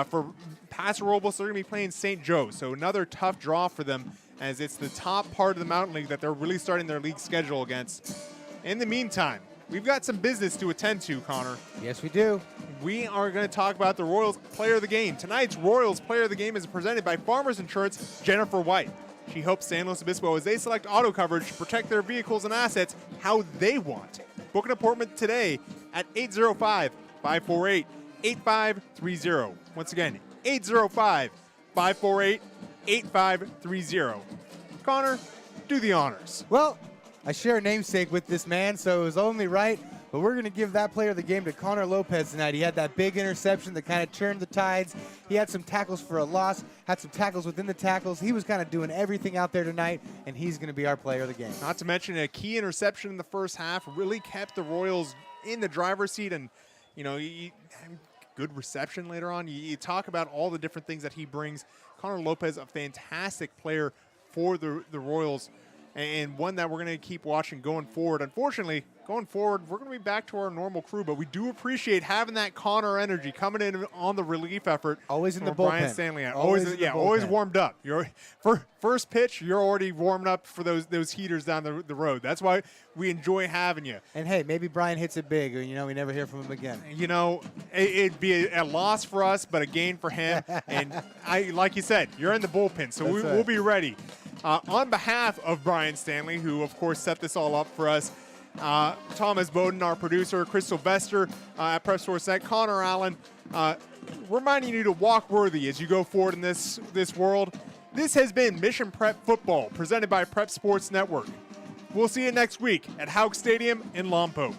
For Paso Robles, they're going to be playing St. Joe, so another tough draw for them as it's the top part of the Mountain League that they're really starting their league schedule against. In the meantime, we've got some business to attend to, Connor. Yes, we do. We are going to talk about the Royals Player of the Game. Tonight's Royals Player of the Game is presented by Farmers Insurance, Jennifer White. She helps San Luis Obispo as they select auto coverage to protect their vehicles and assets how they want. Book an appointment today at 805-548-8530. Once again, 805-548-8530. Connor, do the honors. Well, I share a namesake with this man, so it was only right. But we're going to give that player of the game to Connor Lopez tonight. He had that big interception that kind of turned the tides. He had some tackles for a loss, had some tackles within the tackles. He was kind of doing everything out there tonight, and he's going to be our player of the game. Not to mention a key interception in the first half really kept the Royals in the driver's seat, and, you know, good reception later on. You talk about all the different things that he brings. Connor Lopez, a fantastic player for the Royals, and one that we're going to keep watching going forward. Unfortunately, going forward, we're going to be back to our normal crew, but we do appreciate having that Connor energy coming in on the relief effort. Always in the bullpen. Brian Stanley. Always warmed up. For first pitch, you're already warmed up for those heaters down the road. That's why we enjoy having you. And hey, maybe Brian hits it big, or we never hear from him again. It'd be a loss for us, but a gain for him. And like you said, you're in the bullpen, so we'll be ready. On behalf of Brian Stanley, who of course set this all up for us, Thomas Bowden, our producer, Chris Sylvester at Prep Sports Net, Connor Allen, reminding you to walk worthy as you go forward in this world. This has been Mission Prep Football, presented by Prep Sports Network. We'll see you next week at Hauk Stadium in Lompoc.